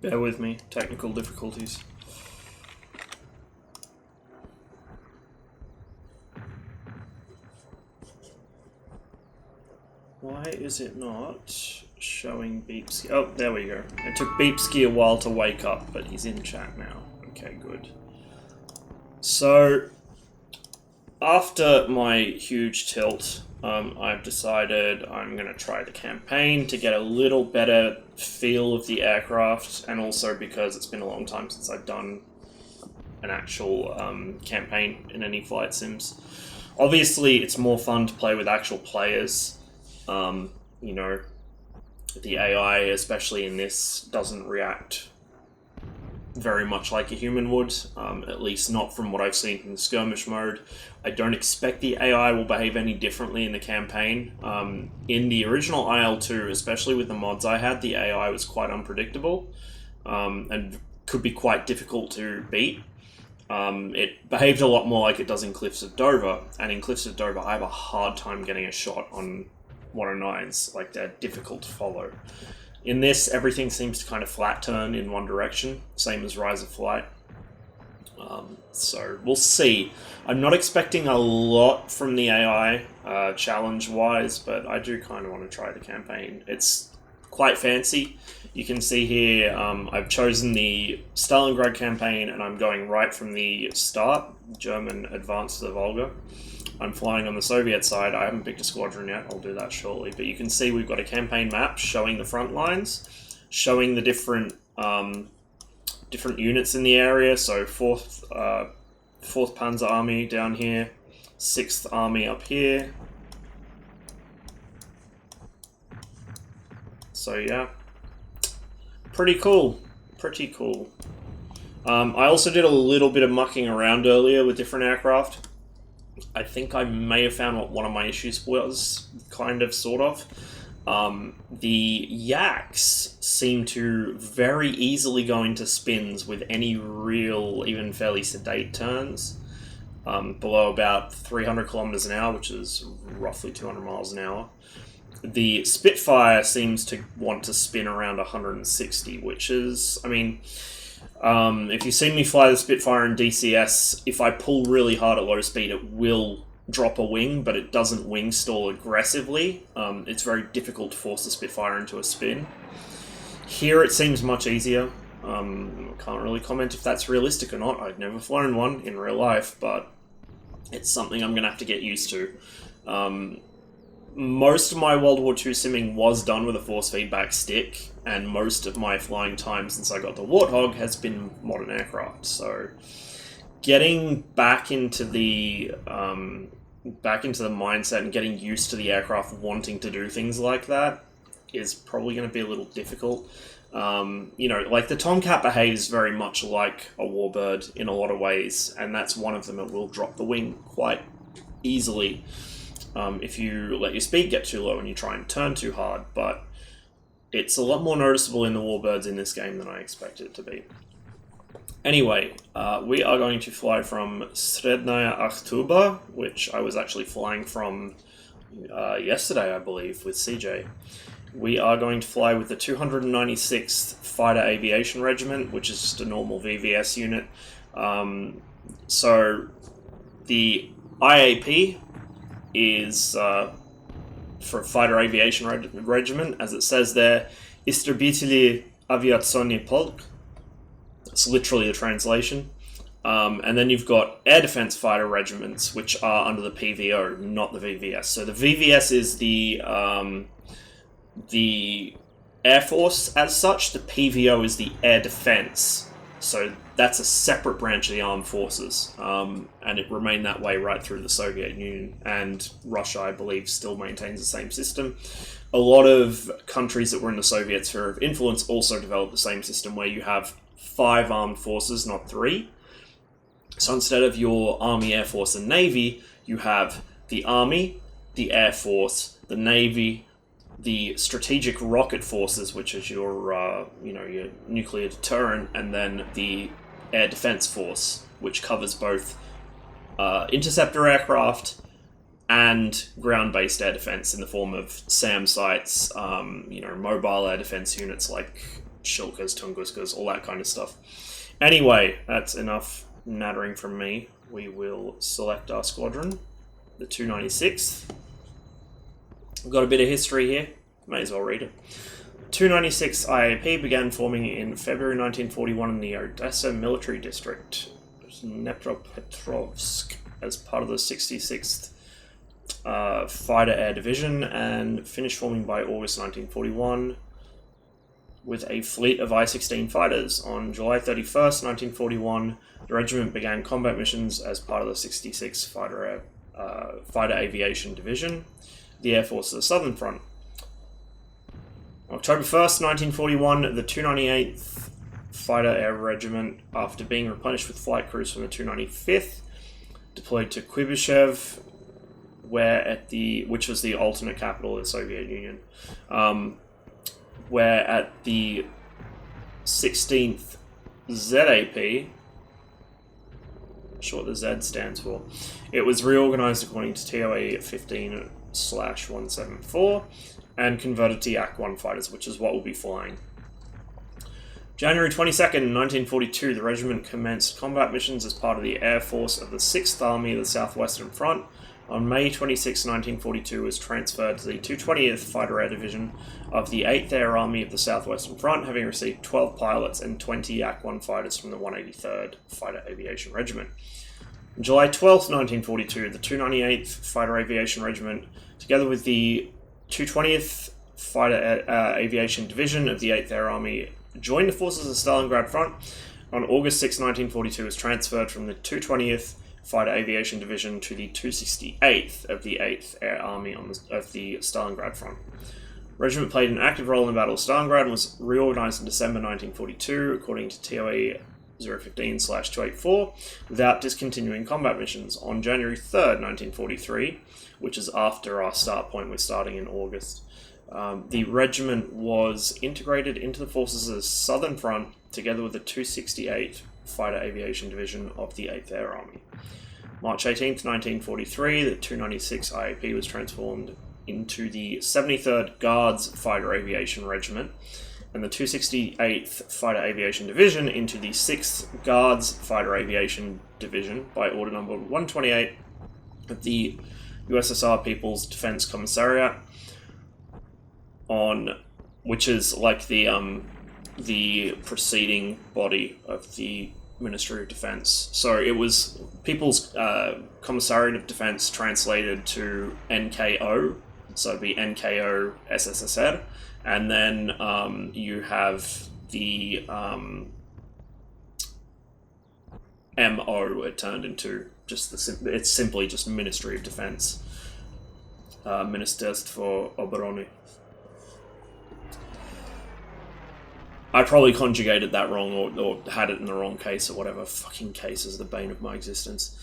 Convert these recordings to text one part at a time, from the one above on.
Bear with me, technical difficulties. Why is it not showing Beepski? Oh, there we go. It took Beepski a while to wake up, but he's in chat now. Okay, good. So, after my huge tilt, I've decided I'm going to try the campaign to get a little better feel of the aircraft, and also because it's been a long time since I've done an actual campaign in any flight sims. Obviously, it's more fun to play with actual players. You know, the AI, especially in this, doesn't react very much like a human would, at least not from what I've seen from the skirmish mode. I don't expect the AI will behave any differently in the campaign. In the original IL-2, especially with the mods I had, the AI was quite unpredictable, and could be quite difficult to beat. It behaved a lot more like it does in Cliffs of Dover, and in Cliffs of Dover I have a hard time getting a shot on 109s, like they're difficult to follow. In this, everything seems to kind of flat turn in one direction, same as Rise of Flight. So we'll see. I'm not expecting a lot from the AI challenge-wise, but I do kind of want to try the campaign. It's quite fancy. You can see here I've chosen the Stalingrad campaign, and I'm going right from the start, German advance to the Volga. I'm flying on the Soviet side. I haven't picked a squadron yet. I'll do that shortly. But you can see we've got a campaign map showing the front lines, showing the different units in the area. So 4th Panzer Army down here, 6th Army up here. So yeah, pretty cool. Pretty cool. I also did a little bit of mucking around earlier with different aircraft. I think I may have found what one of my issues was, kind of, sort of. The Yaks seem to very easily go into spins with any real, even fairly sedate turns, below about 300 kilometers an hour, which is roughly 200 miles an hour. The Spitfire seems to want to spin around 160, which is, I mean, if you see me fly the Spitfire in DCS, if I pull really hard at low speed, it will drop a wing, but it doesn't wing stall aggressively. It's very difficult to force the Spitfire into a spin. Here it seems much easier. I can't really comment if that's realistic or not. I've never flown one in real life, but it's something I'm going to have to get used to. Most of my World War II simming was done with a force feedback stick, and most of my flying time since I got the Warthog has been modern aircraft. So, getting back into the mindset and getting used to the aircraft wanting to do things like that is probably going to be a little difficult. You know, like the Tomcat behaves very much like a Warbird in a lot of ways, and that's one of them. It will drop the wing quite easily if you let your speed get too low and you try and turn too hard, but it's a lot more noticeable in the Warbirds in this game than I expected it to be. Anyway, we are going to fly from Srednaya Akhtuba, which I was actually flying from yesterday, I believe, with CJ. We are going to fly with the 296th Fighter Aviation Regiment, which is just a normal VVS unit. So the IAP is for Fighter Aviation Regiment, as it says there, Istrebiteli Aviatsony Polk. That's literally the translation. And then you've got Air Defense Fighter Regiments, which are under the PVO, not the VVS. So the VVS is the Air Force as such. The PVO is the Air Defense. So that's a separate branch of the armed forces, and it remained that way right through the Soviet Union, and Russia, I believe, still maintains the same system. A lot of countries that were in the Soviet sphere of influence also developed the same system, where you have 5 armed forces, not 3. So instead of your Army, Air Force, and Navy, you have the Army, the Air Force, the Navy, the Strategic Rocket Forces, which is your your nuclear deterrent, and then the Air Defense Force, which covers both interceptor aircraft and ground-based air defense in the form of SAM sites, mobile air defense units like shilkas, tunguskas, all that kind of stuff. Anyway, that's enough nattering from me. We will select our squadron, the 296th. We've got a bit of history here. May as well read it. 296 IAP began forming in February 1941 in the Odessa military district, Dnepropetrovsk, as part of the 66th Fighter Air Division, and finished forming by August 1941 with a fleet of I-16 fighters. On July 31st, 1941, the regiment began combat missions as part of the 66th Fighter Aviation Division, the Air Force of the Southern Front. October 1st, 1941, the 298th Fighter Air Regiment, after being replenished with flight crews from the 295th, deployed to Kuibyshev, which was the alternate capital of the Soviet Union, where at the 16th ZAP, not sure what the Z stands for, it was reorganized according to TOA 15/174 and converted to Yak-1 fighters, which is what will be flying. January 22nd, 1942, the regiment commenced combat missions as part of the Air Force of the 6th Army of the Southwestern Front. On May 26, 1942, was transferred to the 220th Fighter Air Division of the 8th Air Army of the Southwestern Front, having received 12 pilots and 20 Yak-1 fighters from the 183rd Fighter Aviation Regiment. On July 12, 1942, the 298th Fighter Aviation Regiment, together with the 220th Fighter Aviation Division of the 8th Air Army, joined the forces of the Stalingrad Front. On August 6, 1942, was transferred from the 220th Fighter Aviation Division to the 268th of the 8th Air Army of the Stalingrad Front. The regiment played an active role in the Battle of Stalingrad and was reorganized in December 1942, according to TOA 015/284, without discontinuing combat missions. On January 3rd, 1943, which is after our start point, we're starting in August, the regiment was integrated into the forces of the Southern Front, together with the 268th Fighter Aviation Division of the 8th Air Army. March 18th, 1943, the 296 IAP was transformed into the 73rd Guards Fighter Aviation Regiment, and the 268th Fighter Aviation Division into the 6th Guards Fighter Aviation Division by Order Number 128 of the USSR People's Defense Commissariat, which is like the preceding body of the Ministry of Defense. So it was People's Commissariat of Defense translated to NKO, so it'd be NKO SSSR, and then you have the MO, it turned into it's simply just Ministry of Defense, Ministerstvo obrany. I probably conjugated that wrong or had it in the wrong case or whatever. Fucking case is the bane of my existence.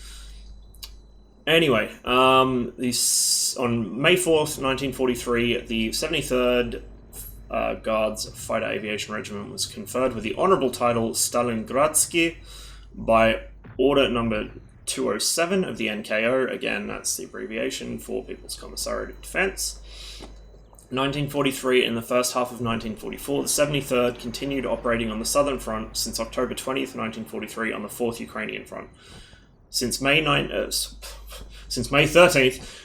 Anyway, on May 4th, 1943, the 73rd Guards Fighter Aviation Regiment was conferred with the honourable title Stalingradsky by Order Number 207 of the NKO. Again, that's the abbreviation for People's Commissariat of Defense. 1943 and the first half of 1944, the 73rd continued operating on the Southern Front since October 20th, 1943 on the 4th Ukrainian Front. Since May 13th,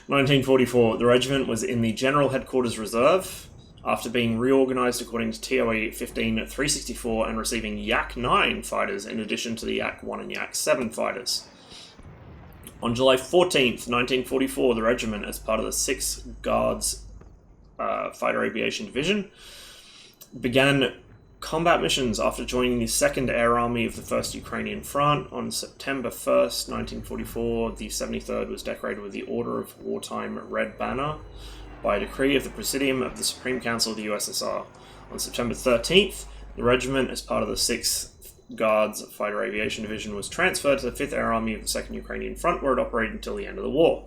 1944, the regiment was in the General Headquarters Reserve after being reorganized according to TOA 15/364 and receiving Yak-9 fighters in addition to the Yak-1 and Yak-7 fighters. On July 14th, 1944, the regiment, as part of the 6th Guards Fighter Aviation Division, began combat missions after joining the 2nd Air Army of the 1st Ukrainian Front. On September 1st, 1944, the 73rd was decorated with the Order of Wartime Red Banner by a decree of the Presidium of the Supreme Council of the USSR. On September 13th, the regiment, as part of the 6th Guards Fighter Aviation Division, was transferred to the 5th Air Army of the 2nd Ukrainian Front, where it operated until the end of the war.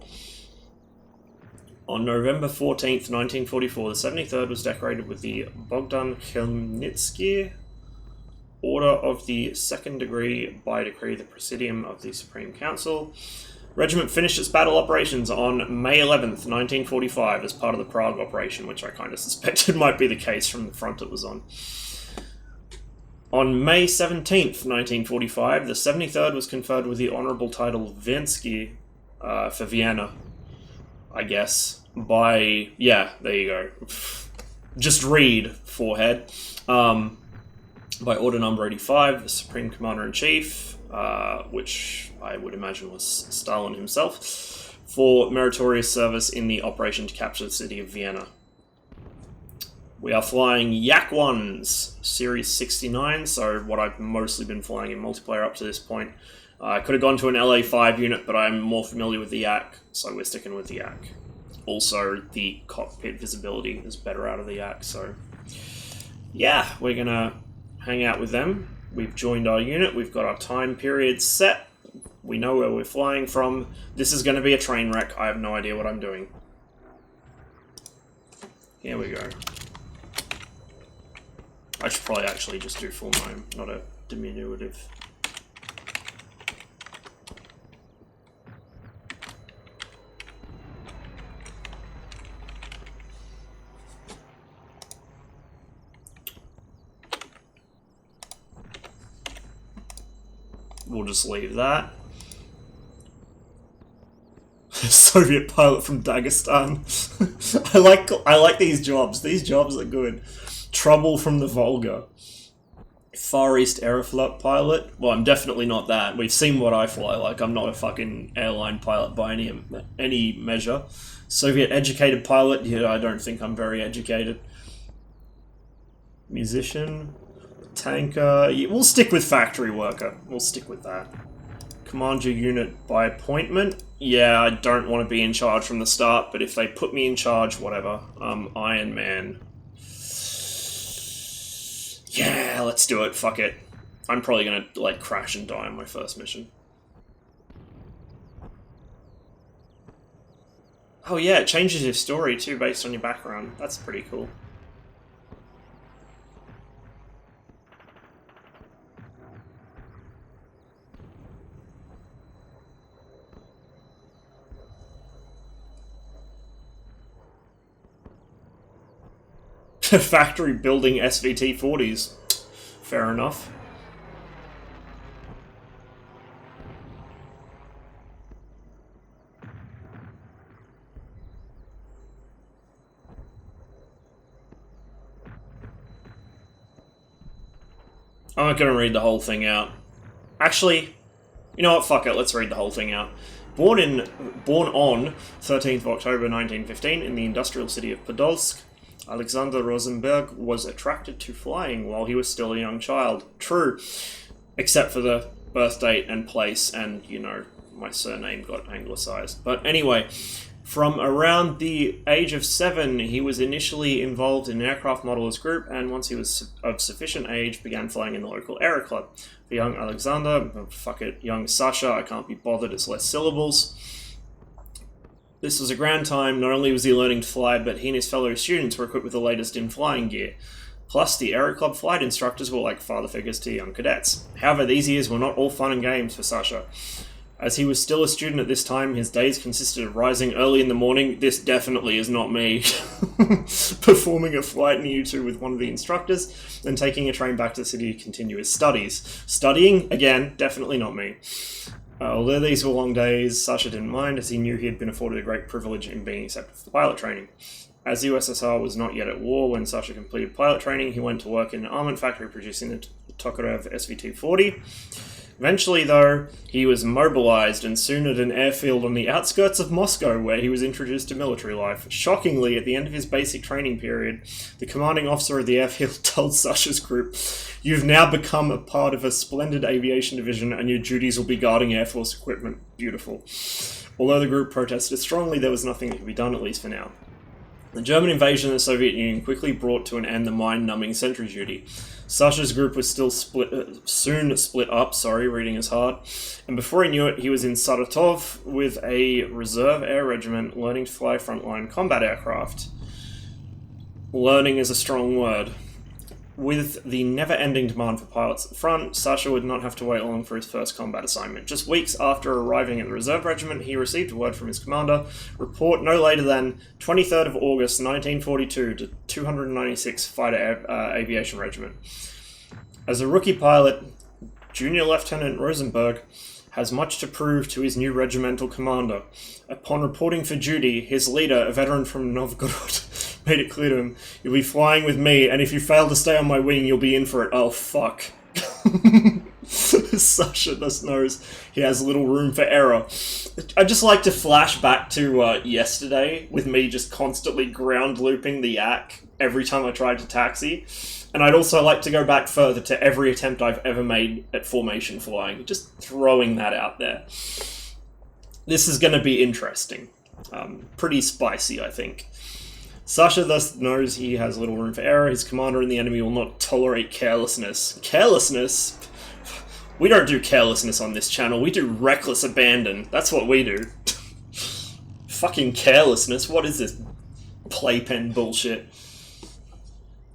On November 14th, 1944, the 73rd was decorated with the Bogdan Khmelnytsky Order of the 2nd Degree by decree of the Presidium of the Supreme Council. Regiment finished its battle operations on May 11th, 1945 as part of the Prague operation, which I kind of suspected might be the case from the front it was on. On May 17th, 1945, the 73rd was conferred with the honorable title Vensky for Vienna, I guess, by... yeah, there you go. Just read, forehead. By order number 85, the Supreme Commander-in-Chief, which I would imagine was Stalin himself, for meritorious service in the operation to capture the city of Vienna. We are flying Yak-1s, Series 69, so what I've mostly been flying in multiplayer up to this point. I could have gone to an LA-5 unit, but I'm more familiar with the Yak, so we're sticking with the Yak. Also, the cockpit visibility is better out of the Yak, so... yeah, we're gonna hang out with them. We've joined our unit, we've got our time period set, we know where we're flying from. This is gonna be a train wreck, I have no idea what I'm doing. Here we go. I should probably actually just do full name, not a diminutive. We'll just leave that. Soviet pilot from Dagestan. I like these jobs. These jobs are good. Trouble from the Volga. Far East Aeroflot pilot. Well, I'm definitely not that. We've seen what I fly like. I'm not a fucking airline pilot by any measure. Soviet educated pilot. Yeah, I don't think I'm very educated. Musician. Tanker. Yeah, we'll stick with factory worker. We'll stick with that. Command your unit by appointment. Yeah, I don't want to be in charge from the start, but if they put me in charge, whatever. Iron Man. Yeah, let's do it. Fuck it. I'm probably gonna, like, crash and die on my first mission. Oh yeah, it changes your story too based on your background. That's pretty cool. Factory building SVT-40s. Fair enough. I'm not gonna read the whole thing out. Actually, you know what, fuck it, let's read the whole thing out. Born on 13th of October 1915 in the industrial city of Podolsk, Alexander Rosenberg was attracted to flying while he was still a young child. True, except for the birth date and place, and, you know, my surname got anglicized. But anyway, from around the age of 7, he was initially involved in an aircraft modelers group, and once he was of sufficient age, began flying in the local aero club. For young Alexander, fuck it, young Sasha, I can't be bothered, it's less syllables. This was a grand time. Not only was he learning to fly, but he and his fellow students were equipped with the latest in flying gear. Plus, the Aero Club flight instructors were like father figures to young cadets. However, these years were not all fun and games for Sasha. As he was still a student at this time, his days consisted of rising early in the morning, this definitely is not me, performing a flight in U2 with one of the instructors, then taking a train back to the city to continue his studies. Studying? Again, definitely not me. Although these were long days, Sasha didn't mind, as he knew he had been afforded a great privilege in being accepted for pilot training. As the USSR was not yet at war when Sasha completed pilot training, he went to work in an armament factory producing the Tokarev SVT-40. Eventually, though, he was mobilized and soon at an airfield on the outskirts of Moscow, where he was introduced to military life. Shockingly, at the end of his basic training period, the commanding officer of the airfield told Sasha's group, "You've now become a part of a splendid aviation division, and your duties will be guarding Air Force equipment." Beautiful. Although the group protested strongly, there was nothing that could be done, at least for now. The German invasion of the Soviet Union quickly brought to an end the mind-numbing sentry duty. Sasha's group was still soon split up, reading is hard, and before he knew it, he was in Saratov with a reserve air regiment learning to fly frontline combat aircraft. Learning is a strong word. With the never-ending demand for pilots at the front, Sasha would not have to wait long for his first combat assignment. Just weeks after arriving at the reserve regiment, he received a word from his commander, report no later than 23rd of August 1942 to 296 Fighter Aviation Regiment. As a rookie pilot, Junior Lieutenant Rosenberg has much to prove to his new regimental commander. Upon reporting for duty, his leader, a veteran from Novgorod, made it clear to him, "You'll be flying with me, and if you fail to stay on my wing, you'll be in for it." Oh, fuck. Sasha just knows he has little room for error. I just like to flash back to yesterday, with me just constantly ground looping the yak every time I tried to taxi. And I'd also like to go back further to every attempt I've ever made at formation flying. Just throwing that out there. This is going to be interesting. Pretty spicy, I think. Sasha thus knows he has little room for error. His commander and the enemy will not tolerate carelessness. Carelessness? We don't do carelessness on this channel. We do reckless abandon. That's what we do. Fucking carelessness. What is this playpen bullshit?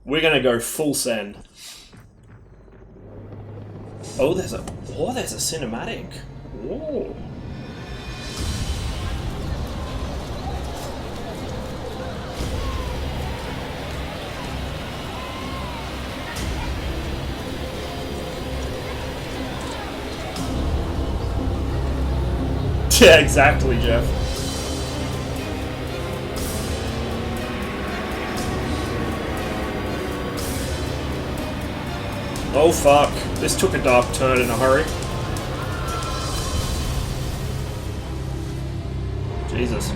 We're gonna go full send. Oh, there's a cinematic. Whoa. Yeah, exactly, Jeff. Oh fuck, this took a dark turn in a hurry. Jesus.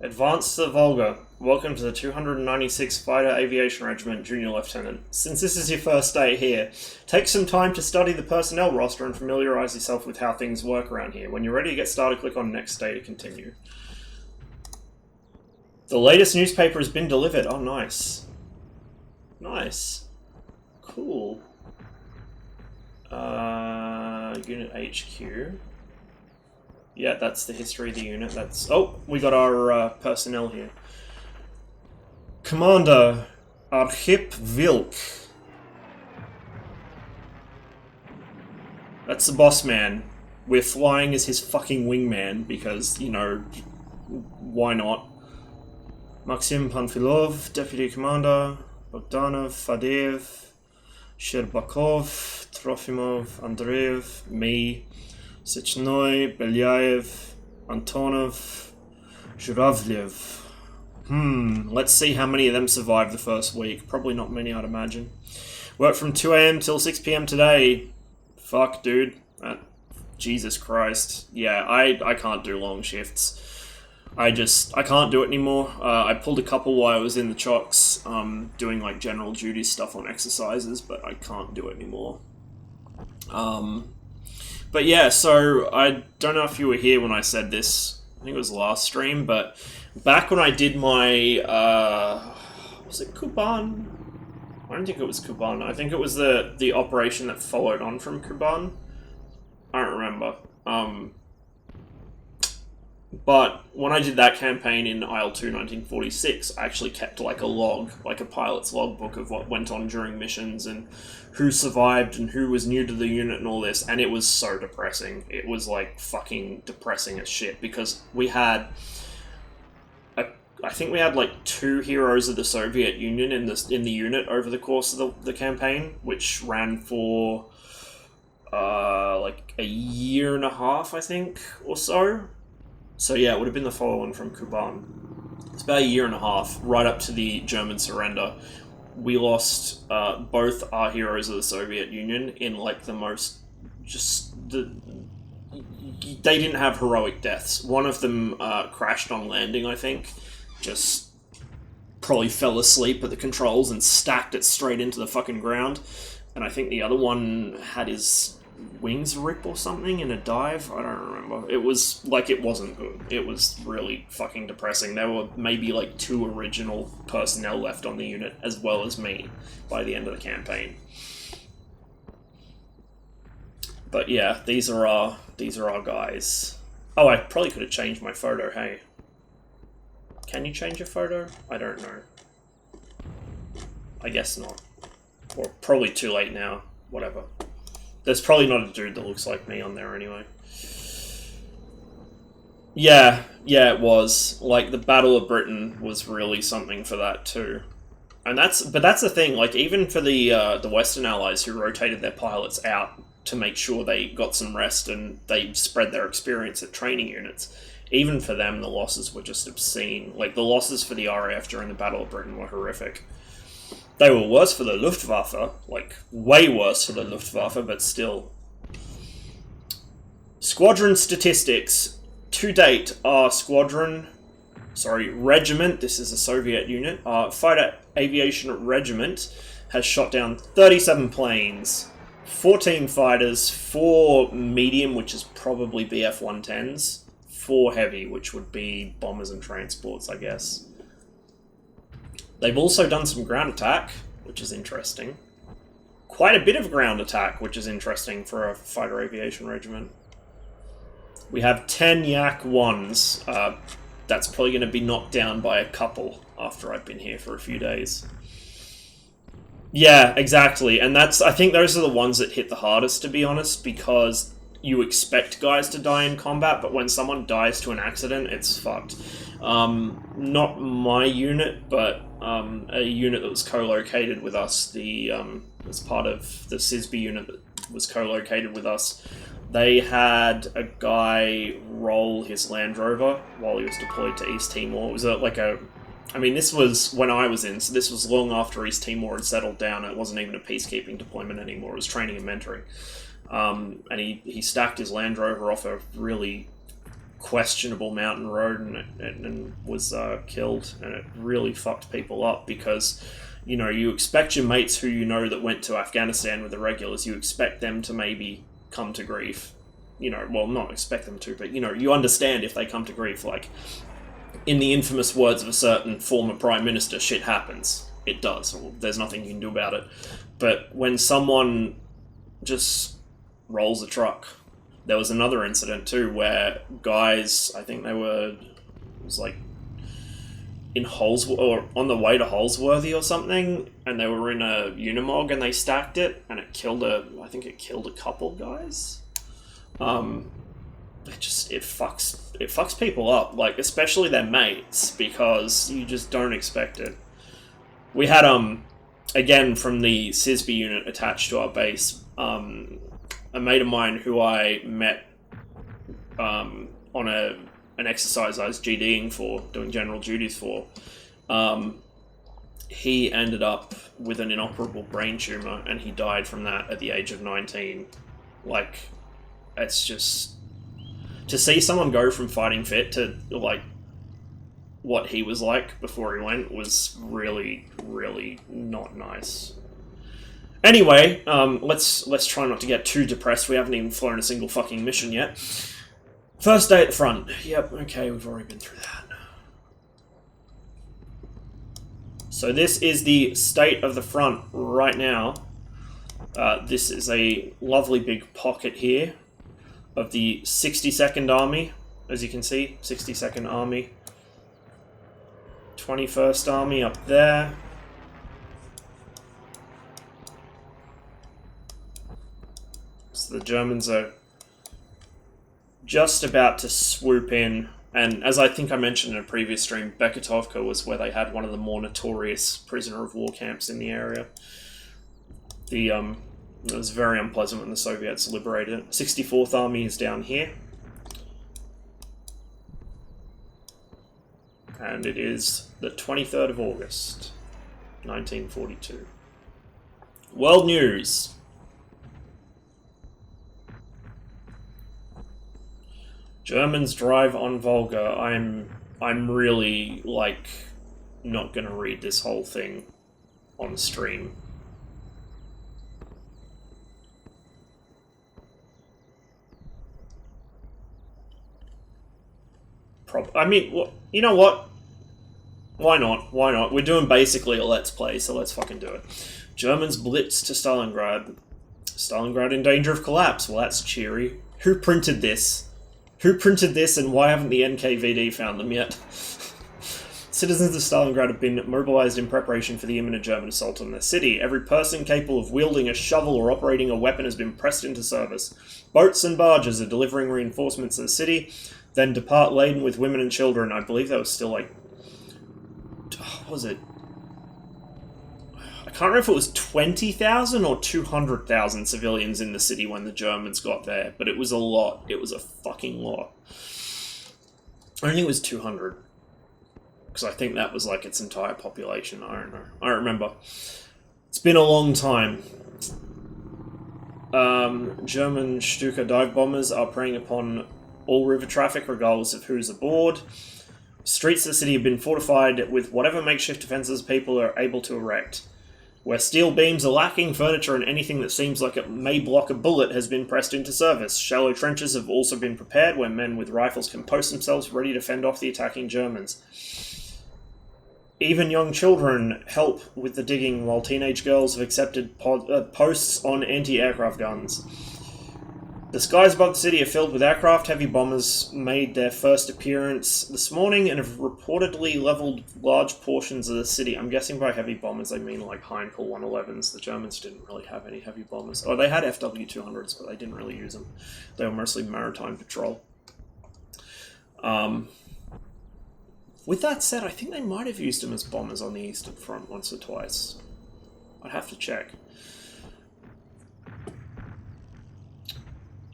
Advance to the Volga. Welcome to the 296th Fighter Aviation Regiment, Junior Lieutenant. Since this is your first day here, take some time to study the personnel roster and familiarize yourself with how things work around here. When you're ready to get started, click on Next Day to continue. The latest newspaper has been delivered. Oh, nice. Nice. Cool. Unit HQ. Yeah, that's the history of the unit. That's... Oh, we got our personnel here. Commander Archip Vilk. That's the boss man. We're flying as his fucking wingman because, you know, why not? Maxim Panfilov, Deputy Commander. Bogdanov, Fadeev, Sherbakov, Trofimov, Andreev, me. Sechnoi, Belyaev, Antonov, Zhuravlev. Let's see how many of them survive the first week. Probably not many, I'd imagine. Work from 2 AM till 6 PM today. Fuck, dude. Jesus Christ. Yeah, I can't do long shifts. I can't do it anymore. I pulled a couple while I was in the chocks, doing like general duty stuff on exercises, but I can't do it anymore. But yeah, so I don't know if you were here when I said this. I think it was last stream, but back when I did my, was it Kuban? I don't think it was Kuban. I think it was the operation that followed on from Kuban. I don't remember. But when I did that campaign in IL-2 1946, I actually kept like a log, like a pilot's logbook of what went on during missions and who survived and who was new to the unit and all this, and it was so depressing. It was like fucking depressing as shit because we had, I think we had like 2 heroes of the Soviet Union in the unit over the course of the campaign, which ran for like a year and a half, I think, or so. So yeah, it would have been the follow-on from Kuban. It's about a year and a half, right up to the German surrender. We lost both our heroes of the Soviet Union in like the most... They didn't have heroic deaths. One of them crashed on landing, I think. Just probably fell asleep at the controls and stacked it straight into the fucking ground. And I think the other one had his wings rip or something in a dive. I don't remember. It was like, it wasn't good. It was really fucking depressing. There were maybe like 2 original personnel left on the unit, as well as me, by the end of the campaign. But yeah, these are our guys. Oh, I probably could have changed my photo. Hey, can you change a photo? I don't know. I guess not. Or probably too late now. Whatever. There's probably not a dude that looks like me on there anyway. Yeah, it was. Like, the Battle of Britain was really something for that too. And that's the thing, like, even for the Western Allies who rotated their pilots out to make sure they got some rest and they spread their experience at training units, even for them the losses were just obscene. Like, the losses for the RAF during the Battle of Britain were horrific. They were worse for the Luftwaffe, like, way worse for the Luftwaffe, but still. Squadron statistics. To date, our regiment, this is a Soviet unit, our Fighter Aviation Regiment has shot down 37 planes, 14 fighters, 4 medium, which is probably BF-110s, 4 heavy, which would be bombers and transports, I guess. They've also done some ground attack, which is interesting. Quite a bit of ground attack, which is interesting for a Fighter Aviation Regiment. We have 10 Yak-1s. That's probably going to be knocked down by a couple after I've been here for a few days. Yeah, exactly. And I think those are the ones that hit the hardest, to be honest, because you expect guys to die in combat, but when someone dies to an accident, it's fucked. Not my unit, but a unit that was co-located with us, as part of the CISB unit that was co-located with us. They had a guy roll his Land Rover while he was deployed to East Timor. It was this was when I was in, so this was long after East Timor had settled down. It wasn't even a peacekeeping deployment anymore. It was training and mentoring. And he stacked his Land Rover off a really questionable mountain road and was killed. And it really fucked people up because, you know, you expect your mates who you know that went to Afghanistan with the regulars, you expect them to maybe come to grief. You know, well, not expect them to, but, you know, you understand if they come to grief. Like, in the infamous words of a certain former prime minister, shit happens. It does. There's nothing you can do about it. But when someone just rolls a truck... There was another incident, too, where guys, I think it was like in Holsworthy, or on the way to Holsworthy or something, and they were in a Unimog and they stacked it, and it killed a couple guys. It fucks people up, like, especially their mates, because you just don't expect it. We had, again, from the CISB unit attached to our base, a mate of mine who I met on an exercise I was GDing for, doing general duties for. He ended up with an inoperable brain tumor, and he died from that at the age of 19. Like, it's just... To see someone go from fighting fit to, like, what he was like before he went was really, really not nice. Anyway, let's try not to get too depressed. We haven't even flown a single fucking mission yet. First day at the front. Yep, okay, we've already been through that. So this is the state of the front right now. This is a lovely big pocket here of the 62nd Army. As you can see, 62nd Army. 21st Army up there. So the Germans are just about to swoop in, and as I think I mentioned in a previous stream, Beketovka was where they had one of the more notorious prisoner of war camps in the area. It was very unpleasant when the Soviets liberated it. 64th Army is down here. And it is the 23rd of August, 1942. World news. Germans drive on Volga. I'm really, like, not gonna read this whole thing on stream. I mean, you know what? Why not? Why not? We're doing basically a Let's Play, so let's fucking do it. Germans blitz to Stalingrad. Stalingrad in danger of collapse. Well, that's cheery. Who printed this? Who printed this, and why haven't the NKVD found them yet? Citizens of Stalingrad have been mobilized in preparation for the imminent German assault on their city. Every person capable of wielding a shovel or operating a weapon has been pressed into service. Boats and barges are delivering reinforcements to the city, then depart laden with women and children. I believe that was still like... what was it? I can't remember if it was 20,000 or 200,000 civilians in the city when the Germans got there, but it was a lot. It was a fucking lot. I don't think it was 200. Because I think that was like its entire population. I don't know. I don't remember. It's been a long time. German Stuka dive bombers are preying upon all river traffic, regardless of who's aboard. Streets of the city have been fortified with whatever makeshift defences people are able to erect. Where steel beams are lacking, furniture and anything that seems like it may block a bullet has been pressed into service. Shallow trenches have also been prepared where men with rifles can post themselves ready to fend off the attacking Germans. Even young children help with the digging, while teenage girls have accepted posts on anti-aircraft guns. The skies above the city are filled with aircraft. Heavy bombers made their first appearance this morning and have reportedly leveled large portions of the city. I'm guessing by heavy bombers they mean like Heinkel 111s. The Germans didn't really have any heavy bombers. Oh, they had FW200s, but they didn't really use them. They were mostly maritime patrol. With that said, I think they might have used them as bombers on the Eastern Front once or twice. I'd have to check.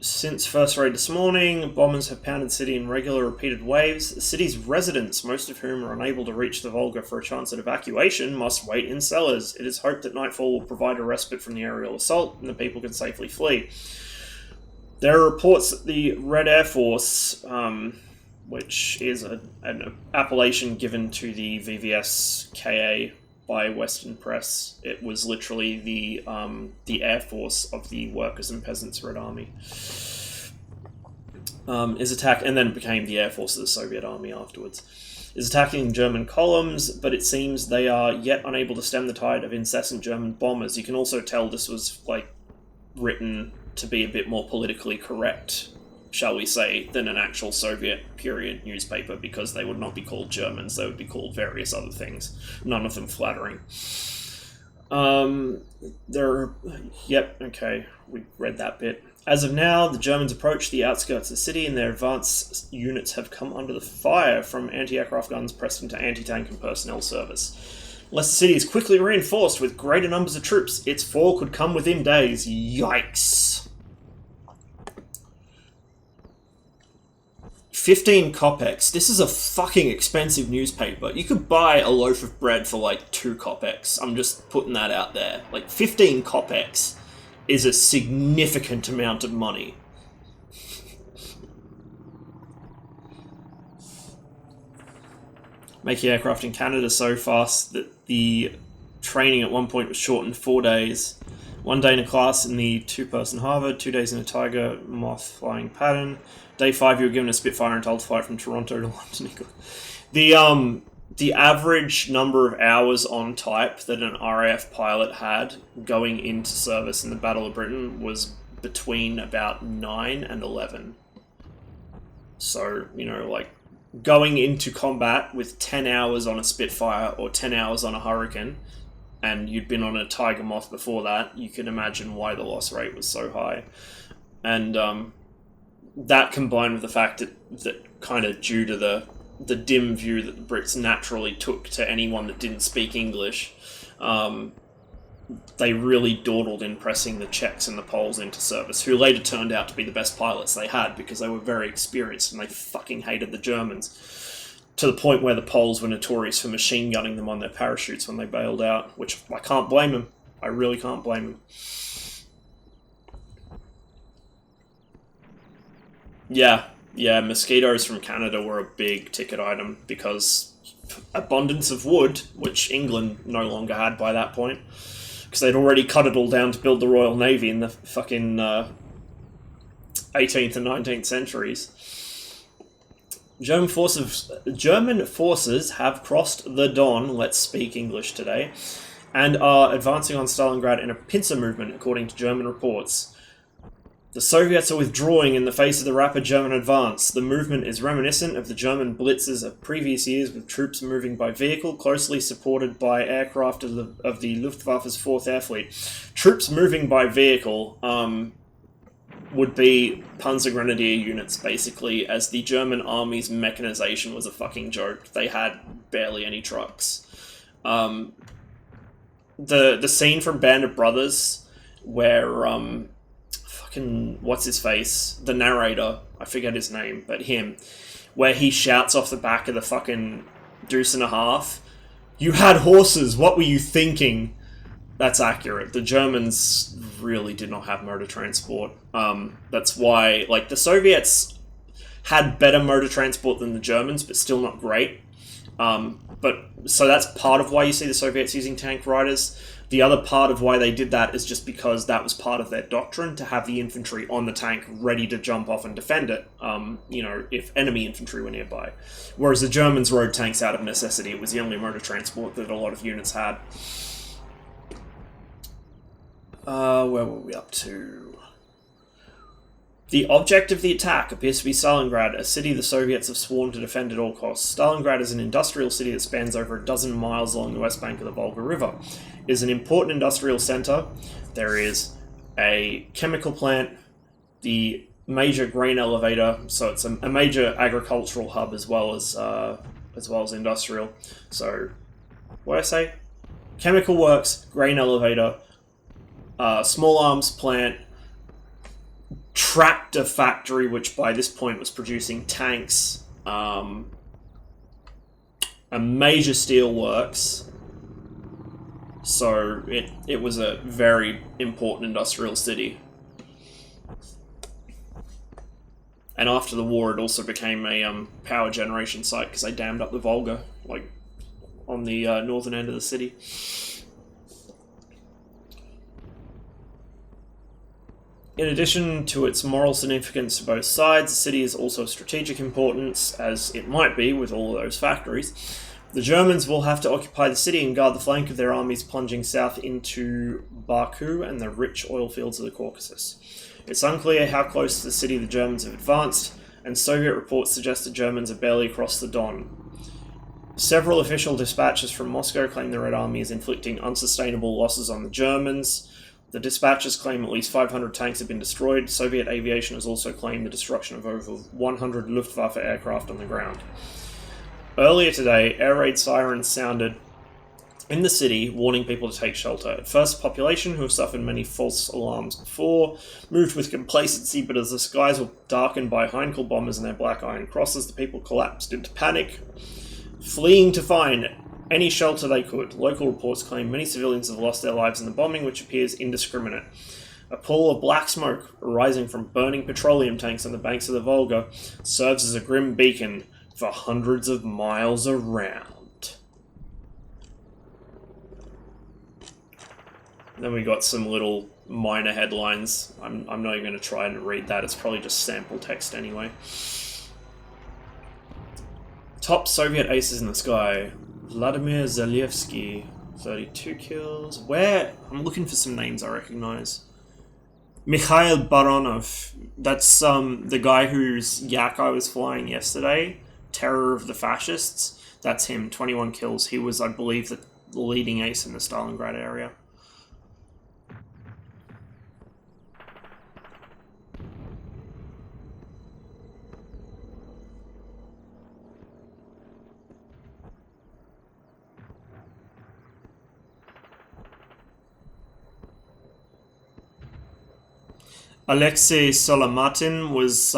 Since first raid this morning, bombers have pounded the city in regular, repeated waves. The city's residents, most of whom are unable to reach the Volga for a chance at evacuation, must wait in cellars. It is hoped that nightfall will provide a respite from the aerial assault and the people can safely flee. There are reports that the Red Air Force... which is an appellation given to the VVS-KA by Western press. It was literally the Air Force of the Workers' and Peasants' Red Army. Is attacked, and then it became the Air Force of the Soviet Army afterwards. Is attacking German columns, but it seems they are yet unable to stem the tide of incessant German bombers. You can also tell this was like written to be a bit more politically correct, shall we say, than an actual Soviet period newspaper, because they would not be called Germans, they would be called various other things, none of them flattering. Yep, okay, we read that bit. As of now, the Germans approach the outskirts of the city and their advanced units have come under the fire from anti-aircraft guns pressed into anti-tank and personnel service. Unless the city is quickly reinforced with greater numbers of troops, its fall could come within days. Yikes. 15 kopecks. This is a fucking expensive newspaper. You could buy a loaf of bread for like 2 kopecks. I'm just putting that out there. Like 15 kopecks is a significant amount of money. Making aircraft in Canada so fast that the training at one point was shortened 4 days. 1 day in a class in the 2-person Harvard, 2 days in a Tiger Moth flying pattern. Day 5, you were given a Spitfire and told to fly from Toronto to London. The average number of hours on type that an RAF pilot had going into service in the Battle of Britain was between about 9 and 11. So, you know, like, going into combat with 10 hours on a Spitfire or 10 hours on a Hurricane, and you'd been on a Tiger Moth before that, you can imagine why the loss rate was so high. And that combined with the fact that kind of due to the dim view that the Brits naturally took to anyone that didn't speak English, they really dawdled in pressing the Czechs and the Poles into service, who later turned out to be the best pilots they had because they were very experienced and they fucking hated the Germans, to the point where the Poles were notorious for machine gunning them on their parachutes when they bailed out, which I can't blame them. I really can't blame them. Yeah, mosquitoes from Canada were a big ticket item because abundance of wood, which England no longer had by that point, because they'd already cut it all down to build the Royal Navy in the fucking 18th and 19th centuries. German forces have crossed the Don, let's speak English today, and are advancing on Stalingrad in a pincer movement, according to German reports. The Soviets are withdrawing in the face of the rapid German advance. The movement is reminiscent of the German blitzes of previous years, with troops moving by vehicle, closely supported by aircraft of the Luftwaffe's 4th Air Fleet. Troops moving by vehicle would be Panzergrenadier units, basically, as the German army's mechanization was a fucking joke. They had barely any trucks. The scene from Band of Brothers, where what's his face, the narrator, I forget his name, but him, where he shouts off the back of the fucking Deuce and a Half, "You had horses, what were you thinking?" That's accurate. The Germans really did not have motor transport. That's why, like, the Soviets had better motor transport than the Germans, but still not great. So that's part of why you see the Soviets using tank riders. The other part of why they did that is just because that was part of their doctrine, to have the infantry on the tank ready to jump off and defend it, if enemy infantry were nearby. Whereas the Germans rode tanks out of necessity. It was the only motor transport that a lot of units had. Where were we up to? The object of the attack appears to be Stalingrad, a city the Soviets have sworn to defend at all costs. Stalingrad is an industrial city that spans over a dozen miles along the west bank of the Volga River. It is an important industrial center. There is a chemical plant, the major grain elevator, so it's a major agricultural hub as well as industrial. So, what did I say? Chemical works, grain elevator, small arms plant, tractor factory, which by this point was producing tanks, a major steel works. So it was a very important industrial city. And after the war, it also became a power generation site because they dammed up the Volga, like, on the northern end of the city. In addition to its moral significance to both sides, the city is also of strategic importance, as it might be with all of those factories. The Germans will have to occupy the city and guard the flank of their armies plunging south into Baku and the rich oil fields of the Caucasus. It's unclear how close to the city the Germans have advanced, and Soviet reports suggest the Germans have barely crossed the Don. Several official dispatches from Moscow claim the Red Army is inflicting unsustainable losses on the Germans. The dispatches claim at least 500 tanks have been destroyed. Soviet aviation has also claimed the destruction of over 100 Luftwaffe aircraft on the ground. Earlier today, air raid sirens sounded in the city, warning people to take shelter. At first, the population, who have suffered many false alarms before, moved with complacency, but as the skies were darkened by Heinkel bombers and their black iron crosses, the people collapsed into panic, fleeing to find any shelter they could. Local reports claim many civilians have lost their lives in the bombing, which appears indiscriminate. A pool of black smoke arising from burning petroleum tanks on the banks of the Volga serves as a grim beacon for hundreds of miles around. Then we got some little minor headlines. I'm not even going to try and read that. It's probably just sample text anyway. Top Soviet aces in the sky. Vladimir Zalevsky, 32 kills. Where? I'm looking for some names I recognize. Mikhail Baronov. That's the guy whose yak I was flying yesterday. Terror of the Fascists. That's him, 21 kills. He was, I believe, the leading ace in the Stalingrad area. Alexei Solomatin was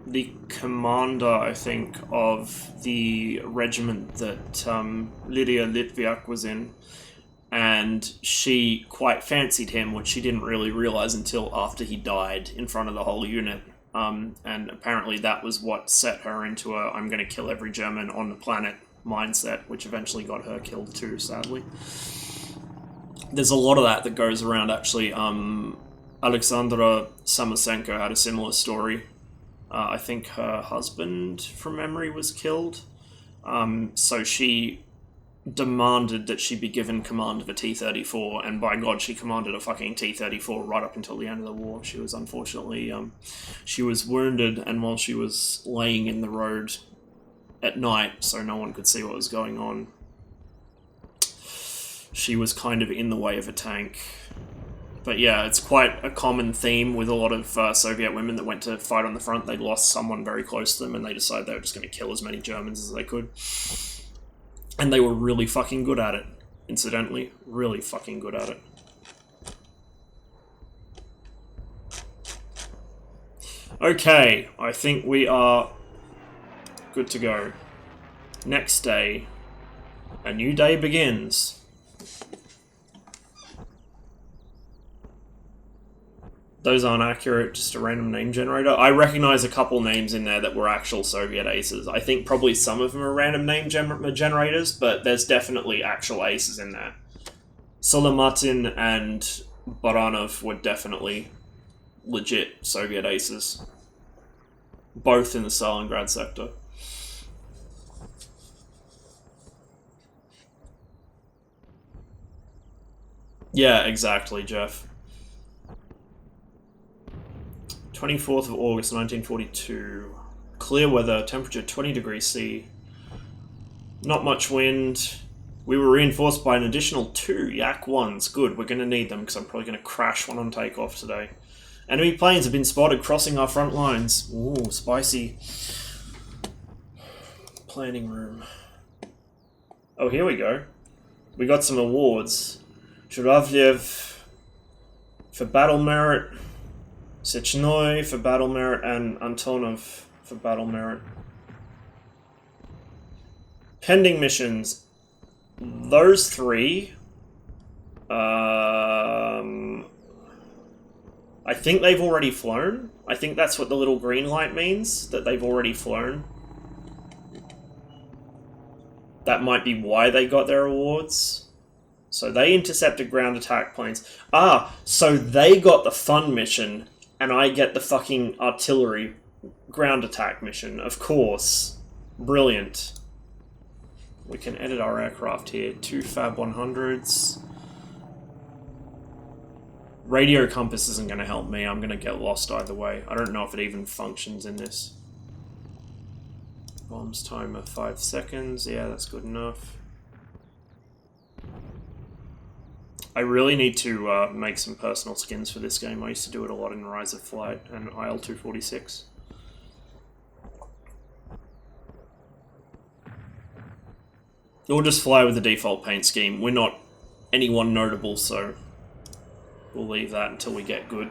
the commander, I think, of the regiment that Lydia Litviak was in, and she quite fancied him, which she didn't really realize until after he died in front of the whole unit. And apparently that was what set her into a "I'm going to kill every German on the planet" mindset, which eventually got her killed too, sadly. There's a lot of that goes around, actually. Alexandra Samosenko had a similar story. I think her husband, from memory, was killed. So she demanded that she be given command of a T-34, and by God, she commanded a fucking T-34 right up until the end of the war. She was unfortunately, she was wounded, and while she was laying in the road at night, so no one could see what was going on, she was kind of in the way of a tank. But yeah, it's quite a common theme with a lot of Soviet women that went to fight on the front. They lost someone very close to them, and they decided they were just going to kill as many Germans as they could. And they were really fucking good at it, incidentally. Really fucking good at it. Okay, I think we are good to go. Next day. A new day begins. Those aren't accurate, just a random name generator. I recognize a couple names in there that were actual Soviet aces. I think probably some of them are random name generators, but there's definitely actual aces in there. Solomatin and Baranov were definitely legit Soviet aces. Both in the Stalingrad sector. Yeah, exactly, Jeff. 24th of August, 1942. Clear weather, temperature 20 degrees C. Not much wind. We were reinforced by an additional 2 Yak-1s. Good, we're going to need them because I'm probably going to crash one on takeoff today. Enemy planes have been spotted crossing our front lines. Ooh, spicy. Planning room. Oh, here we go. We got some awards. Zhuravlev for battle merit. Sechnoi for battle merit, and Antonov for battle merit. Pending missions. Those 3. I think they've already flown. I think that's what the little green light means, that they've already flown. That might be why they got their awards. So they intercepted ground attack planes. Ah, so they got the fun mission, and I get the fucking artillery ground attack mission, of course. Brilliant. We can edit our aircraft here. 2 Fab 100s. Radio compass isn't going to help me. I'm going to get lost either way. I don't know if it even functions in this. Bombs timer 5 seconds. Yeah, that's good enough. I really need to make some personal skins for this game. I used to do it a lot in Rise of Flight and IL-246. We'll just fly with the default paint scheme. We're not anyone notable, so we'll leave that until we get good.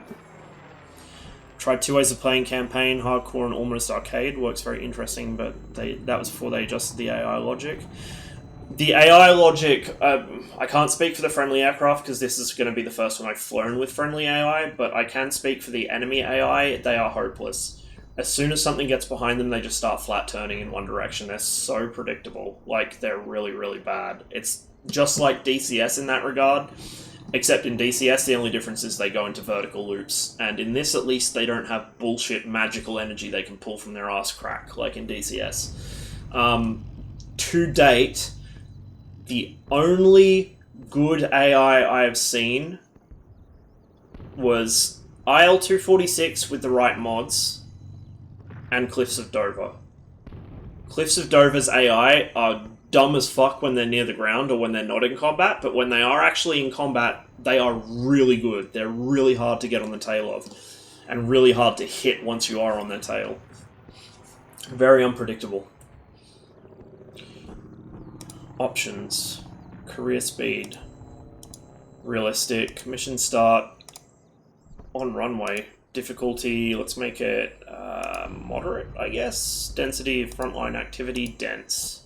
Tried 2 ways of playing campaign, hardcore and almost arcade. Works very interesting, but that was before they adjusted the AI logic. The AI logic, I can't speak for the friendly aircraft because this is going to be the first one I've flown with friendly AI, but I can speak for the enemy AI. They are hopeless. As soon as something gets behind them, they just start flat turning in one direction. They're so predictable. Like, they're really, really bad. It's just like DCS in that regard, except in DCS the only difference is they go into vertical loops, and in this at least they don't have bullshit magical energy they can pull from their ass crack, like in DCS. To date, the only good AI I have seen was IL-246 with the right mods and Cliffs of Dover. Cliffs of Dover's AI are dumb as fuck when they're near the ground or when they're not in combat, but when they are actually in combat, they are really good. They're really hard to get on the tail of, and really hard to hit once you are on their tail. Very unpredictable. Options. Career speed. Realistic. Mission start. On runway. Difficulty, let's make it moderate, I guess. Density, frontline activity, dense.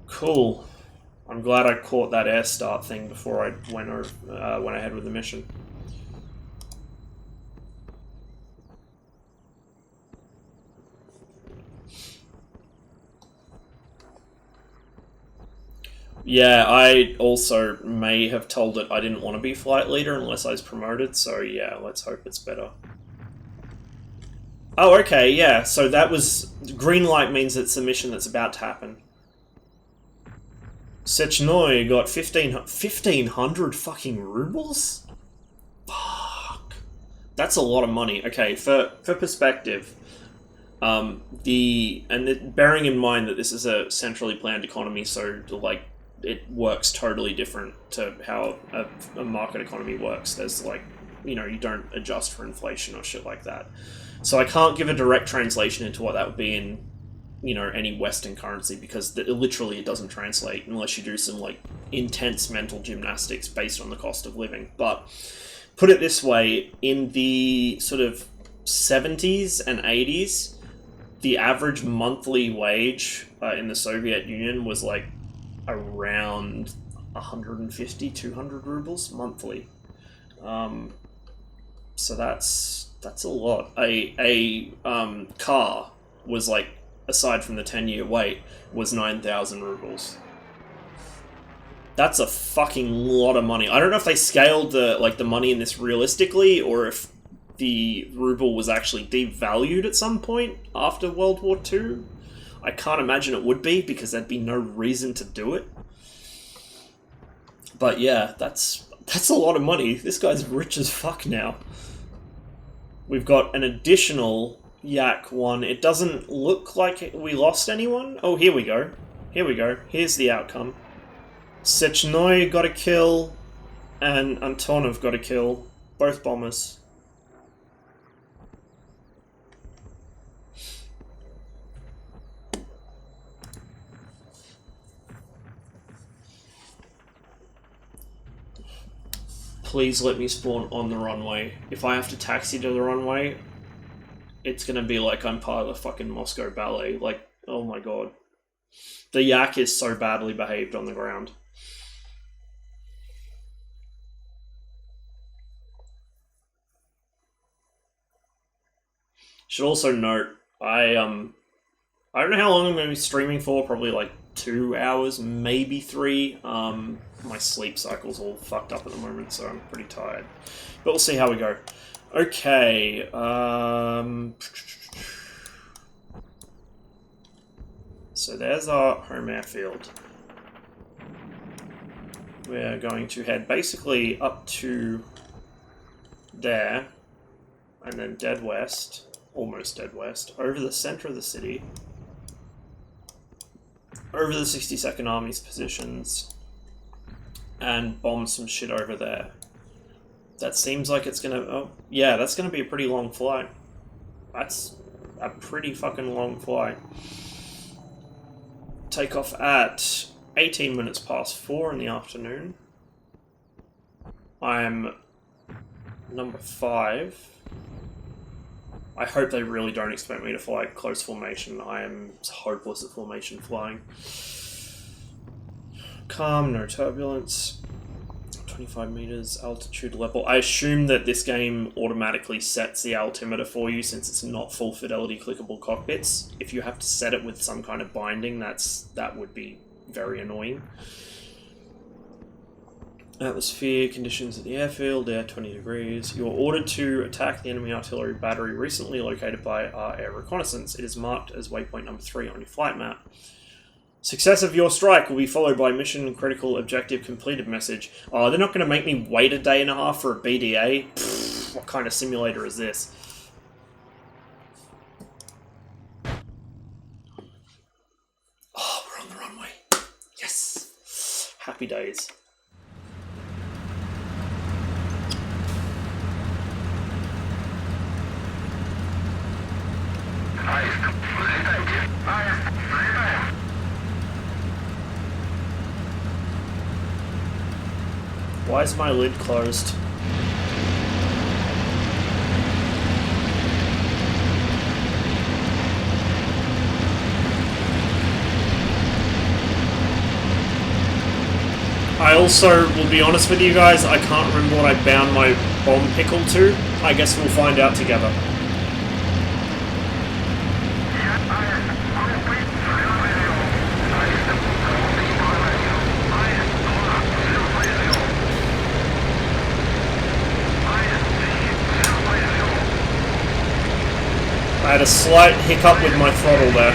Cool. I'm glad I caught that air start thing before I went ahead with the mission. Yeah, I also may have told it I didn't want to be flight leader unless I was promoted, so yeah, let's hope it's better. Oh, okay, yeah, so that was... Green light means it's a mission that's about to happen. Sechnoi got 1,500 fucking rubles? Fuck. That's a lot of money. Okay, for perspective, bearing in mind that this is a centrally planned economy, so like it works totally different to how a market economy works. There's like, you know, you don't adjust for inflation or shit like that. So I can't give a direct translation into what that would be in, you know, any Western currency, because literally it doesn't translate unless you do some like intense mental gymnastics based on the cost of living. But put it this way, in the sort of 70s and 80s, the average monthly wage in the Soviet Union was like around 150, 200 rubles monthly. So that's a lot. A car was like, aside from the 10-year wait, was 9,000 rubles. That's a fucking lot of money. I don't know if they scaled the money in this realistically, or if the ruble was actually devalued at some point after World War II. I can't imagine it would be, because there'd be no reason to do it. But yeah, that's a lot of money. This guy's rich as fuck now. We've got an additional Yak one. It doesn't look like we lost anyone. Oh, here we go. Here we go. Here's the outcome. Sechnoi got a kill, and Antonov got a kill. Both bombers. Please let me spawn on the runway. If I have to taxi to the runway, it's gonna be like I'm part of the fucking Moscow Ballet. Like, oh my god. The Yak is so badly behaved on the ground. Should also note, I don't know how long I'm going to be streaming for, probably like 2 hours, maybe 3. My sleep cycle's all fucked up at the moment, so I'm pretty tired. But we'll see how we go. Okay, so there's our home airfield. We're going to head basically up to there, and then dead west, almost dead west, over the center of the city, over the 62nd Army's positions, and bomb some shit over there. That seems like it's gonna... Oh, yeah, that's gonna be a pretty long flight. That's a pretty fucking long flight. Take off at 18 minutes past 4 in the afternoon. I'm number 5. I hope they really don't expect me to fly close formation. I am hopeless at formation flying. Calm, no turbulence. 25 meters altitude level. I assume that this game automatically sets the altimeter for you, since it's not full fidelity clickable cockpits. If you have to set it with some kind of binding, that would be very annoying. Atmosphere conditions at the airfield, air 20 degrees. You are ordered to attack the enemy artillery battery recently located by our air reconnaissance. It is marked as waypoint number 3 on your flight map. Success of your strike will be followed by mission critical objective completed message. Oh, they're not going to make me wait a day and a half for a BDA? Pfft, what kind of simulator is this? Oh, we're on the runway. Yes! Happy days. Why is my lid closed? I also will be honest with you guys, I can't remember what I bound my bomb pickle to. I guess we'll find out together. I had a slight hiccup with my throttle there.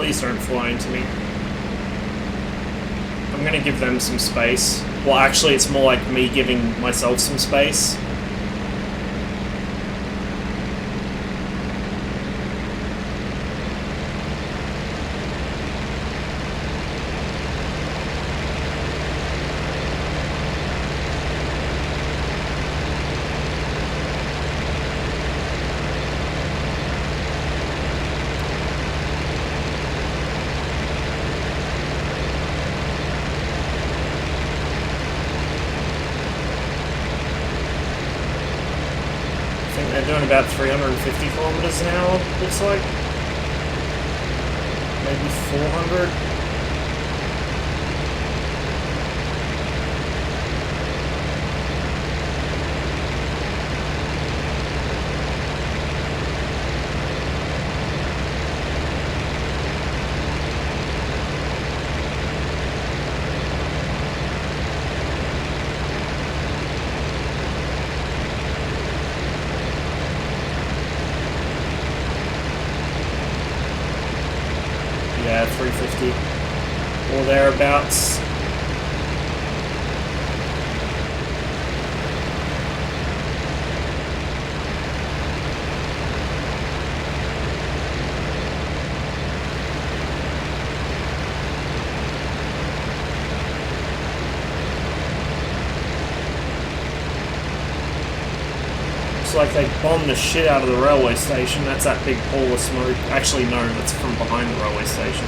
Please don't fly into me. I'm gonna give them some space. Well, actually, it's more like me giving myself some space. They're doing about 350 kilometers an hour, looks like. Maybe 400. Yeah, 350 or thereabouts. Looks like they bombed the shit out of the railway station. That's that big pool of smoke. Actually, no, that's from behind the railway station.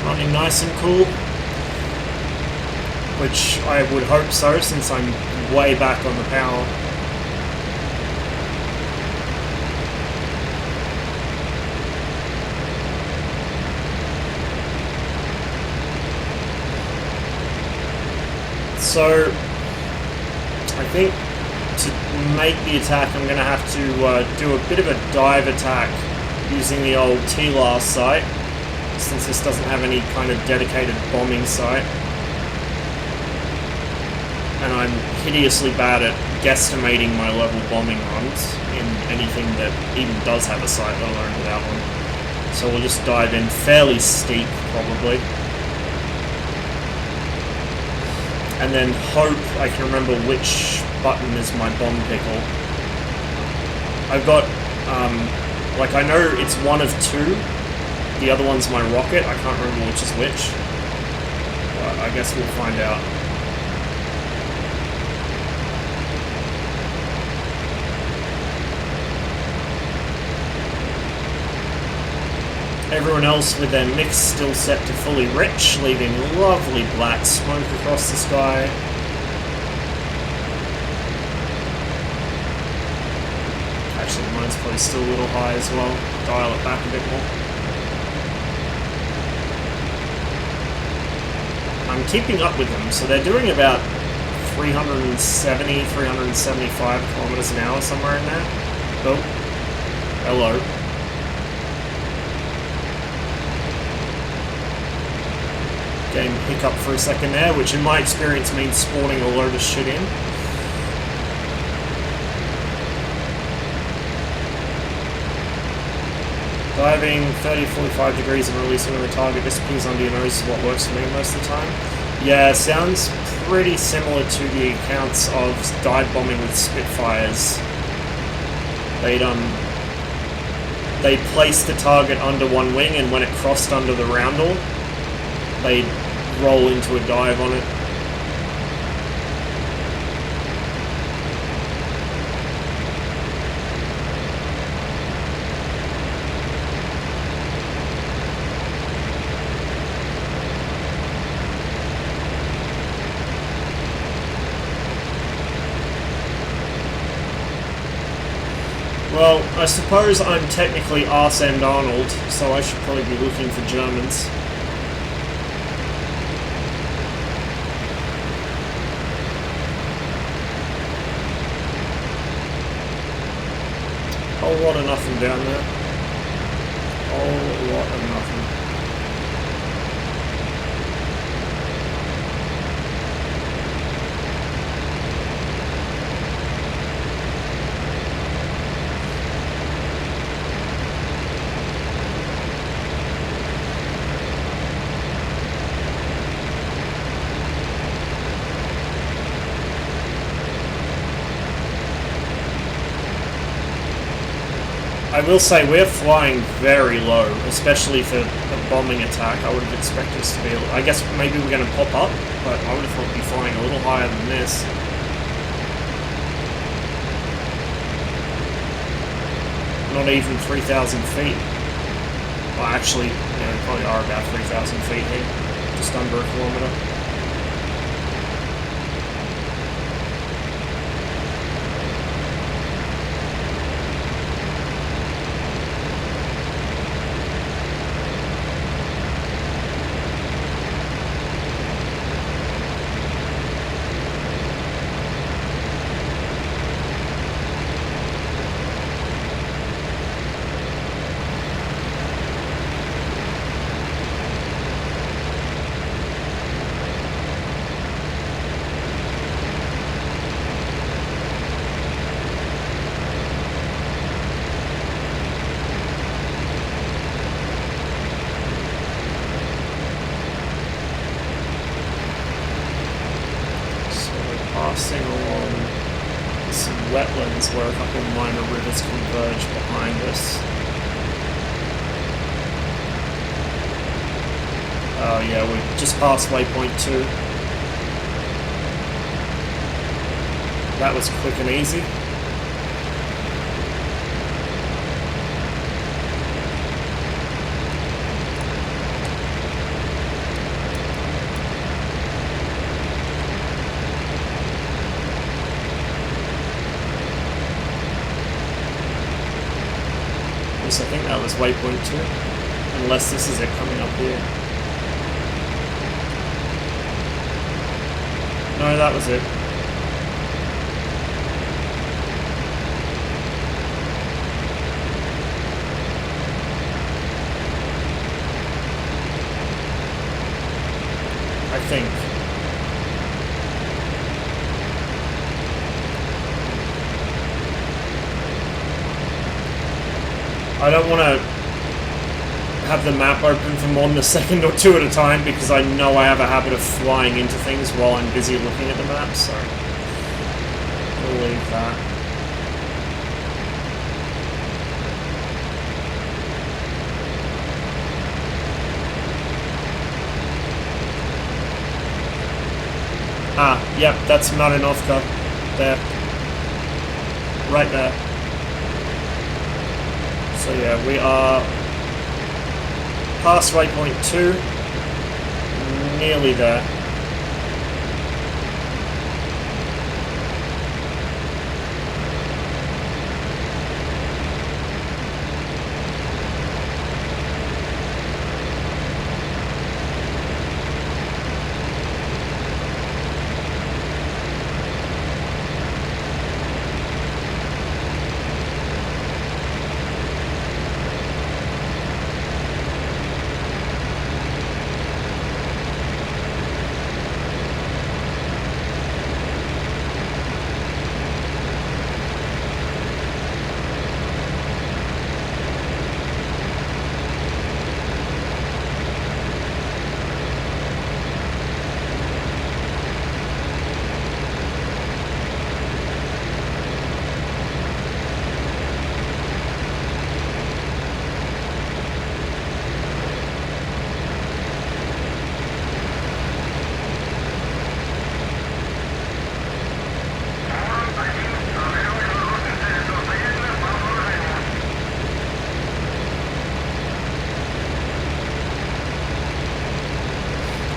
Running nice and cool, which I would hope so since I'm way back on the power. So I think to make the attack I'm going to have to do a bit of a dive attack using the old TLAR site, since this doesn't have any kind of dedicated bombing site. And I'm hideously bad at guesstimating my level bombing runs in anything that even does have a site, let alone without one. So we'll just dive in fairly steep, probably. And then hope I can remember which button is my bomb pickle. I've got, like I know it's one of two. The other one's my rocket, I can't remember which is which. but I guess we'll find out. Everyone else with their mix still set to fully rich, leaving lovely black smoke across the sky. Actually, mine's probably still a little high as well. Dial it back a bit more. I'm keeping up with them, so they're doing about 370, 375 kilometers an hour, somewhere in there. Oh, hello. Game hiccup for a second there, which in my experience means spawning a load of shit in. Diving 30-45 degrees and releasing when the target disappears under your nose is what works for me most of the time. Yeah, sounds pretty similar to the accounts of dive bombing with Spitfires. They placed the target under one wing, and when it crossed under the roundel, they'd roll into a dive on it. Well, I suppose I'm technically Arse and Arnold, so I should probably be looking for Germans. Whole lot of nothing down there. Whole lot of nothing. I will say we're flying very low, especially for a bombing attack. I would have expected us to be... I guess maybe we're going to pop up, but I would have thought we'd be flying a little higher than this. Not even 3,000 feet. Well, actually, yeah, we probably are about 3,000 feet here. Just under a kilometer. Passing along some wetlands where a couple of minor rivers converge behind us. Oh yeah, we're just past waypoint 2. That was quick and easy. I think that was waypoint 2, unless this is it coming up here. No, that was it. I think. I don't want to have the map open for more than a second or two at a time because I know I have a habit of flying into things while I'm busy looking at the map, so we'll leave that. Ah, yep, that's Marinovka. There. Right there. So yeah, we are past waypoint 2. Nearly there.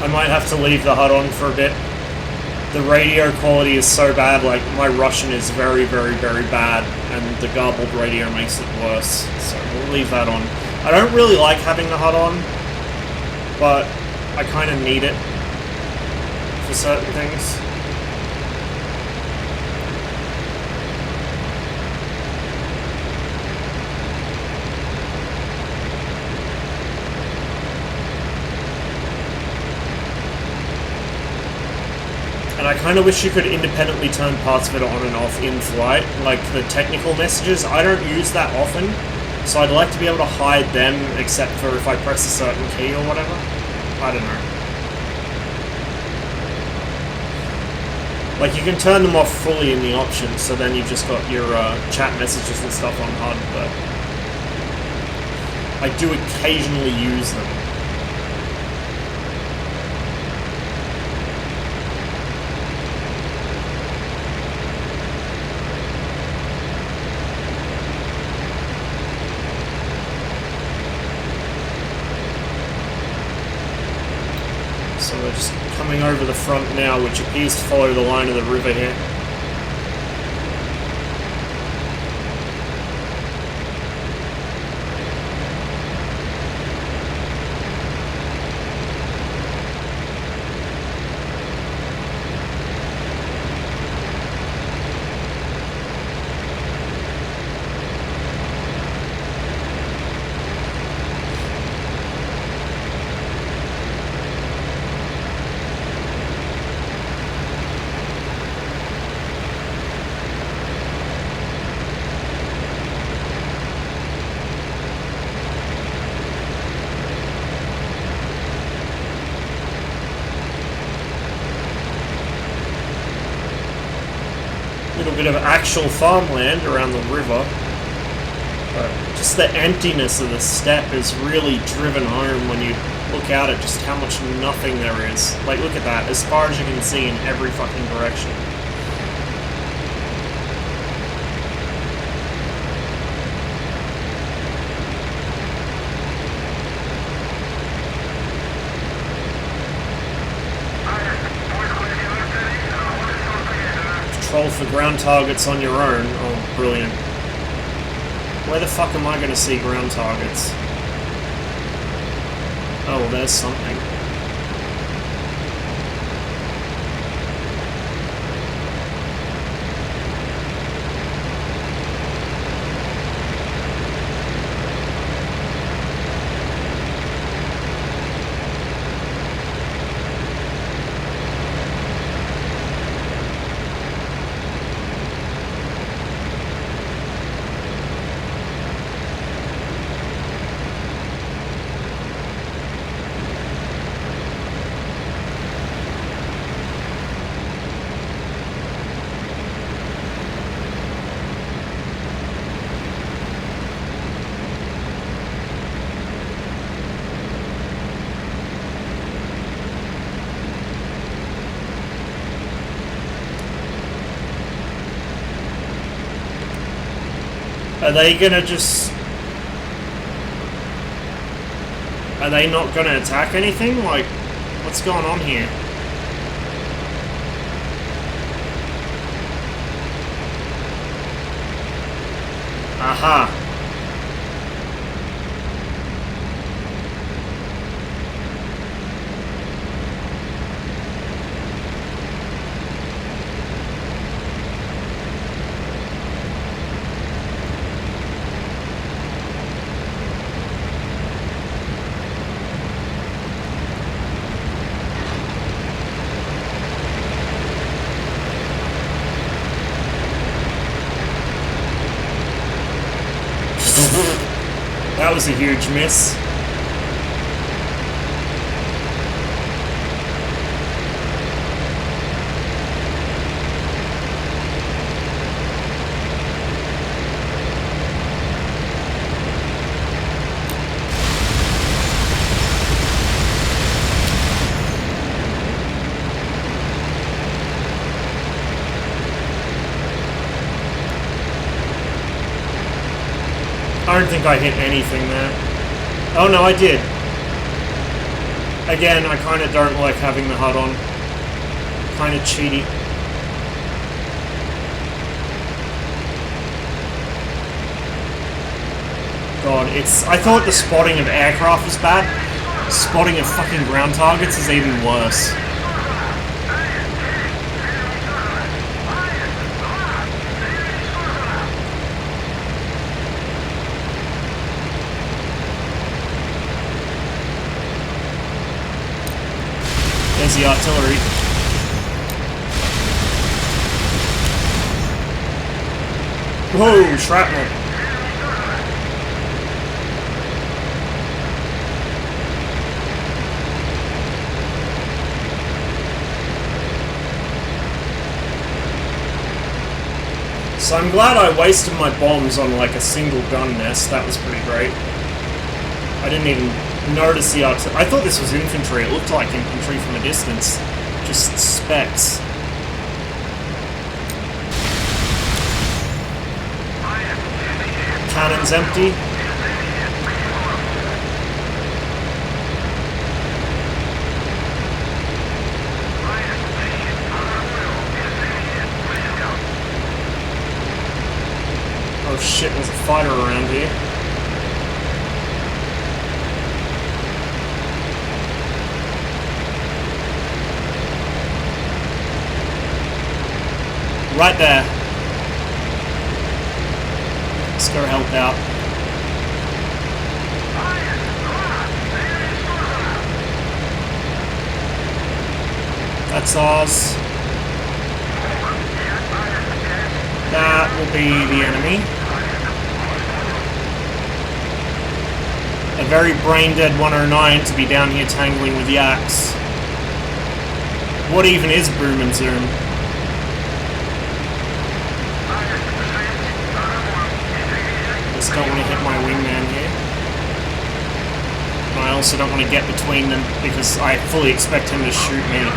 I might have to leave the HUD on for a bit. The radio quality is so bad, like, my Russian is very, very, very bad, and the garbled radio makes it worse, so we'll leave that on. I don't really like having the HUD on, but I kind of need it for certain things. And I kind of wish you could independently turn parts of it on and off in flight, like the technical messages. I don't use that often, so I'd like to be able to hide them, except for if I press a certain key or whatever. I don't know. Like, you can turn them off fully in the options, so then you've just got your chat messages and stuff on HUD, but I do occasionally use them. So we're just coming over the front now, which appears to follow the line of the river here. Little bit of actual farmland around the river, but just the emptiness of the steppe is really driven home when you look out at just how much nothing there is. Like, look at that, as far as you can see in every fucking direction. Patrol for ground targets on your own. Oh, brilliant. Where the fuck am I going to see ground targets? Oh, well, there's something. Are they gonna just... Are they not gonna attack anything? Like, what's going on here? Aha! That was a huge miss. I don't think I hit anything there. Oh no, I did. Again, I kind of don't like having the HUD on. Kind of cheaty. God, it's... I thought the spotting of aircraft was bad. Spotting of fucking ground targets is even worse. There's the artillery. Whoa, shrapnel. So I'm glad I wasted my bombs on like a single gun nest. That was pretty great. I didn't even notice the artillery. I thought this was infantry. It looked like infantry from a distance. Just specks. Cannon's empty. Oh shit, there's a fighter around here. Right there. Let's go help out. That's ours. That will be the enemy. A very brain-dead 109 to be down here tangling with the axe. What even is boom and zoom? Just don't want to hit my wingman here. And I also don't want to get between them because I fully expect him to shoot me.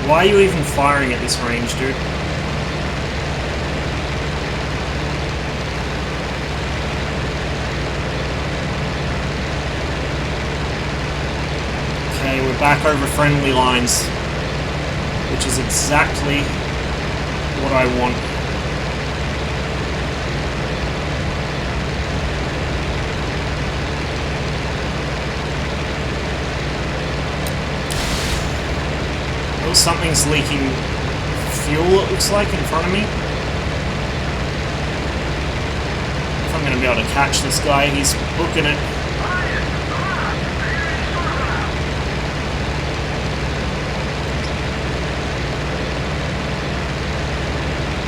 Why are you even firing at this range, dude? Okay, we're back over friendly lines, which is exactly what I want. Oh, something's leaking fuel, it looks like, in front of me. If I'm going to be able to catch this guy, he's booking it.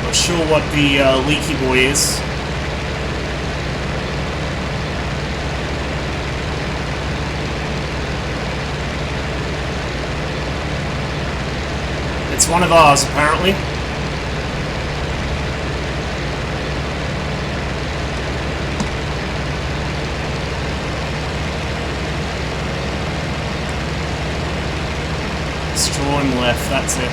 Not sure what the leaky boy is. It's one of ours, apparently. him left, that's it.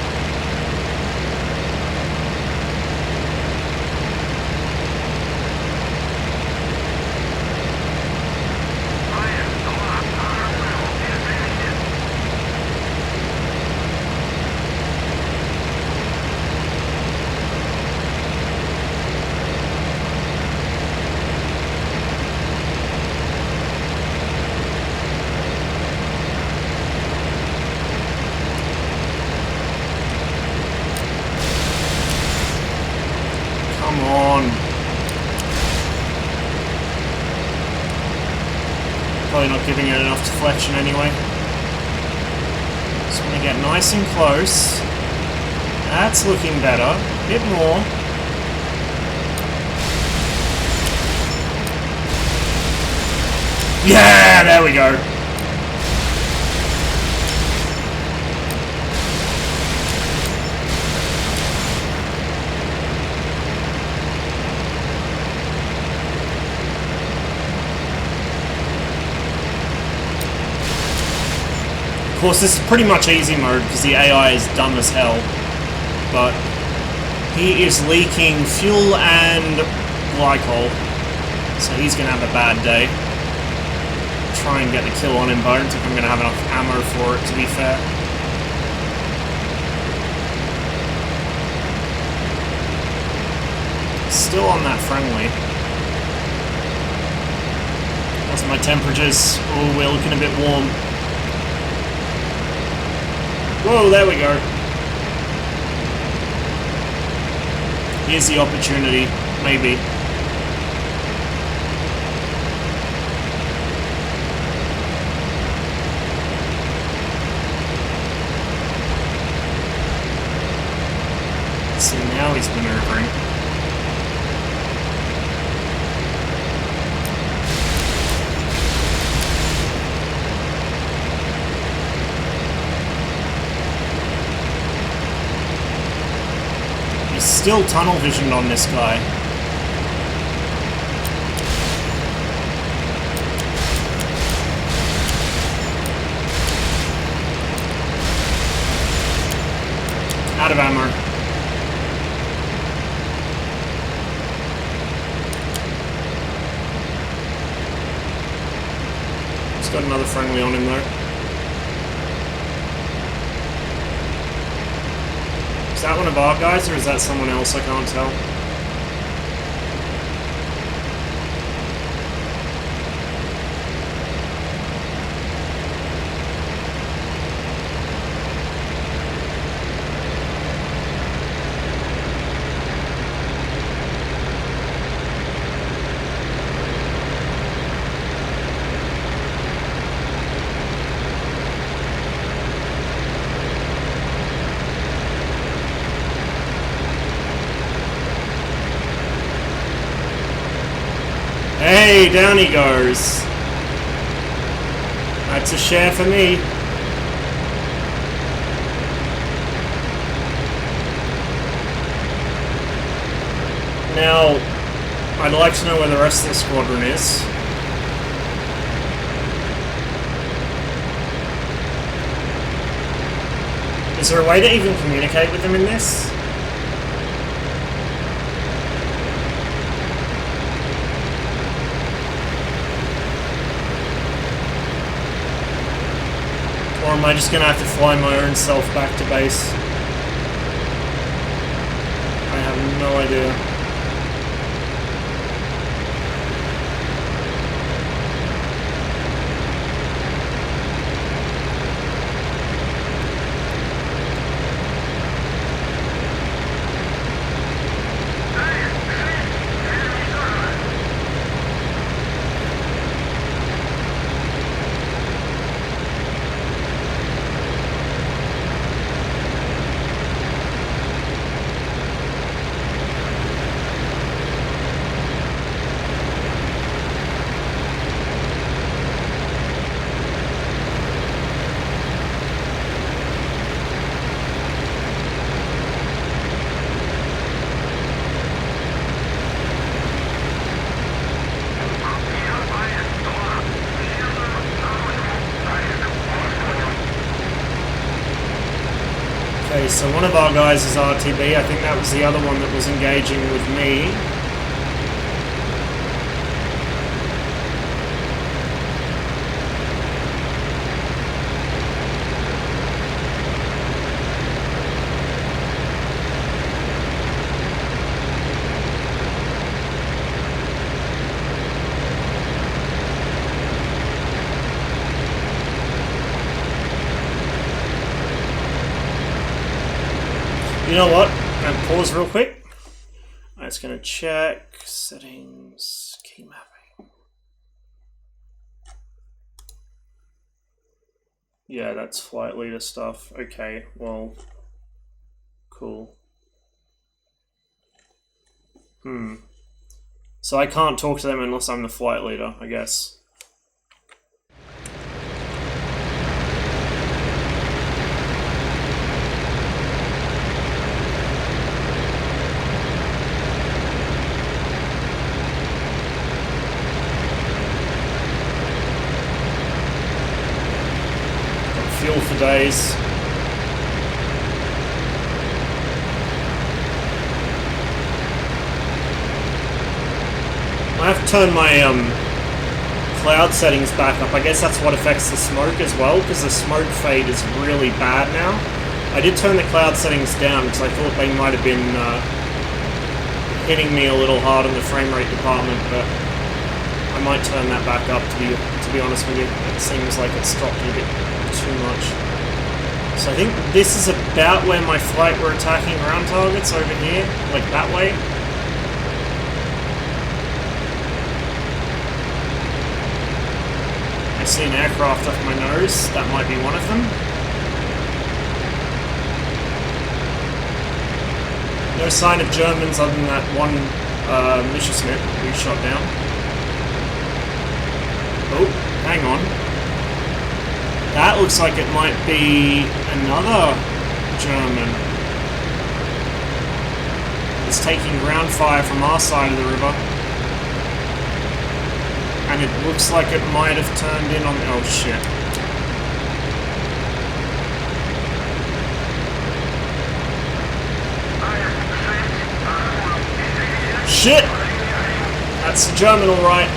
Probably not giving it enough deflection anyway. Just want to get nice and close. That's looking better. A bit more. Yeah, there we go. Of course, this is pretty much easy mode because the AI is dumb as hell, but he is leaking fuel and glycol, so he's going to have a bad day. Try and get the kill on him, but I don't think I'm going to have enough ammo for it, to be fair. Still on that friendly. That's my temperatures. Oh, we're looking a bit warm. Whoa, there we go. Here's the opportunity, maybe. See, now he's maneuvering. Still tunnel visioned on this guy. Out of ammo. He's got another friendly on him though. Is that one of our guys, or is that someone else? I can't tell. Hey, down he goes. That's a share for me. Now, I'd like to know where the rest of the squadron is. Is there a way to even communicate with them in this? Or am I just going to have to fly my own self back to base? I have no idea. Okay, so one of our guys is RTB. I think that was the other one that was engaging with me. You know what? I'm going to pause real quick. I'm just going to check settings, key mapping. Yeah, that's flight leader stuff. Okay, well, cool. So I can't talk to them unless I'm the flight leader, I guess. Fuel for days. I have to turn my cloud settings back up. I guess that's what affects the smoke as well, because the smoke fade is really bad now. I did turn the cloud settings down because I thought they might have been hitting me a little hard in the frame rate department, but I might turn that back up to be honest with you. It seems like it's dropped a bit too much. So I think this is about where my flight were attacking ground targets, over here, like that way. I see an aircraft off my nose, that might be one of them. No sign of Germans other than that one Messerschmitt we shot down. Oh, hang on. That looks like it might be another German. It's taking ground fire from our side of the river. And it looks like it might have turned in on... oh shit. Shit! That's the German, alright.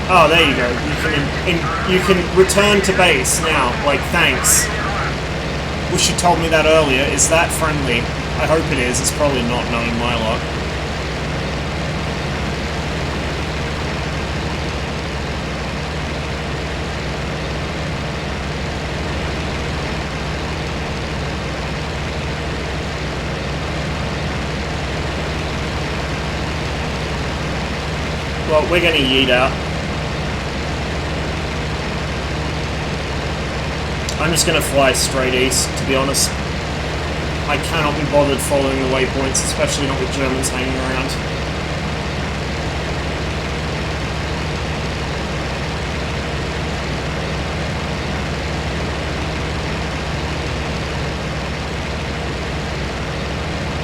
Oh, there you go. You can return to base now. Like, thanks. Wish you told me that earlier. Is that friendly? I hope it is. It's probably not, knowing my luck. Well, we're gonna yeet out. I'm just going to fly straight east, to be honest. I cannot be bothered following the waypoints, especially not with Germans hanging around.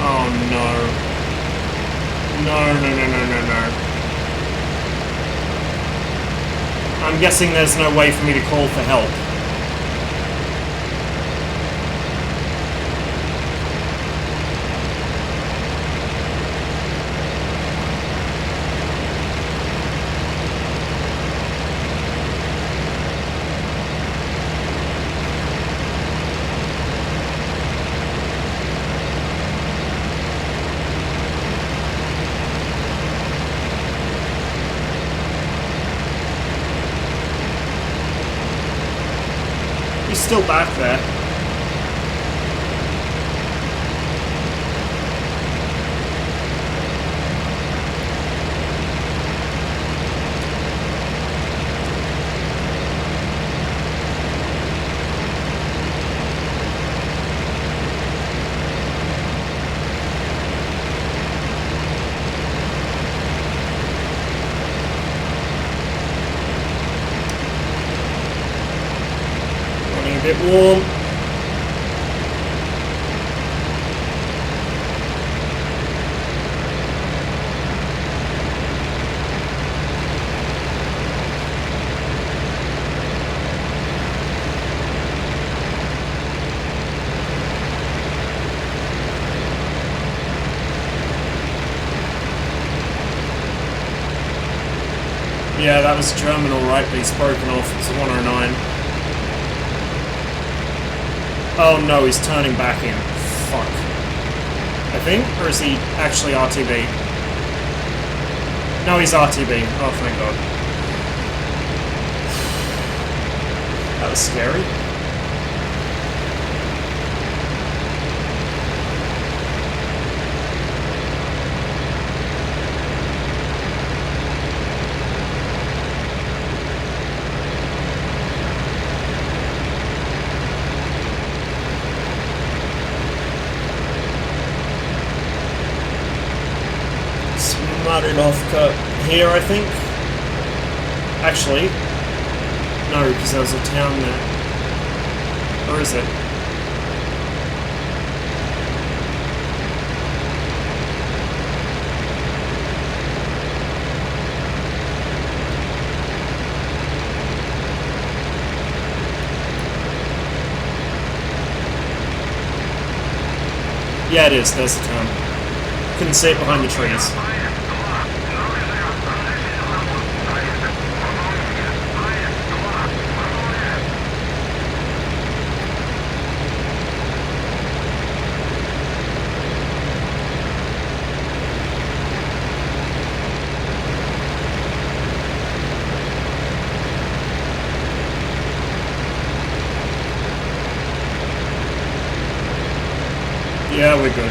Oh no. No. I'm guessing there's no way for me to call for help. Still back there. Bit warm. Yeah, that was German, alright, but he's broken off. It's a 109. Oh no, he's turning back in. Fuck. I think? Or is he actually RTB? No, he's RTB. Oh, thank god. That was scary. Smarunovka here, I think. Actually, no, because there was a town there. Or is it? Yeah, it is. There's the town. Couldn't see it behind the trees. Yeah, we're good.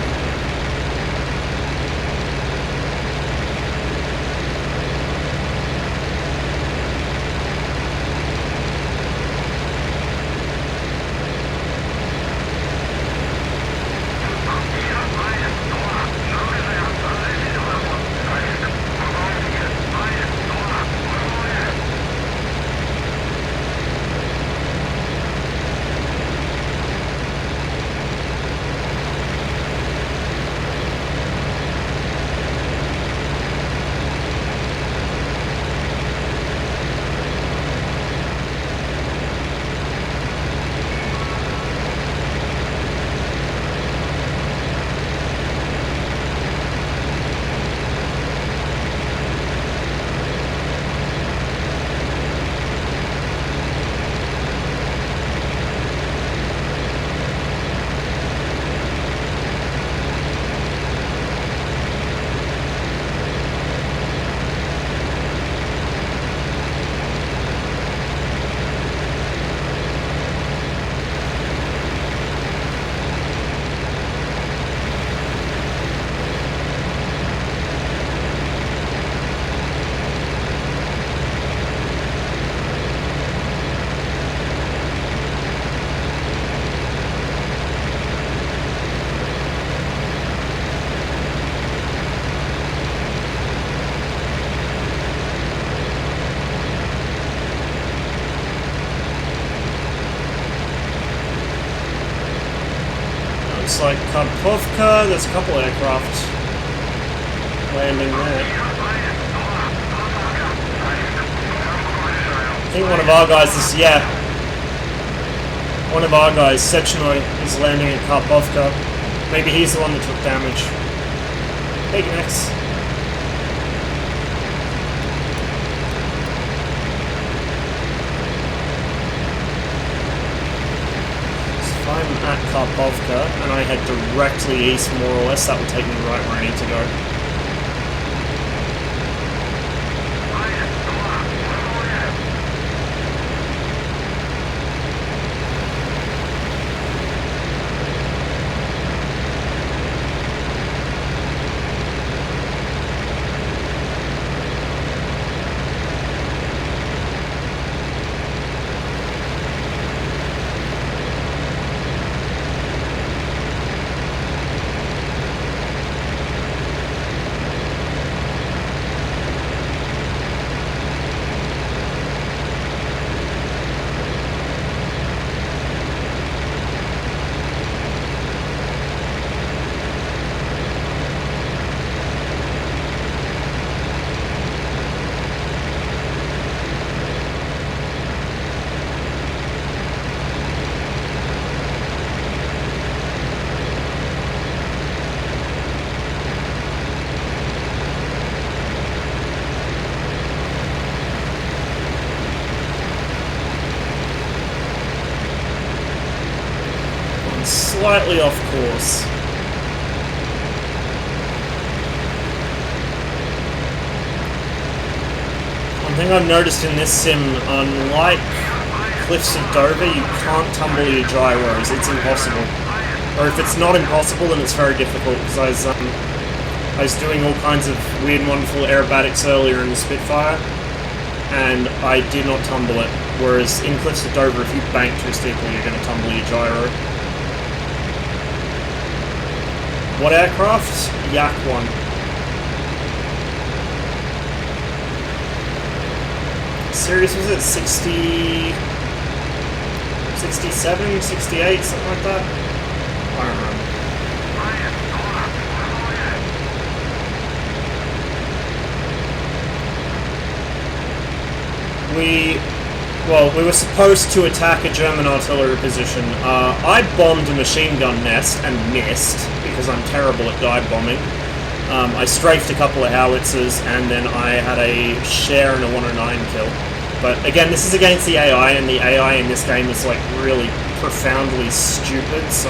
Looks like Karpovka, there's a couple aircraft landing there. I think one of our guys is, yeah. One of our guys, Sechenoi, is landing at Karpovka. Maybe he's the one that took damage. Big X. I'm at Karpovka and I head directly east more or less, that will take me right where I need to go. slightly off course. One thing I've noticed in this sim, unlike Cliffs of Dover, you can't tumble your gyros, it's impossible. Or if it's not impossible, then it's very difficult, because I was doing all kinds of weird and wonderful aerobatics earlier in the Spitfire, and I did not tumble it, whereas in Cliffs of Dover, if you bank too steeply, you're going to tumble your gyro. What aircraft? Yak 1. Serious, was it 60... 67, 68, something like that? I don't know. We were supposed to attack a German artillery position. I bombed a machine gun nest and missed, because I'm terrible at dive bombing. I strafed a couple of howitzers, and then I had a share and a 109 kill. But again, this is against the AI, and the AI in this game is like really profoundly stupid, so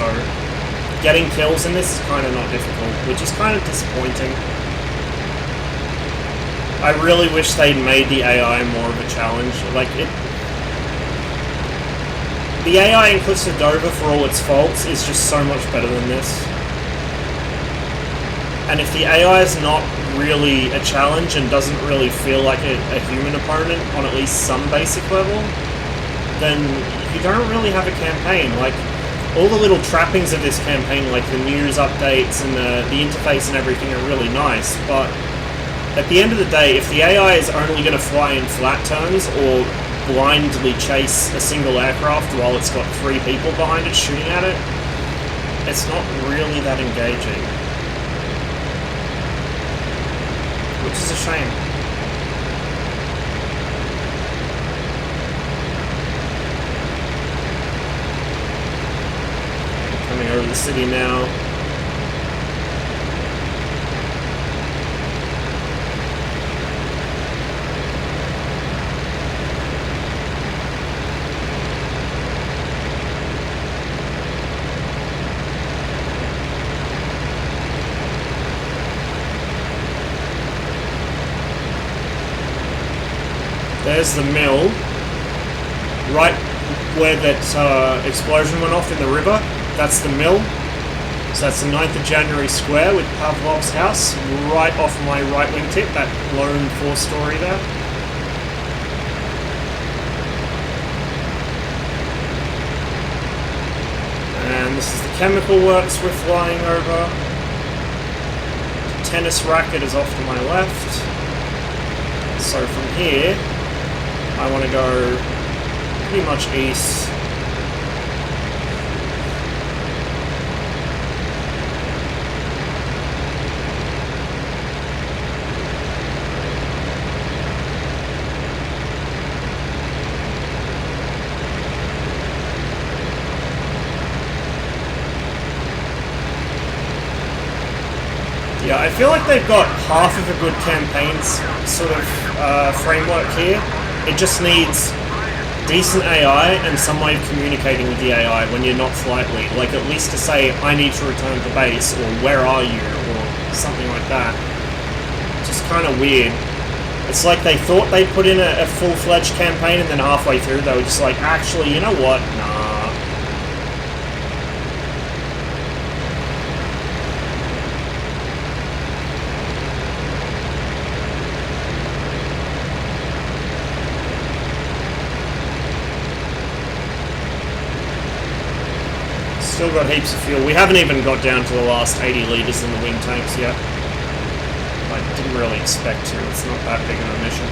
getting kills in this is kind of not difficult, which is kind of disappointing. I really wish they'd made the AI more of a challenge. Like, the AI in Cliffs of Dover, for all its faults, is just so much better than this. And if the AI is not really a challenge and doesn't really feel like a human opponent on at least some basic level, then you don't really have a campaign. Like, all the little trappings of this campaign, like the news updates and the interface and everything, are really nice, but at the end of the day, if the AI is only going to fly in flat turns or blindly chase a single aircraft while it's got 3 people behind it shooting at it, it's not really that engaging. Which is a shame. Coming over the city now. There's the mill, right where that explosion went off in the river. That's the mill. So that's the 9th of January square with Pavlov's house, right off my right wing tip, that lone 4-story there. And this is the chemical works we're flying over. The tennis racket is off to my left. So from here, I want to go pretty much east. Yeah, I feel like they've got half of a good campaigns sort of framework here. It just needs decent AI and some way of communicating with the AI when you're not flight lead. Like, at least to say, I need to return to base, or where are you, or something like that. Just kind of weird. It's like they thought they put in a full-fledged campaign, and then halfway through they were just like, actually, you know what? Nah. Still got heaps of fuel. We haven't even got down to the last 80 litres in the wing tanks yet. I didn't really expect to. It's not that big of a mission.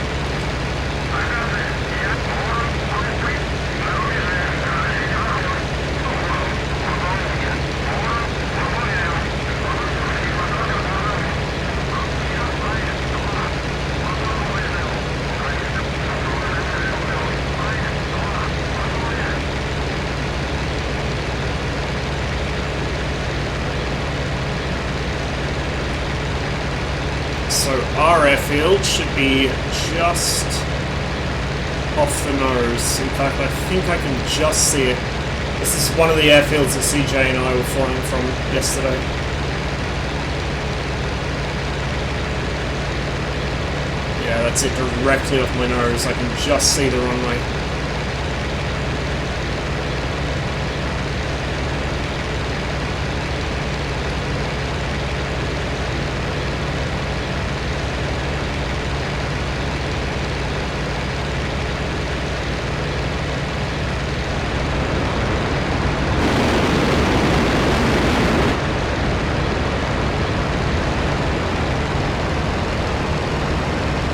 So our airfield should be just off the nose. In fact, I think I can just see it This is one of the airfields that CJ and I were flying from yesterday. Yeah, that's it, directly off my nose. I can just see the runway.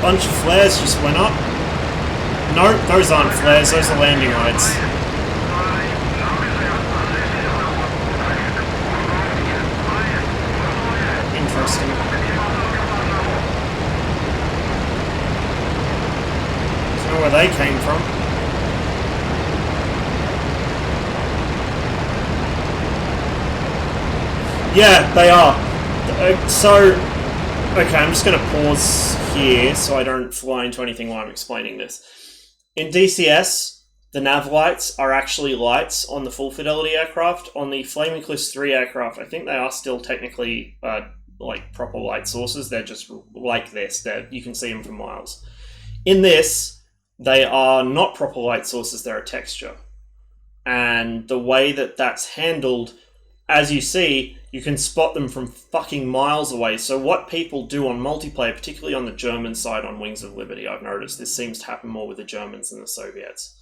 Bunch of flares just went up. No, those aren't flares, those are landing lights. Interesting. Don't know where they came from. Yeah, they are. So, okay, I'm just going to pause here so I don't fly into anything while I'm explaining this. In DCS, the nav lights are actually lights on the full fidelity aircraft. On the Flaming Cliffs 3 aircraft, I think they are still technically like proper light sources. They're just like this. You can see them for miles. In this, they are not proper light sources. They're a texture. And the way that that's handled, as you see, you can spot them from fucking miles away. So what people do on multiplayer, particularly on the German side on Wings of Liberty, I've noticed this seems to happen more with the Germans than the Soviets,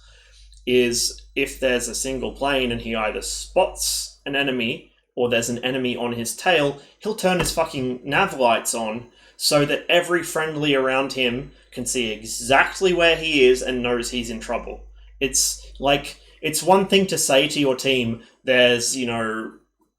is if there's a single plane and he either spots an enemy or there's an enemy on his tail, he'll turn his fucking nav lights on so that every friendly around him can see exactly where he is and knows he's in trouble. It's like, it's one thing to say to your team, there's,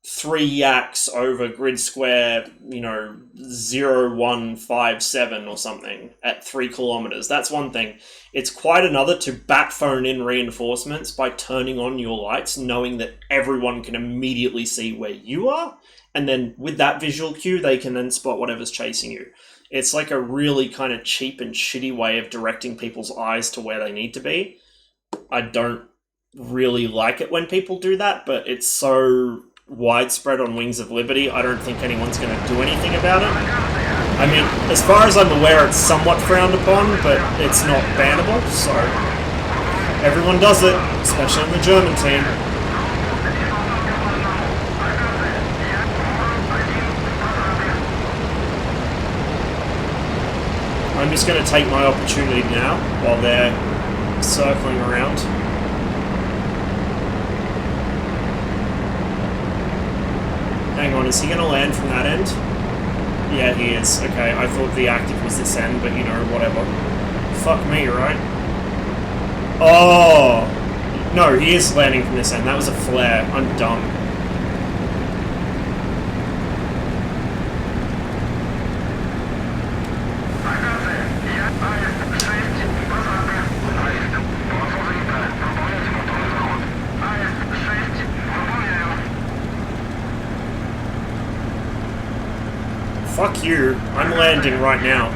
3 yaks over grid square, 0157 or something at 3 kilometers. That's one thing. It's quite another to bat phone in reinforcements by turning on your lights, knowing that everyone can immediately see where you are. And then with that visual cue, they can then spot whatever's chasing you. It's like a really kind of cheap and shitty way of directing people's eyes to where they need to be. I don't really like it when people do that, but it's so widespread on Wings of Liberty, I don't think anyone's going to do anything about it. I mean, as far as I'm aware, it's somewhat frowned upon, but it's not bannable, so everyone does it, especially in the German team. I'm just going to take my opportunity now while they're circling around. Hang on, is he going to land from that end? Yeah, he is. Okay, I thought the active was this end, but whatever. Fuck me, right? Oh! No, he is landing from this end. That was a flare. I'm dumb. Fuck you. I'm landing right now.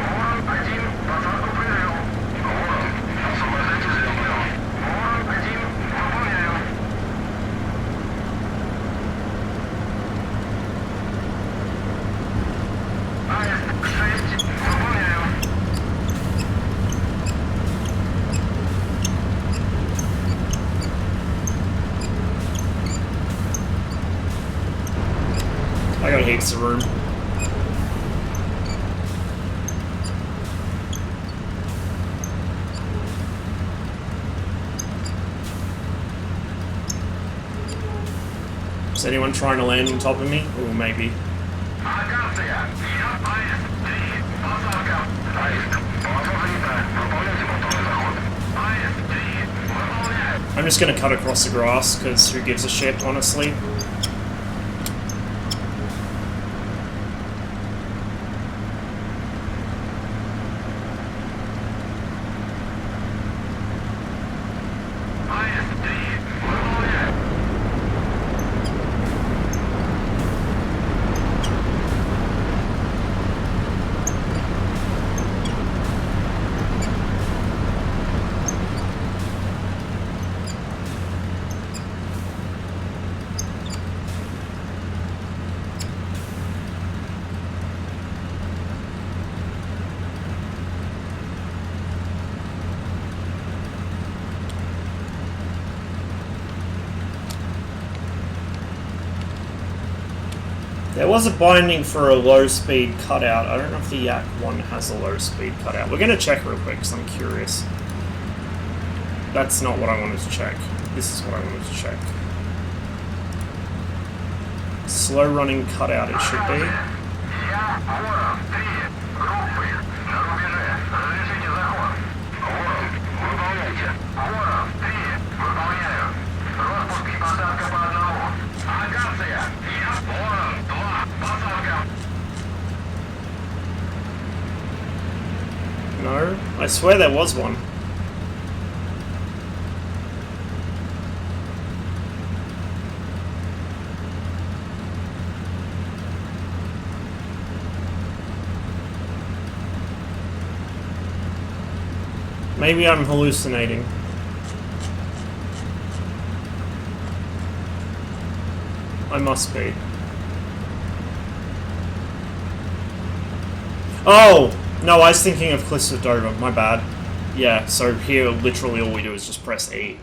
I got heaps of room. Is anyone trying to land on top of me? Or maybe. I'm just gonna cut across the grass, because who gives a shit, honestly. There was a binding for a low-speed cutout. I don't know if the Yak one has a low-speed cutout. We're going to check real quick because I'm curious. That's not what I wanted to check. This is what I wanted to check. Slow-running cutout it should be. No, I swear there was one. Maybe I'm hallucinating. I must be. Oh! No, I was thinking of Cliffs of Dover, my bad. Yeah, so here literally all we do is just press E.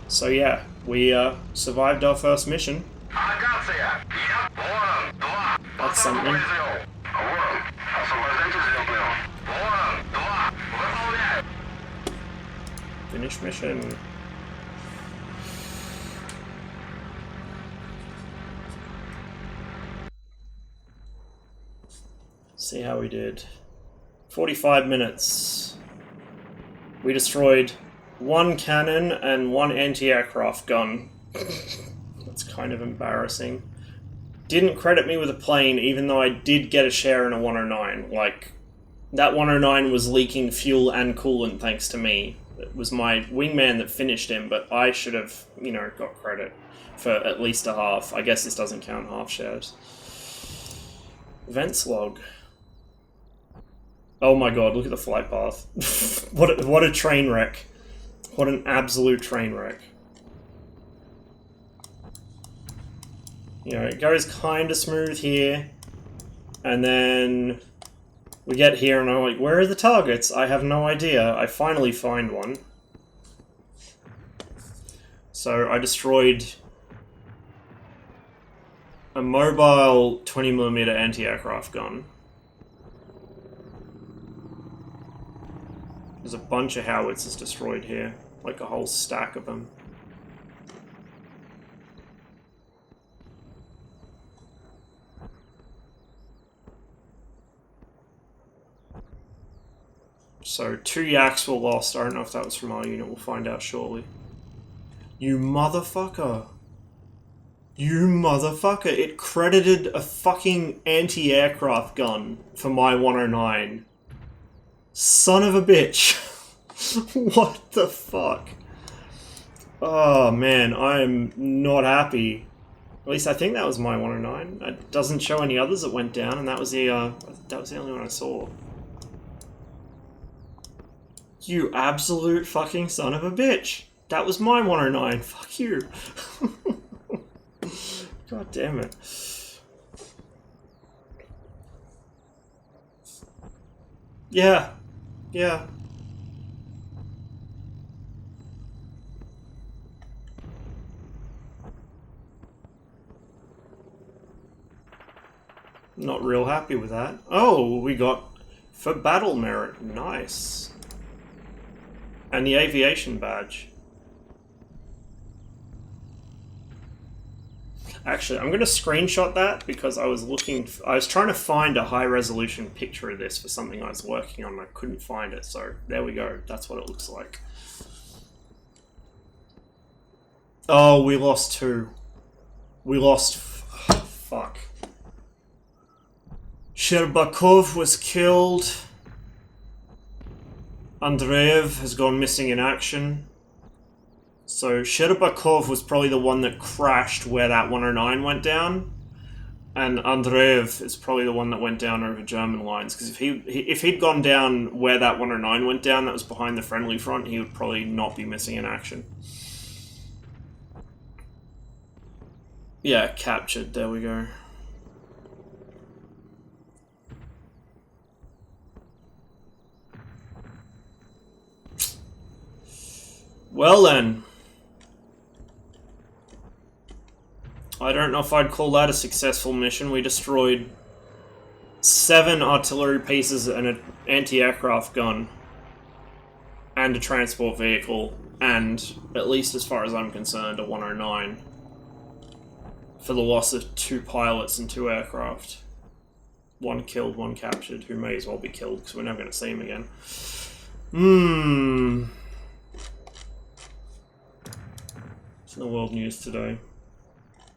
So yeah, we survived our first mission. That's something. Finish mission. See how we did. 45 minutes. We destroyed one cannon and one anti-aircraft gun. That's kind of embarrassing. Didn't credit me with a plane, even though I did get a share in a 109. Like, that 109 was leaking fuel and coolant thanks to me. It was my wingman that finished him, but I should have, you know, got credit for at least a half. I guess this doesn't count half shares. Events log. Oh my god, look at the flight path. What a train wreck. What an absolute train wreck. You know, it goes kind of smooth here. And then we get here and I'm like, where are the targets? I have no idea. I finally find one. So I destroyed a mobile 20mm anti-aircraft gun. There's a bunch of howitzers destroyed here, like a whole stack of them. So 2 Yaks were lost. I don't know if that was from our unit. We'll find out shortly. You motherfucker. You motherfucker. It credited a fucking anti-aircraft gun for my 109. Son of a bitch. What the fuck? Oh man, I'm not happy. At least I think that was my 109. It doesn't show any others that went down, and that was the only one I saw. You absolute fucking son of a bitch. That was my 109. Fuck you. God damn it. Yeah. Yeah. Not real happy with that. Oh, we got for battle merit. Nice. And the aviation badge. Actually, I'm going to screenshot that because I was trying to find a high resolution picture of this for something I was working on and I couldn't find it. So there we go. That's what it looks like. Oh, we lost 2. We lost... fuck. Sherbakov was killed. Andreev has gone missing in action. So Sherbakov was probably the one that crashed where that 109 went down. And Andreev is probably the one that went down over German lines. Because if he'd gone down where that 109 went down, that was behind the friendly front, he would probably not be missing in action. Yeah, captured. There we go. Well then. I don't know if I'd call that a successful mission. We destroyed 7 artillery pieces and an anti-aircraft gun. And a transport vehicle. And, at least as far as I'm concerned, a 109. For the loss of 2 pilots and 2 aircraft. 1 killed, 1 captured, who may as well be killed, because we're never going to see him again. It's in the world news today.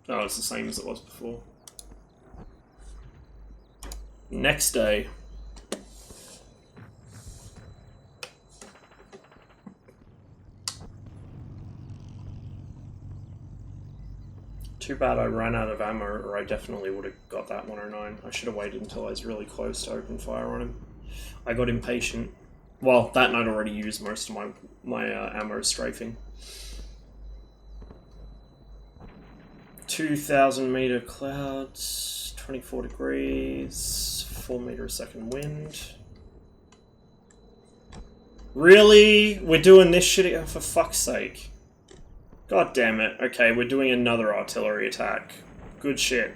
Oh, it's the same as it was before. Next day. Too bad I ran out of ammo, or I definitely would have got that 109. I should have waited until I was really close to open fire on him. I got impatient. Well, that night I already used most of my ammo strafing. 2,000 meter clouds, 24 degrees, 4 meter a second wind. Really? We're doing this shit? Oh, for fuck's sake. God damn it. Okay, we're doing another artillery attack. Good shit.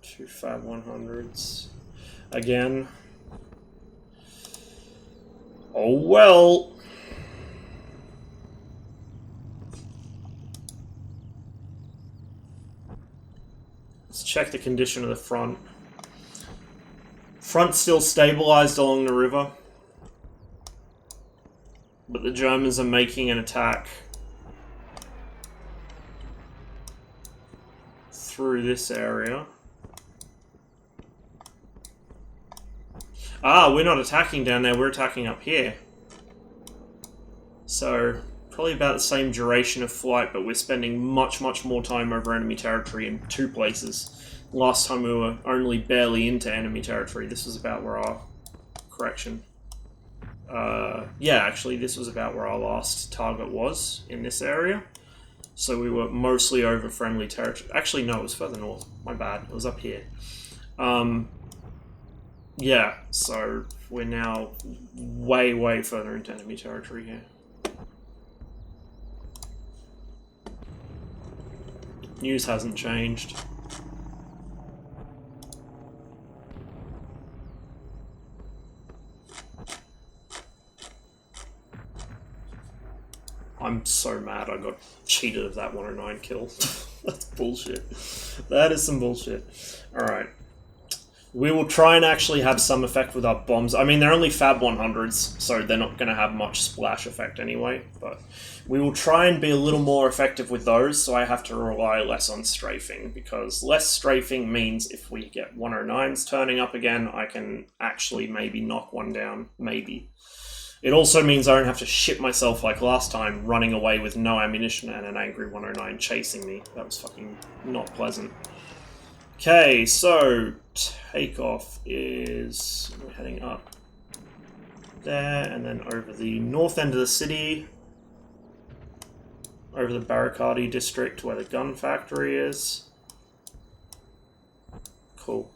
Two Fab 100s. Again. Oh well. Let's check the condition of the front. Front still stabilized along the river. But the Germans are making an attack through this area. Ah, we're not attacking down there, we're attacking up here. So, probably about the same duration of flight, but we're spending much more time over enemy territory in 2 places. Last time we were only barely into enemy territory. This was about where our... Correction. Yeah, actually, this was about where our last target was, in this area. So we were mostly over friendly territory. Actually, no, it was further north. My bad. It was up here. Yeah, so we're now way further into enemy territory here. News hasn't changed. I'm so mad I got cheated of that 109 kill. That's bullshit. That is some bullshit. Alright. We will try and actually have some effect with our bombs. I mean, they're only Fab 100s, so they're not going to have much splash effect anyway. But we will try and be a little more effective with those, so I have to rely less on strafing. Because less strafing means if we get 109s turning up again, I can actually maybe knock one down. Maybe. It also means I don't have to shit myself like last time, running away with no ammunition and an angry 109 chasing me. That was fucking not pleasant. Okay, so takeoff is... we're heading up there, and then over the north end of the city, over the Barricadi district where the gun factory is. Cool.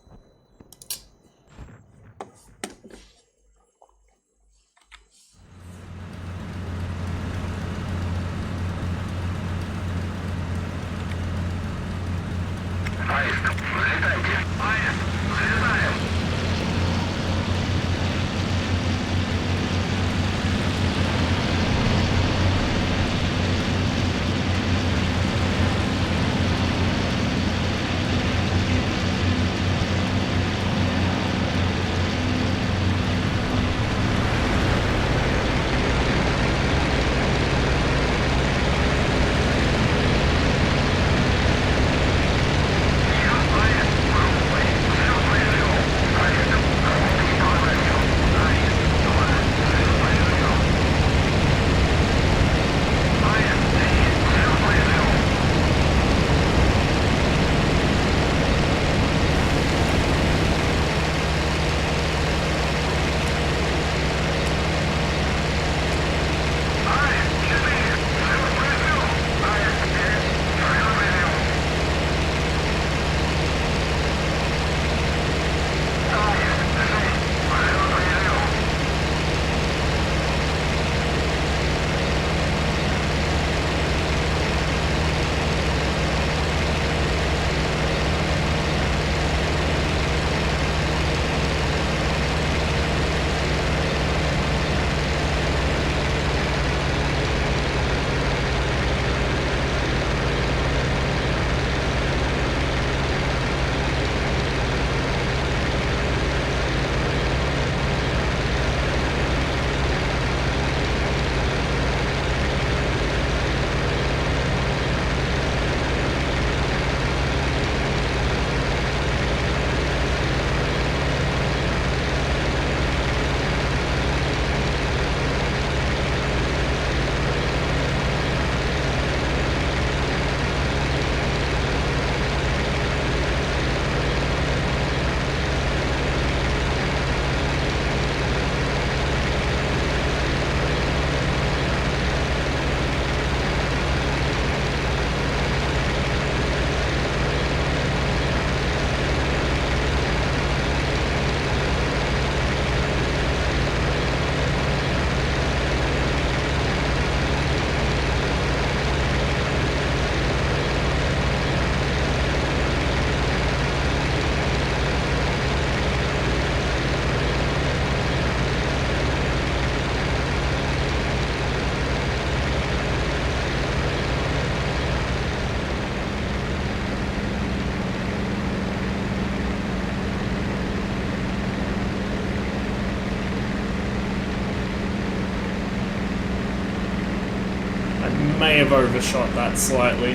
may have overshot that slightly.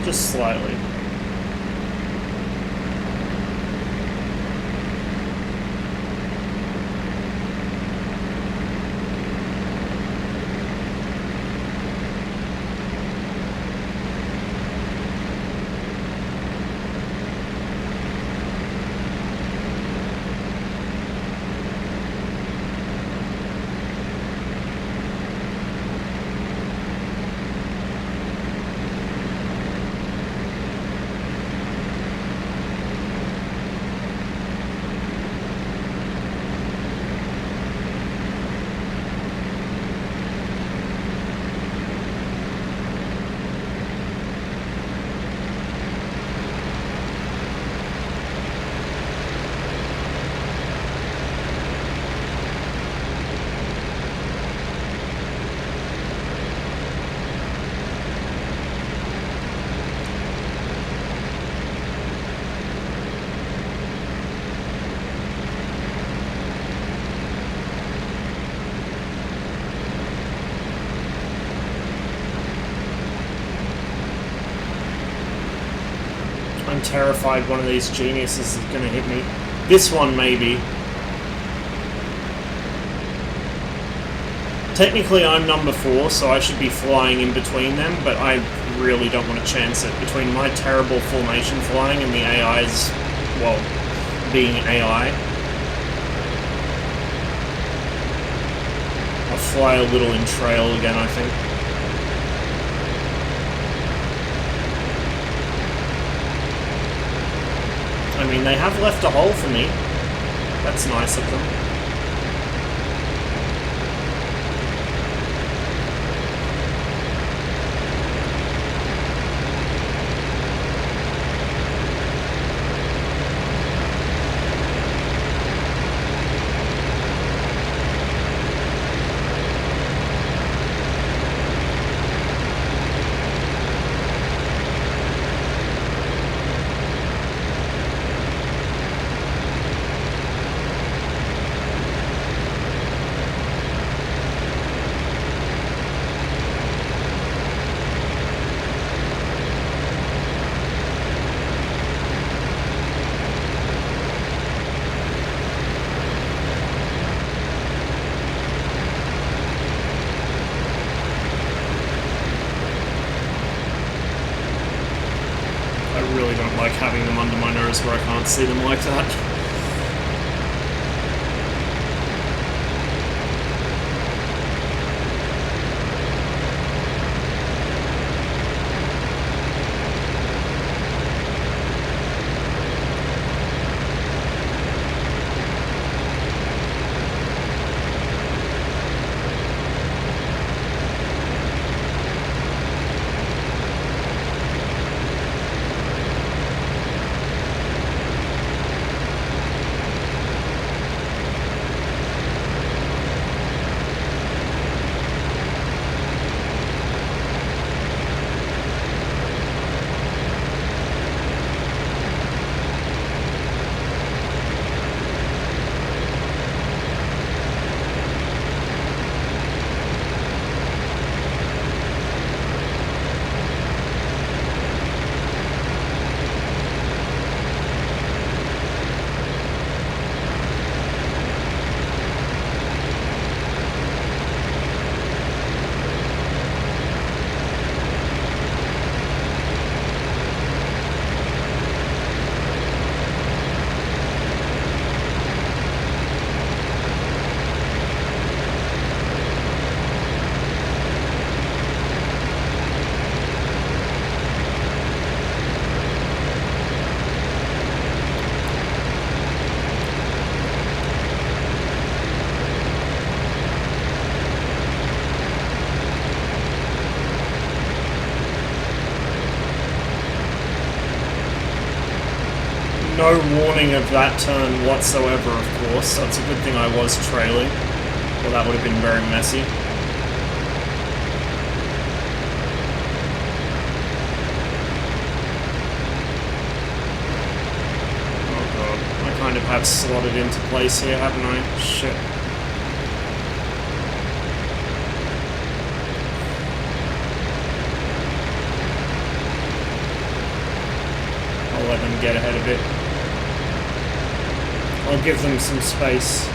Just slightly. I'm terrified one of these geniuses is going to hit me. This one, maybe. Technically, I'm number 4, so I should be flying in between them, but I really don't want to chance it. Between my terrible formation flying and the AI's, well, being AI. I'll fly a little in trail again, I think. I mean, they have left a hole for me. That's nice of them. Having them under my nose where I can't see them like that. No warning of that turn whatsoever, of course, so it's a good thing I was trailing, or that would have been very messy. Oh god, I kind of have slotted into place here, haven't I? Shit. get ahead of it. I'll give them some space.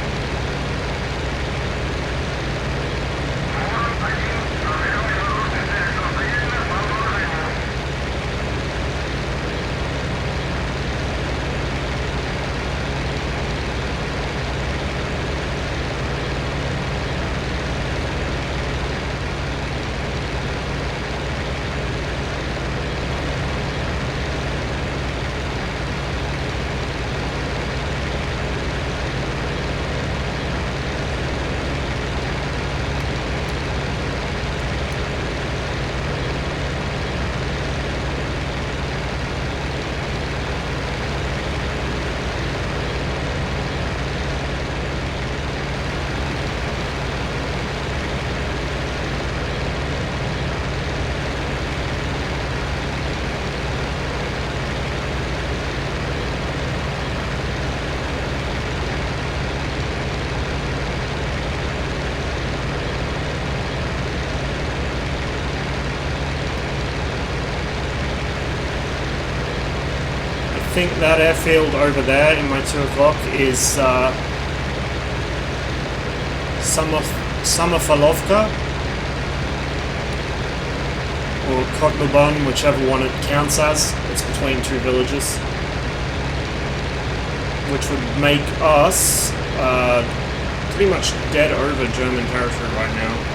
I think that airfield over there in my 2 o'clock is Samofalovka or Kotluban, whichever one it counts as. It's between 2 villages, which would make us pretty much dead over German territory right now.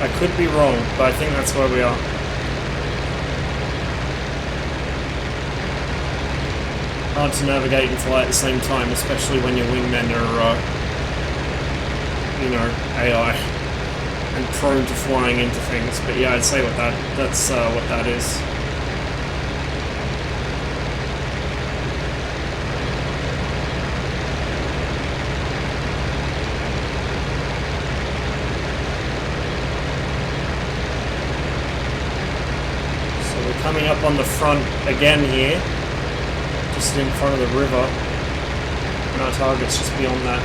I could be wrong, but I think that's where we are. Hard to navigate and fly at the same time, especially when your wingmen are, you know, AI and prone to flying into things. But yeah, I'd say that's what that is. Coming up on the front again here, just in front of the river, and our target's just beyond that.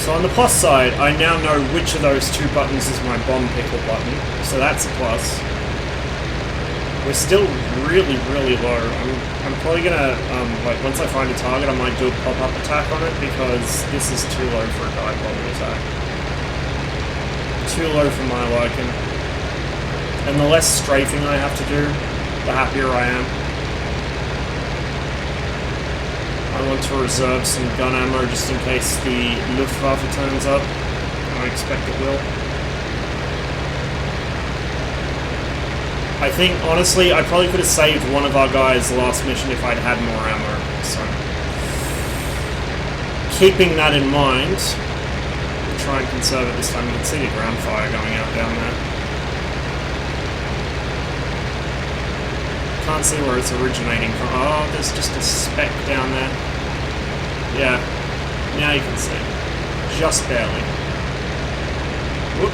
So on the plus side, I now know which of those 2 buttons is my bomb pickle button, so that's a plus. We're still really, really low. I'm probably gonna, like, once I find a target, I might do a pop-up attack on it, because this is too low for a dive bombing attack. Too low for my liking. And the less strafing I have to do, the happier I am. I want to reserve some gun ammo just in case the Luftwaffe turns up. I expect it will. I think, honestly, I probably could have saved one of our guys last mission if I'd had more ammo. So, keeping that in mind, we'll try and conserve it this time. You can see the ground fire going out down there. Can't see where it's originating from. Oh, there's just a speck down there. Yeah, now you can see. Just barely. Whoop.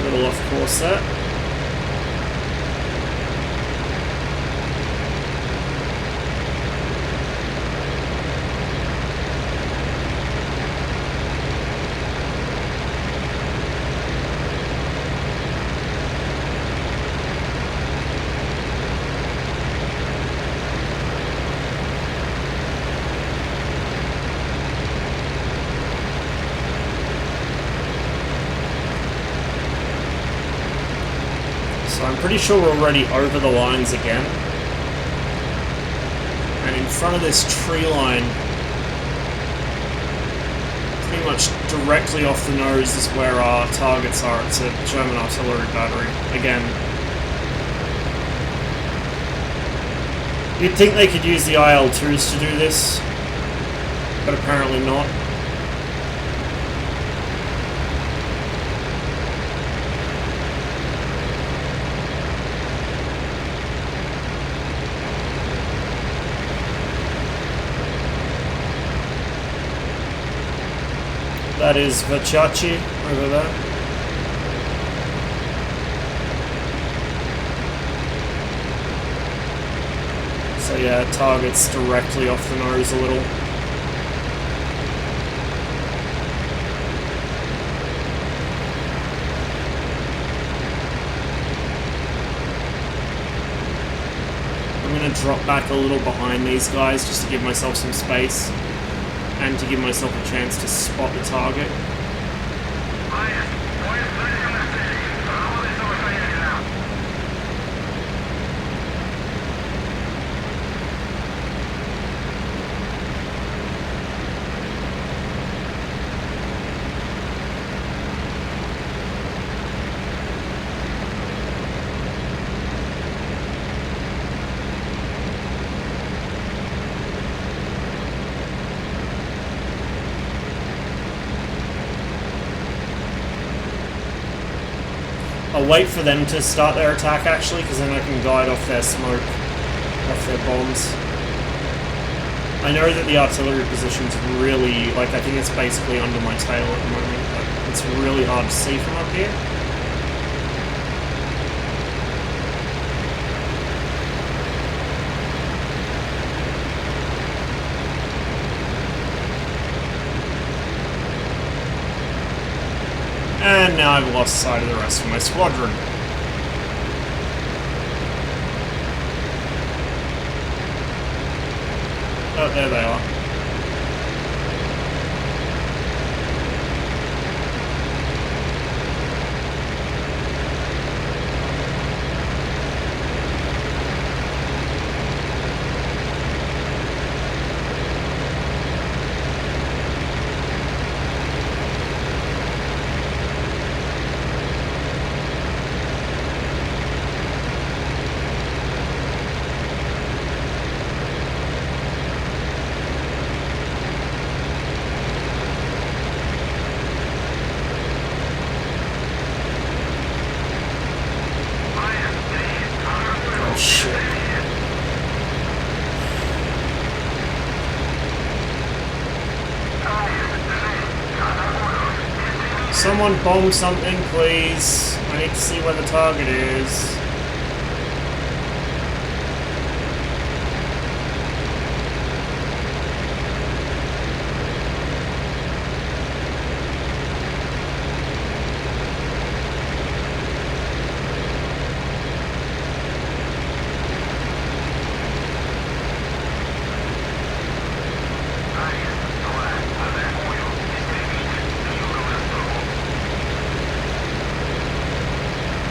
Little off course there. I'm pretty sure we're already over the lines again. And in front of this tree line, pretty much directly off the nose is where our targets are. It's a German artillery battery, again. You'd think they could use the IL-2s to do this, but apparently not. That is Versace over there. So yeah, target's directly off the nose a little. I'm going to drop back a little behind these guys just to give myself some space. And to give myself a chance to spot the target. I'll wait for them to start their attack actually, because then I can guide off their smoke, off their bombs. I know that the artillery position's really, like, I think it's basically under my tail at the moment, but it's really hard to see from up here. And now I've lost sight of the rest of my squadron. Oh, there they are. Someone bomb something, please. I need to see where the target is.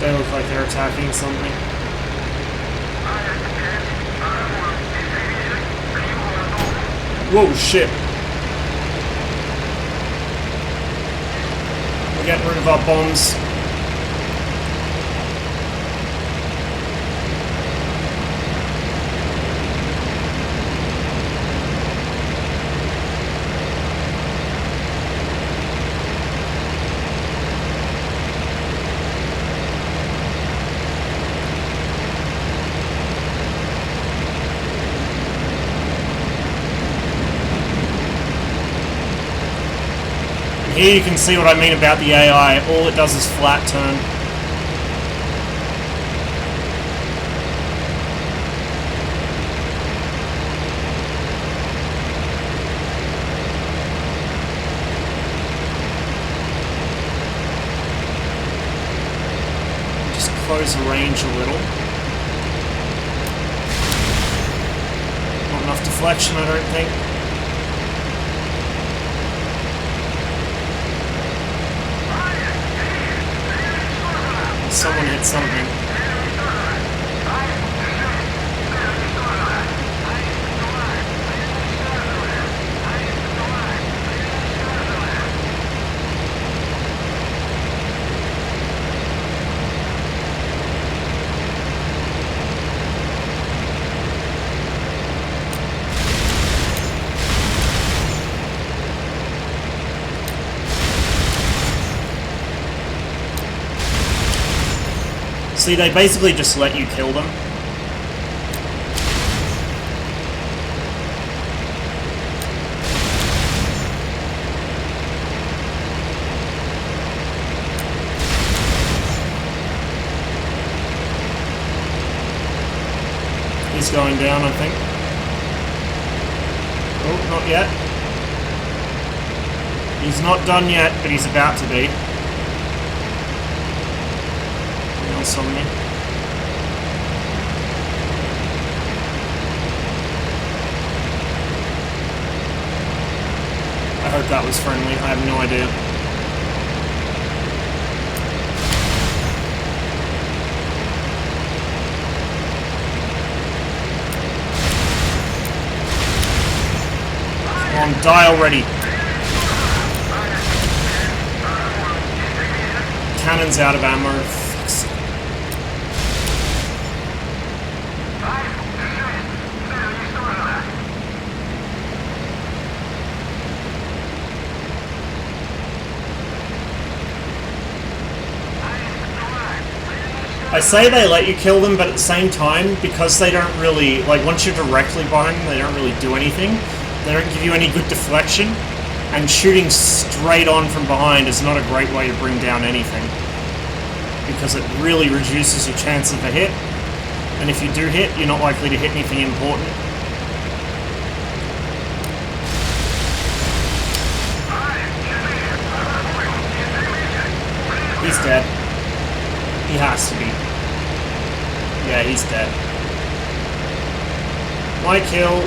They look like they're attacking something. Whoa, shit. We're getting rid of our bombs. Here you can see what I mean about the AI. All it does is flat turn. narrows the range a little. Not enough deflection, I don't think. Someone hit something. See, they basically just let you kill them. He's going down, I think. Oh, not yet. He's not done yet, but he's about to be. On me. I hope that was friendly. I have no idea. Come on, die already. Cannon's out of ammo. I say they let you kill them, but at the same time, because they don't really, like, once you're directly behind them, they don't really do anything. They don't give you any good deflection, and shooting straight on from behind is not a great way to bring down anything, because it really reduces your chance of a hit, and if you do hit, you're not likely to hit anything important. He's dead. He has to be. Yeah, he's dead. My kill.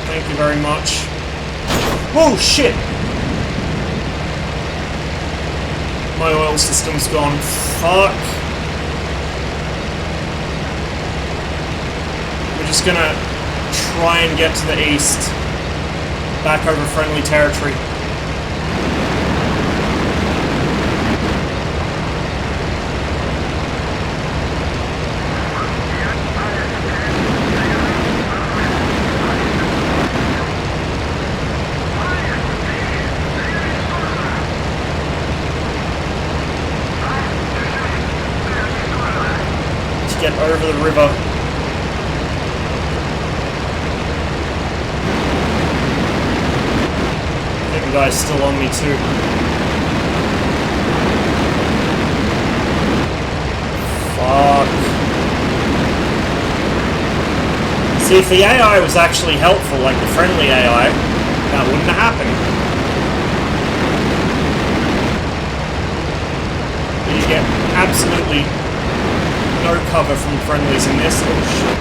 Thank you very much. Whoa, shit! My oil system's gone. Fuck. We're just gonna try and get to the east. Back over friendly territory. Get over the river. I think the guy's still on me too. Fuck. See, if the AI was actually helpful, like the friendly AI, that wouldn't have happened. You get absolutely no cover from friendlies in this. Oh shit.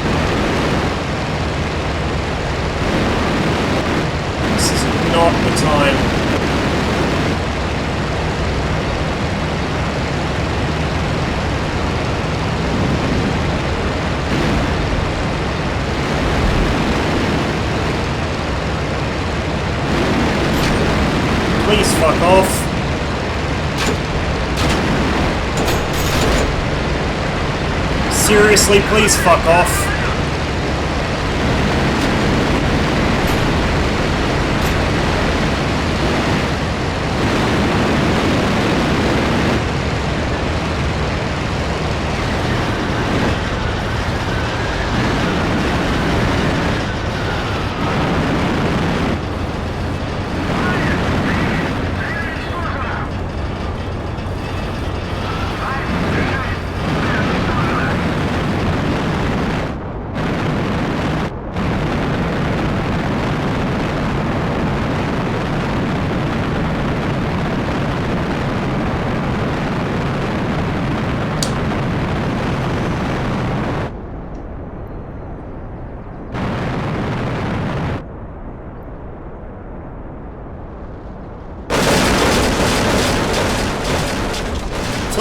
This is not the time. Please fuck off. Seriously, please fuck off.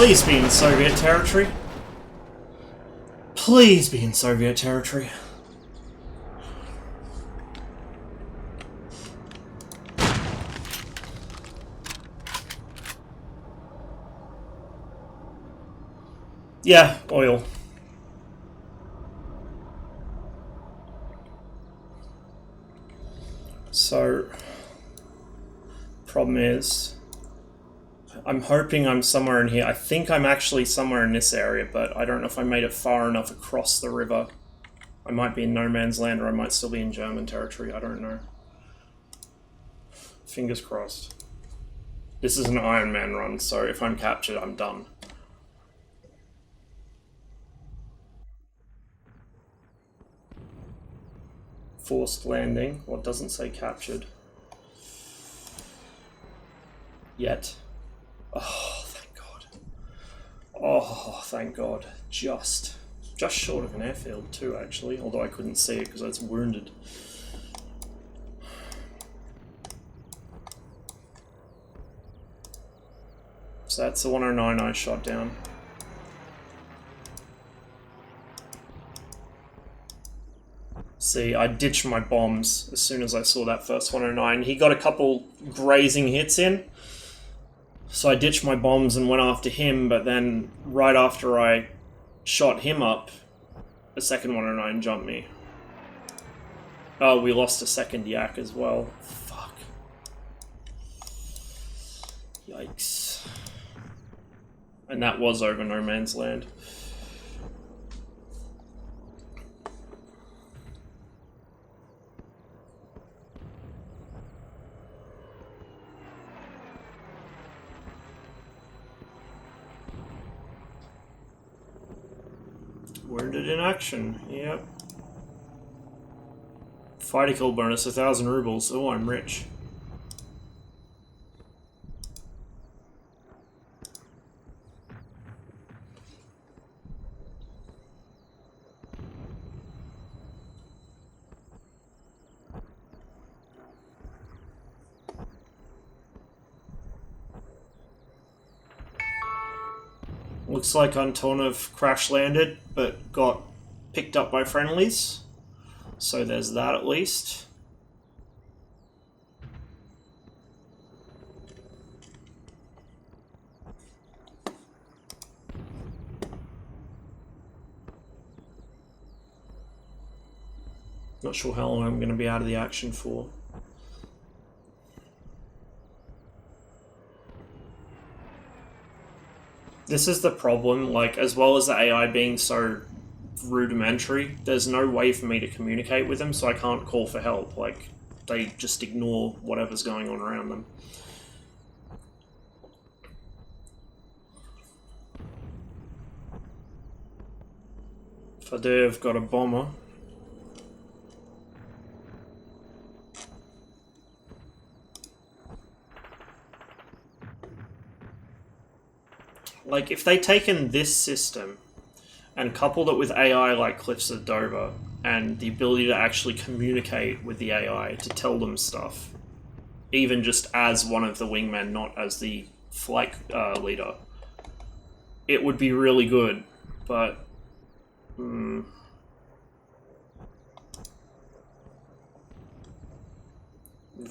Please be in Soviet territory. Please be in Soviet territory. Yeah, oil. So, problem is, I'm hoping I'm somewhere in here. I think I'm actually somewhere in this area, but I don't know if I made it far enough across the river. I might be in no man's land, or I might still be in German territory. I don't know. Fingers crossed. This is an Iron Man run, so if I'm captured, I'm done. Forced landing. Well, it doesn't say captured. Yet. Oh, thank God. Oh, thank God. Just short of an airfield too, actually. Although I couldn't see it because it's wounded. So that's the 109 I shot down. See, I ditched my bombs as soon as I saw that first 109. He got a couple grazing hits in. So I ditched my bombs and went after him, but then right after I shot him up, the second 109 jumped me. Oh, we lost a second yak as well. Fuck. Yikes. And that was over no man's land. Wounded in action, yep. Fighter kill bonus, 1,000 rubles. Oh, I'm rich. Looks like Antonov crash landed, but got picked up by friendlies. So there's that at least. Not sure how long I'm going to be out of the action for. This is the problem, like, as well as the AI being so rudimentary, there's no way for me to communicate with them, so I can't call for help. Like, they just ignore whatever's going on around them. Fadev got a bomber. Like, if they'd taken this system and coupled it with AI like Cliffs of Dover and the ability to actually communicate with the AI to tell them stuff, even just as one of the wingmen, not as the flight leader, it would be really good, but... We've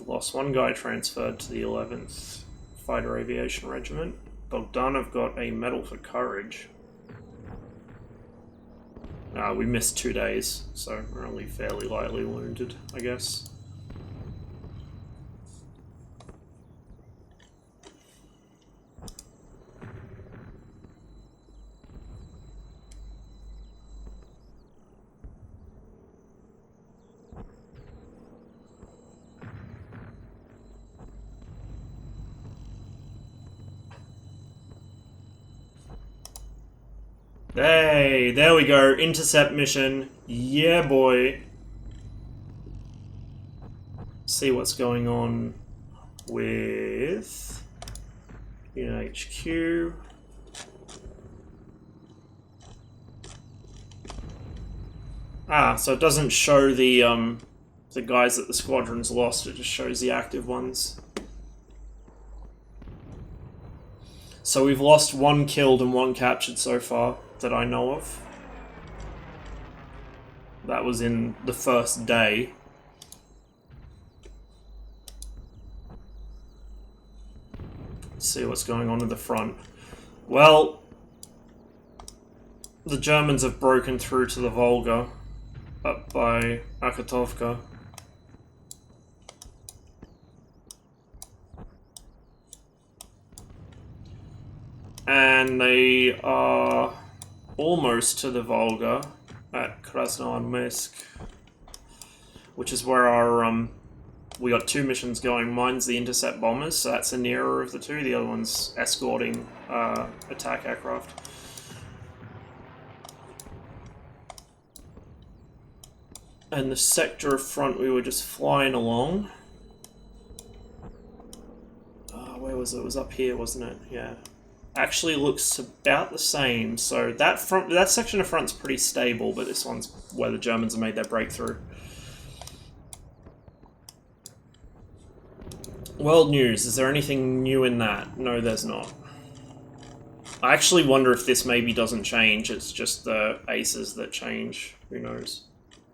lost one guy transferred to the 11th Fighter Aviation Regiment. Bogdanov got a medal for courage. We missed 2 days, so we're only fairly lightly wounded, I guess. Hey, there we go. Intercept mission. Yeah, boy. See what's going on with UNHQ. So it doesn't show the guys that the squadron's lost. It just shows the active ones. So we've lost 1 killed and 1 captured so far that I know of. That was in the first day. Let's see what's going on at the front. Well, the Germans have broken through to the Volga, up by Akatovka. And they are almost to the Volga at Krasnoarmeysk, which is where our we got 2 missions going. Mine's the intercept bombers, so that's the nearer of the 2. The other one's escorting attack aircraft. And the sector of front we were just flying along. Where was it? It was up here, wasn't it? Yeah. Actually looks about the same. So that section of front's pretty stable, but this one's where the Germans have made their breakthrough. World news. Is there anything new in that? No, there's not. I actually wonder if this maybe doesn't change. It's just the aces that change. Who knows?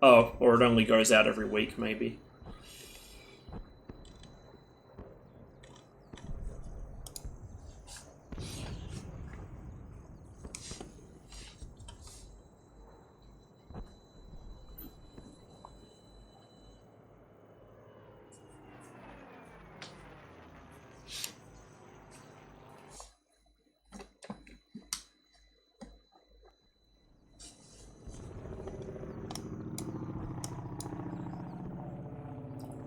Oh, or it only goes out every week, maybe.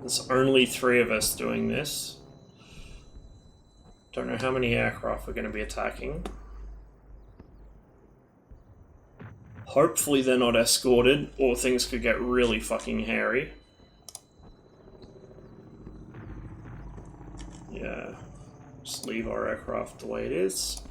There's only 3 of us doing this. Don't know how many aircraft we're going to be attacking. Hopefully they're not escorted, or things could get really fucking hairy. Yeah. Just leave our aircraft the way it is.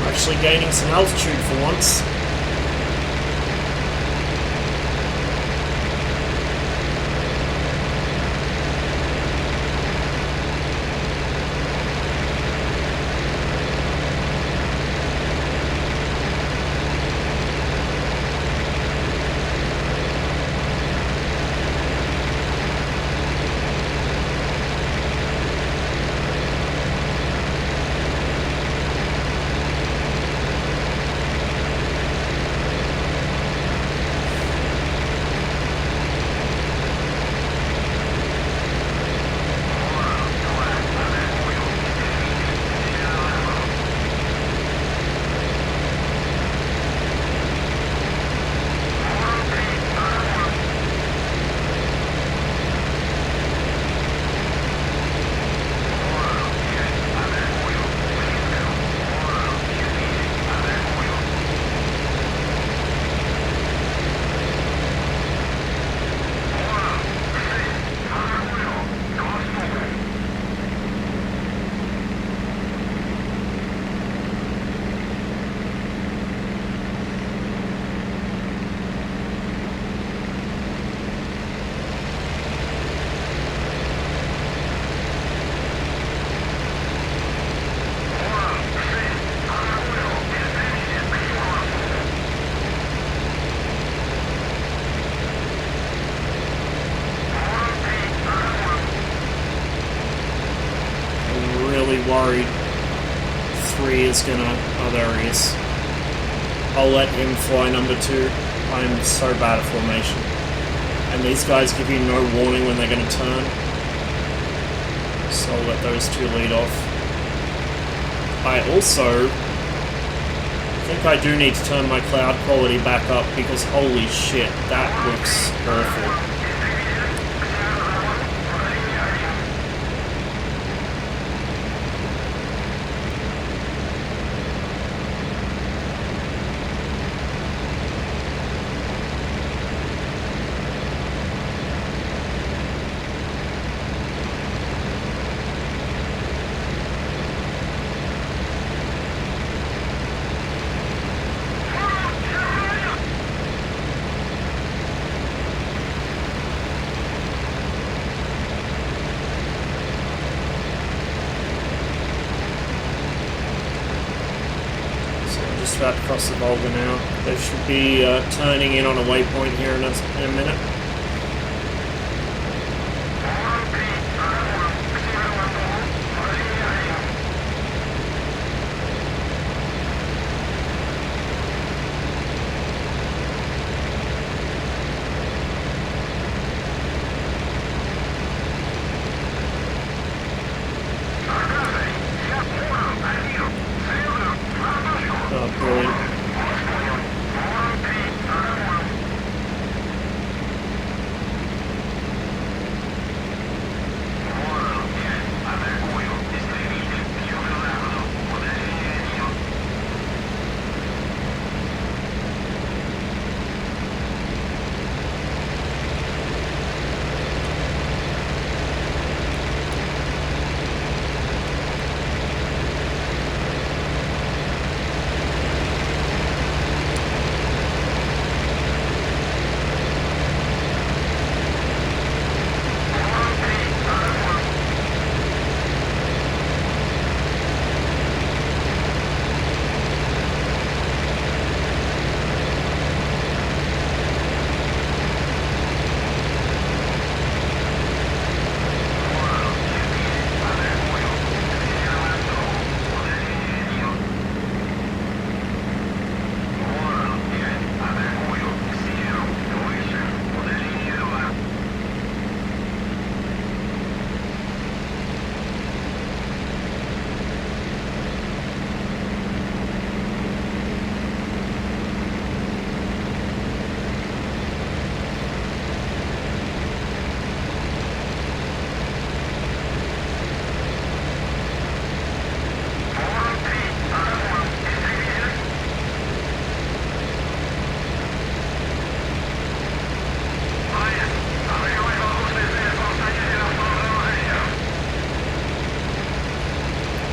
Actually gaining some altitude for once. 3 is gonna... Oh, there he is. I'll let him fly number 2. I'm so bad at formation. And these guys give you no warning when they're gonna turn. So I'll let those 2 lead off. I also think I do need to turn my cloud quality back up because holy shit, that looks awful. About to cross the Volga now. They should be turning in on a waypoint here in a minute.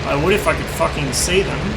I would if I could fucking see them.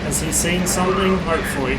Has he seen something? Hopefully.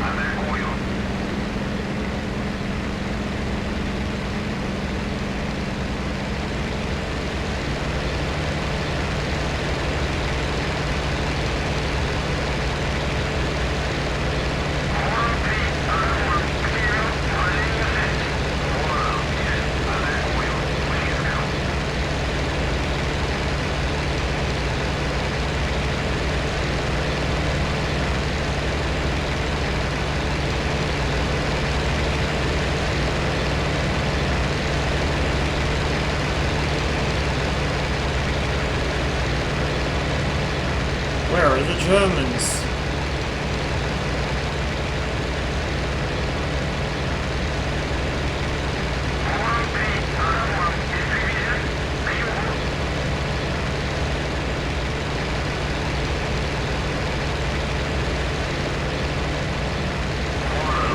Where are the Germans?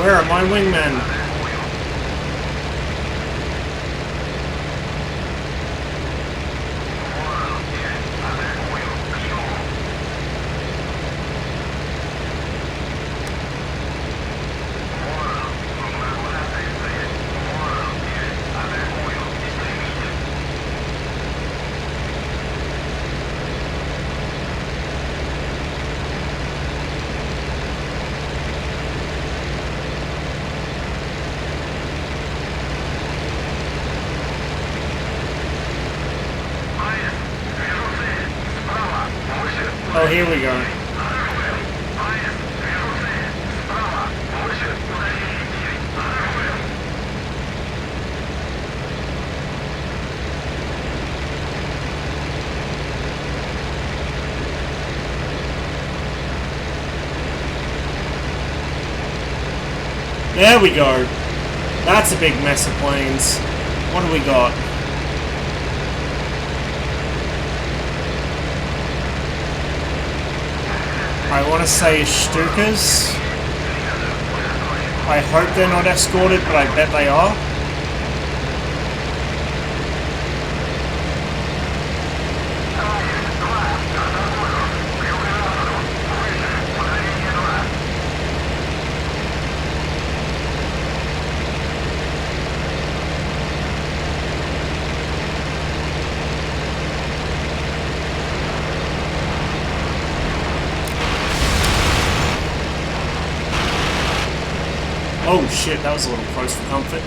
Where my wingman. Oh, here we go. There we go. That's a big mess of planes. What do we got? I want to say Stukas. I hope they're not escorted, but I bet they are. Oh shit, that was a little close for comfort.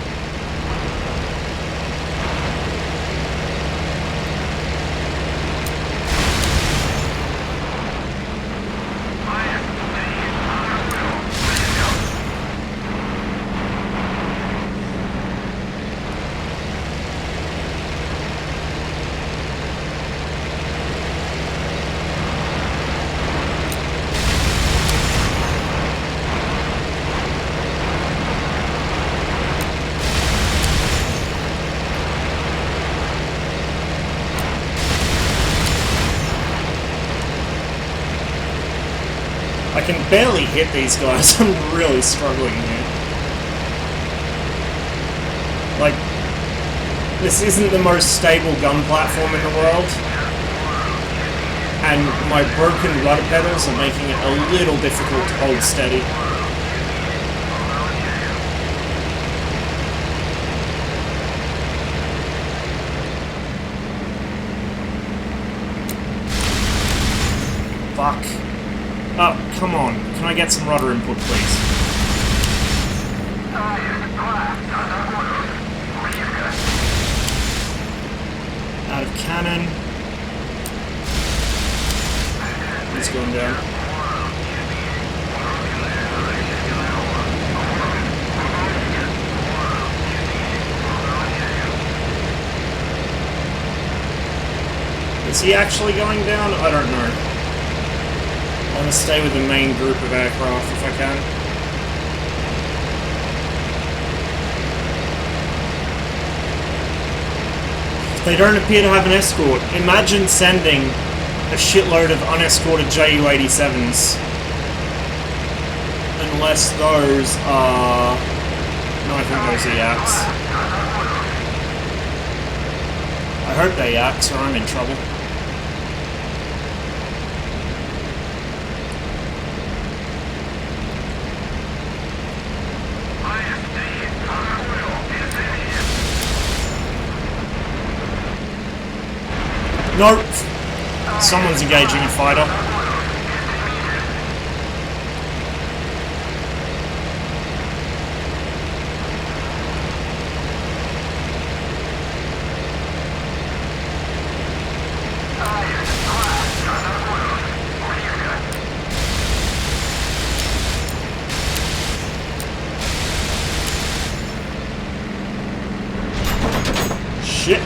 I can barely hit these guys. I'm really struggling here. Like, this isn't the most stable gun platform in the world, and my broken rudder pedals are making it a little difficult to hold steady. Fuck. Oh, come on. Can I get some rudder input, please? Out of cannon. It's going down. Is he actually going down? I don't know. I want to stay with the main group of aircraft if I can. They don't appear to have an escort. Imagine sending a shitload of unescorted JU-87s. Unless those are... No, I think those are Yaks. I hope they're Yaks or I'm in trouble. Nope. Someone's engaging a fighter. Shit.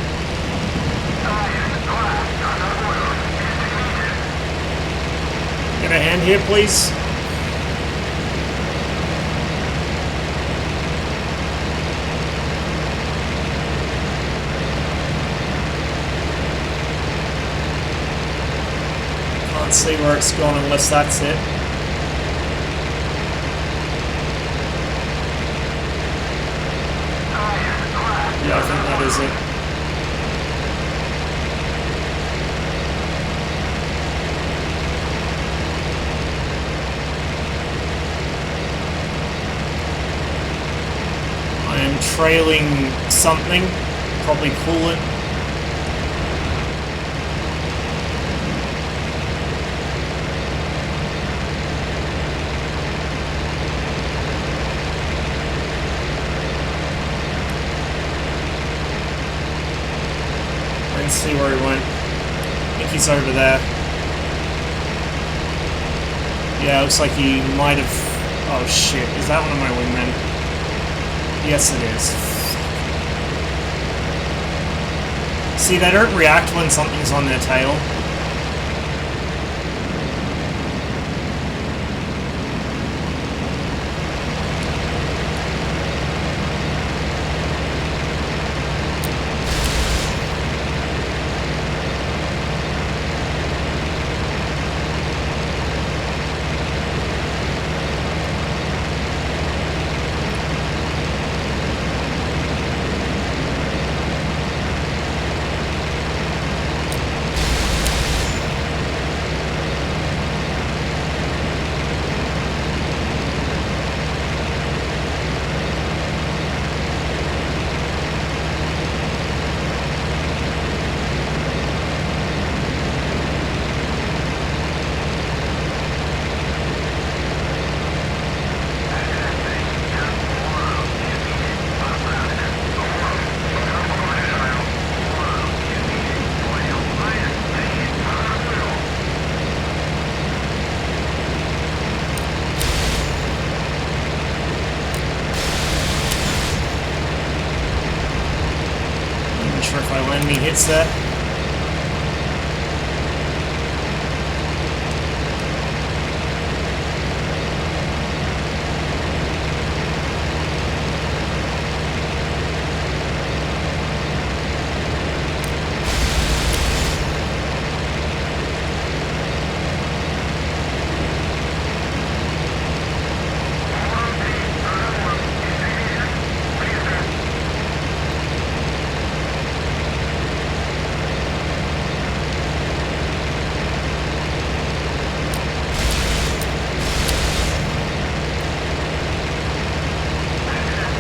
Get a hand here, please. Can't see where it's gone unless that's it. Yeah, I think that is it. I am trailing something, probably coolant. Let's see where he went. I think he's over there. Yeah, looks like he might have... Oh shit, is that one of my wingmen? Yes it is. See, they don't react when something's on their tail. If I land any hits there.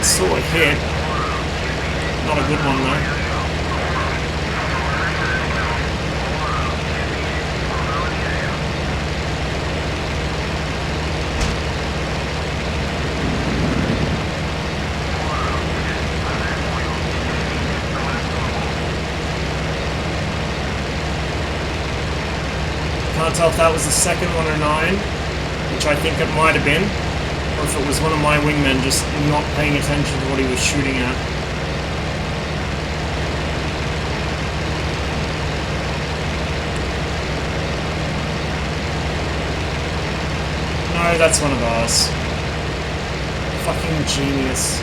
Saw a hit. Not a good one though. Can't tell if that was the second one or 9, which I think it might have been. Or if it was one of my wingmen just not paying attention to what he was shooting at. No, that's one of ours. Fucking genius.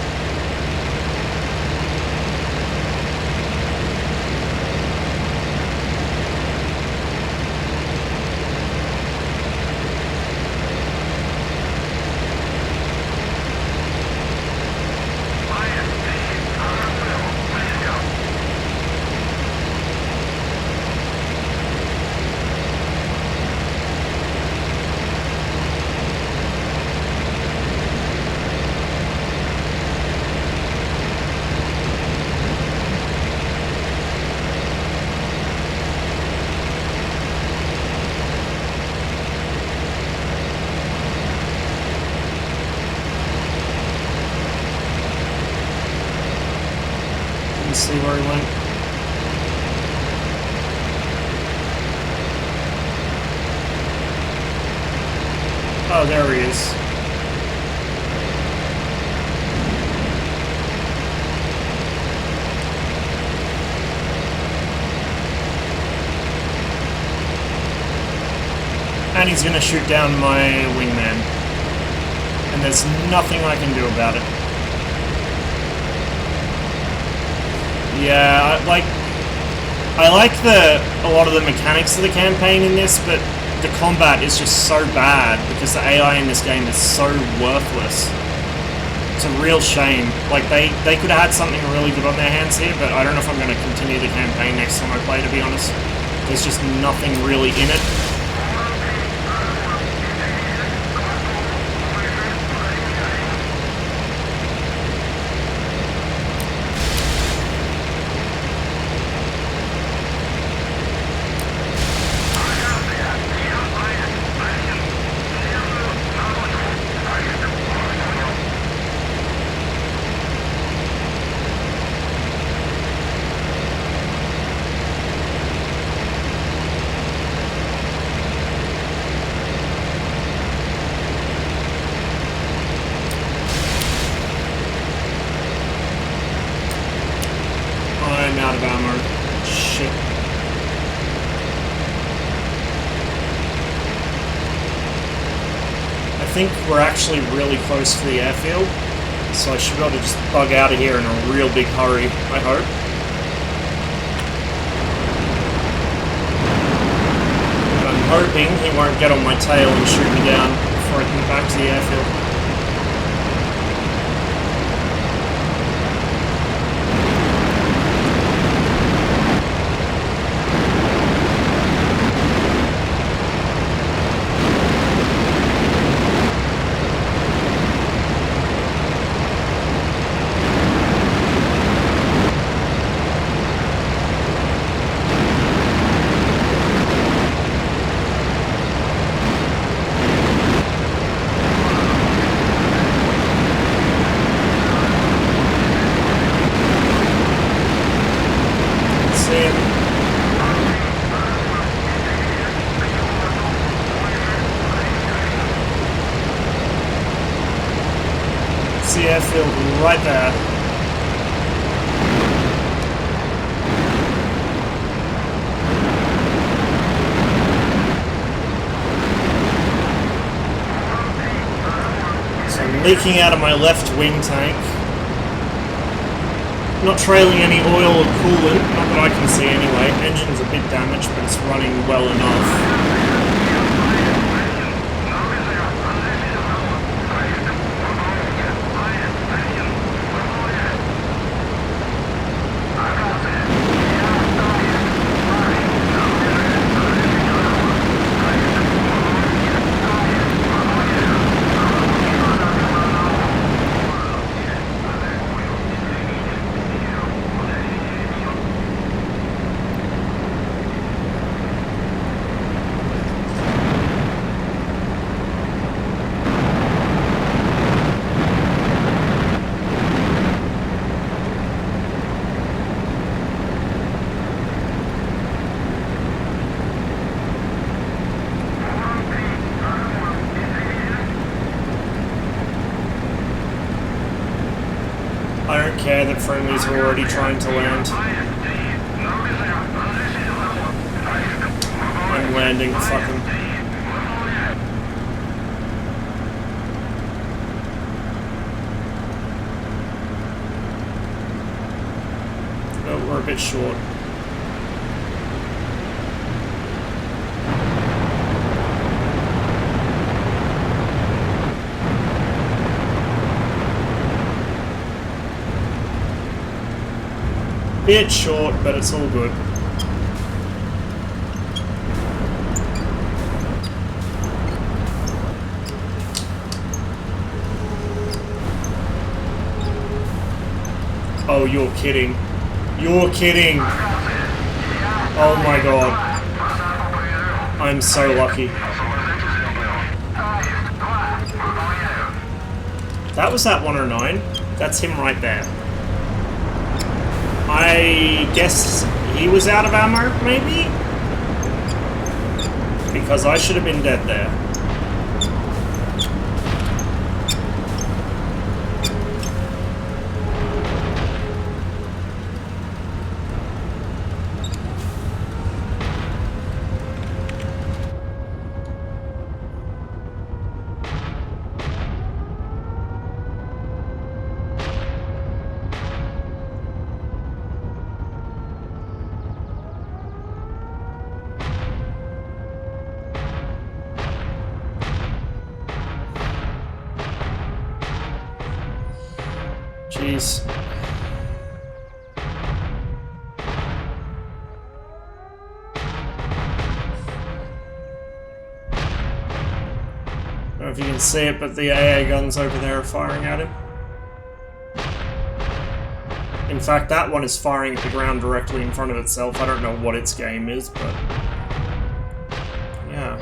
Let's see where he went. Oh, there he is. And he's gonna shoot down my wingman. And there's nothing I can do about it. Yeah, I like a lot of the mechanics of the campaign in this, but the combat is just so bad because the AI in this game is so worthless. It's a real shame. Like, they could have had something really good on their hands here, but I don't know if I'm going to continue the campaign next time I play, to be honest. There's just nothing really in it. Out of ammo. Shit. I think we're actually really close to the airfield, so I should be able to just bug out of here in a real big hurry, I hope. But I'm hoping he won't get on my tail and shoot me down before I come back to the airfield. The airfield right there. So I'm leaking out of my left wing tank. Not trailing any oil or coolant, not that I can see anyway. Engine's a bit damaged, but it's running well enough. I don't care that friendlies are already trying to land. I'm landing, fuck them. Oh, we're a bit short. Bit short, but it's all good. Oh, you're kidding. You're kidding. Oh my god. I'm so lucky. That was that 109. That's him right there. I guess he was out of ammo, maybe? Because I should have been dead there. please. I don't know if you can see it, but the AA guns over there are firing at him. In fact, that one is firing at the ground directly in front of itself. I don't know what its game is, but... yeah.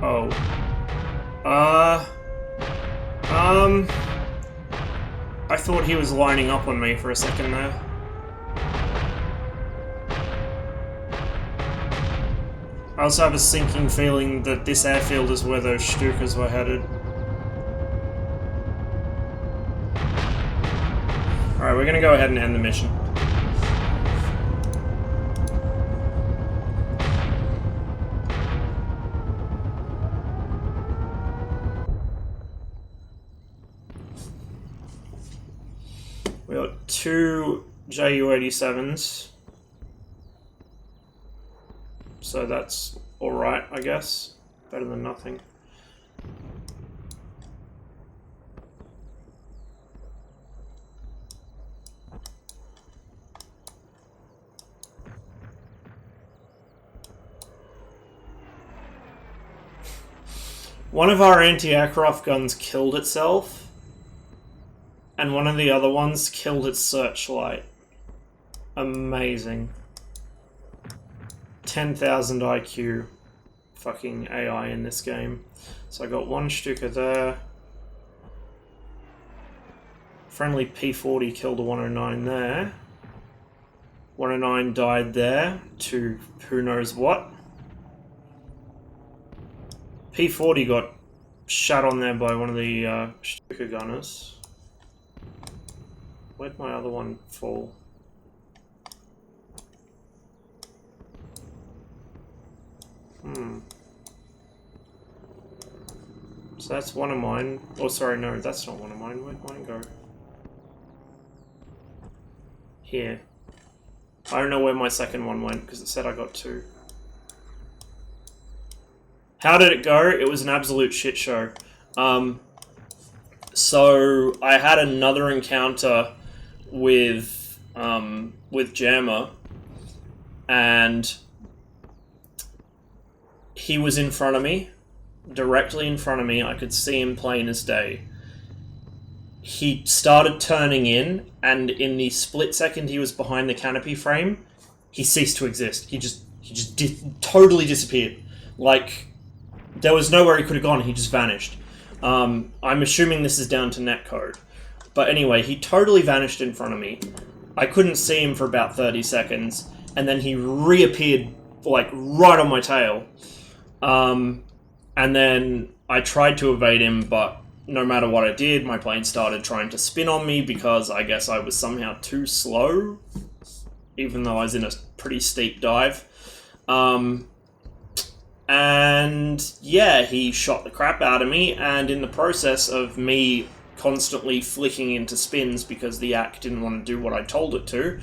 Oh. I thought he was lining up on me for a second there. I also have a sinking feeling that this airfield is where those Stukas were headed. Alright, we're gonna go ahead and end the mission. We got 2 JU-87s. So that's alright, I guess. Better than nothing. One of our anti-aircraft guns killed itself, and one of the other ones killed its searchlight. Amazing. 10,000 IQ fucking AI in this game. So I got 1 Stuka there. Friendly P40 killed a 109 there. 109 died there to who knows what. P40 got shot on there by one of the Stuka gunners. Where'd my other one fall? So that's one of mine. Oh, sorry, no, that's not one of mine. Where'd mine go? Here. I don't know where my second one went, because it said I got 2. How did it go? It was an absolute shit show. So I had another encounter with Jammer, and he was in front of me, directly in front of me. I could see him plain as day. He started turning in, and in the split second he was behind the canopy frame, he ceased to exist. He just totally disappeared. Like, there was nowhere he could have gone. He just vanished. I'm assuming this is down to netcode. But anyway, he totally vanished in front of me. I couldn't see him for about 30 seconds, and then he reappeared, like, right on my tail. And then I tried to evade him, but no matter what I did, my plane started trying to spin on me because I guess I was somehow too slow, even though I was in a pretty steep dive. And yeah, he shot the crap out of me, and in the process of me constantly flicking into spins because the Yak didn't want to do what I told it to,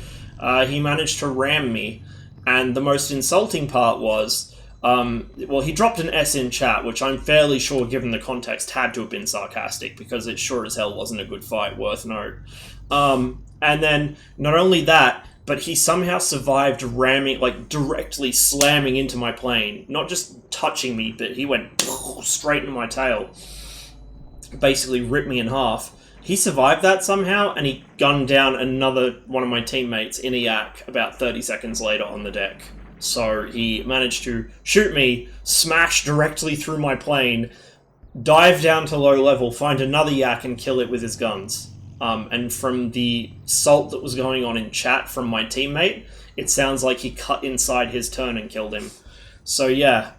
he managed to ram me. And the most insulting part was, well, he dropped an S in chat, which I'm fairly sure, given the context, had to have been sarcastic, because it sure as hell wasn't a good fight, worth note. And then, not only that, but he somehow survived ramming, like, directly slamming into my plane. Not just touching me, but he went straight into my tail. Basically ripped me in half. He survived that somehow, and he gunned down another one of my teammates in a Yak about 30 seconds later on the deck. So he managed to shoot me, smash directly through my plane, dive down to low level, find another Yak and kill it with his guns. And from the salt that was going on in chat from my teammate, it sounds like he cut inside his turn and killed him. So yeah,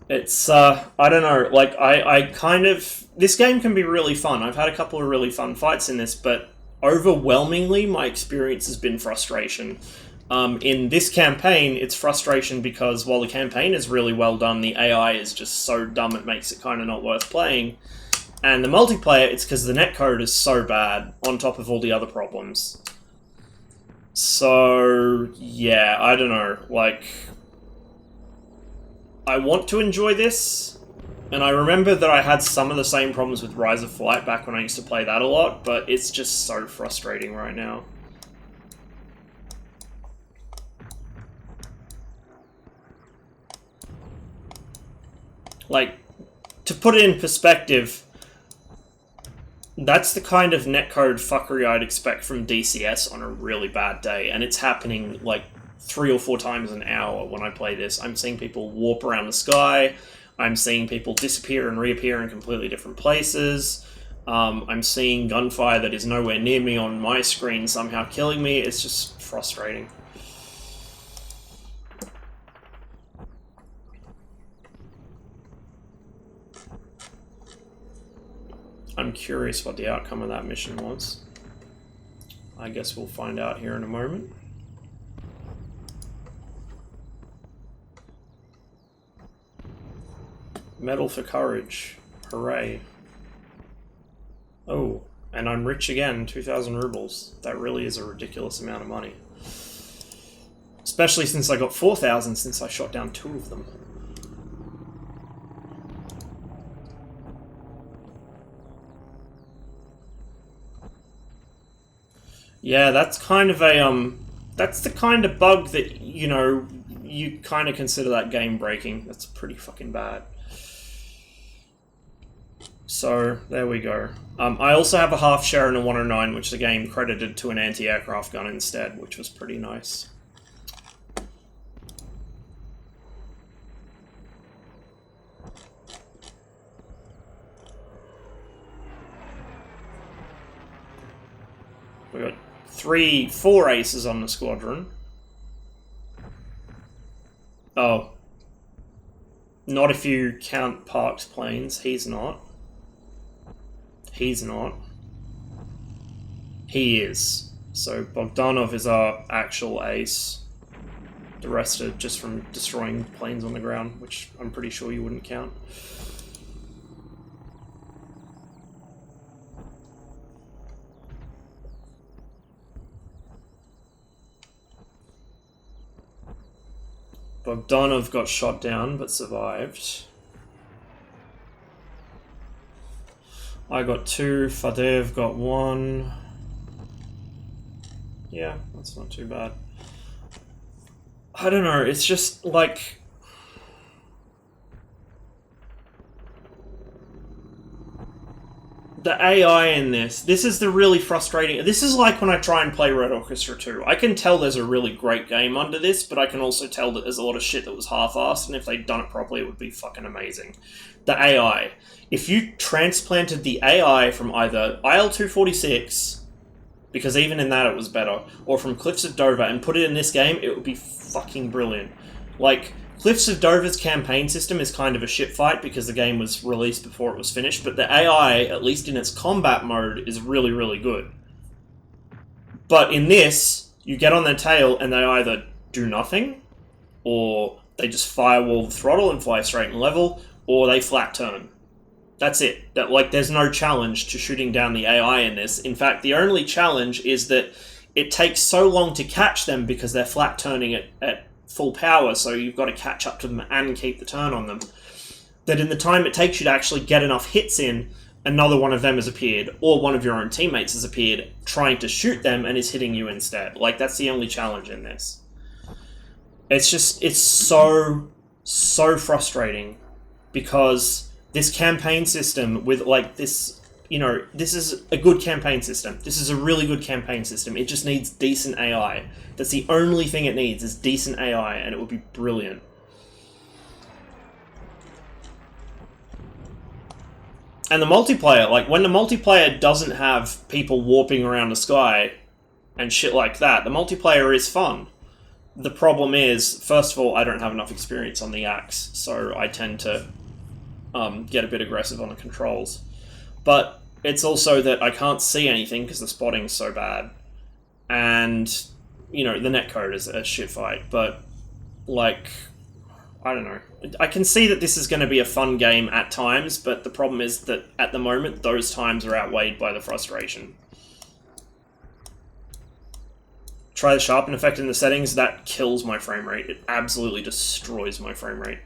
it's, I don't know, like, I kind of, this game can be really fun. I've had a couple of really fun fights in this, but overwhelmingly my experience has been frustration. In this campaign, it's frustration because while the campaign is really well done, the AI is just so dumb it makes it kind of not worth playing. And the multiplayer, it's because the netcode is so bad, on top of all the other problems. So, yeah, I don't know, like, I want to enjoy this, And I remember that I had some of the same problems with Rise of Flight back when I used to play that a lot, but it's just so frustrating right now. Like, to put it in perspective, that's the kind of netcode fuckery I'd expect from DCS on a really bad day, and it's happening like 3 or 4 times an hour when I play this. I'm seeing people warp around the sky, I'm seeing people disappear and reappear in completely different places, I'm seeing gunfire that is nowhere near me on my screen somehow killing me. It's just frustrating. I'm curious what the outcome of that mission was. I guess we'll find out here in a moment. Medal for courage. Hooray. Oh, and I'm rich again, 2,000 rubles. That really is a ridiculous amount of money. Especially since I got 4,000 since I shot down 2 of them. Yeah, that's kind of a, that's the kind of bug that, you know, you kind of consider that game breaking. That's pretty fucking bad. So, there we go. I also have a half share in a 109, which the game credited to an anti-aircraft gun instead, which was pretty nice. We got 4 aces on the squadron. Oh. Not if you count parked planes. He's not. He's not. He is. So Bogdanov is our actual ace. The rest are just from destroying planes on the ground, which I'm pretty sure you wouldn't count. Bogdanov got shot down, but survived. I got 2, Fadeev got 1. Yeah, that's not too bad. I don't know, it's just like... the AI in this is the really frustrating... This is like when I try and play Red Orchestra 2. I can tell there's a really great game under this, but I can also tell that there's a lot of shit that was half-assed, and if they'd done it properly, it would be fucking amazing. The AI. If you transplanted the AI from either IL-246, because even in that it was better, or from Cliffs of Dover, and put it in this game, it would be fucking brilliant. Like... Cliffs of Dover's campaign system is kind of a shit fight because the game was released before it was finished, but the AI, at least in its combat mode, is really, really good. But in this, you get on their tail and they either do nothing, or they just firewall the throttle and fly straight and level, or they flat turn. That's it. There's no challenge to shooting down the AI in this. In fact, the only challenge is that it takes so long to catch them because they're flat turning at full power, so you've got to catch up to them and keep the turn on them, that in the time it takes you to actually get enough hits in, another one of them has appeared, or one of your own teammates has appeared trying to shoot them and is hitting you instead. Like, that's the only challenge in this. It's just, it's so frustrating, because this campaign system with, like, this, you know, this is a good campaign system. This is a really good campaign system. It just needs decent AI. That's the only thing it needs, is decent AI, and it would be brilliant. And the multiplayer, like, when the multiplayer doesn't have people warping around the sky and shit like that, the multiplayer is fun. The problem is, first of all, I don't have enough experience on the axe, so I tend to get a bit aggressive on the controls. But it's also that I can't see anything because the spotting's so bad. And... you know, the netcode is a shit fight, but, like, I don't know. I can see that this is going to be a fun game at times, but the problem is that, at the moment, those times are outweighed by the frustration. Try the sharpen effect in the settings, that kills my frame rate. It absolutely destroys my frame rate.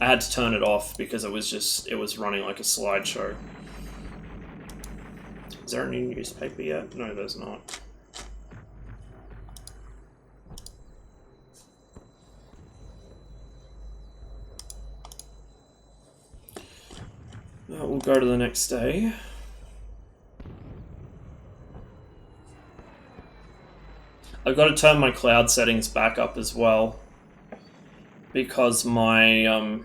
I had to turn it off because it was running like a slideshow. Is there any newspaper yet? No, there's not. We'll go to the next day. I've got to turn my cloud settings back up as well, because my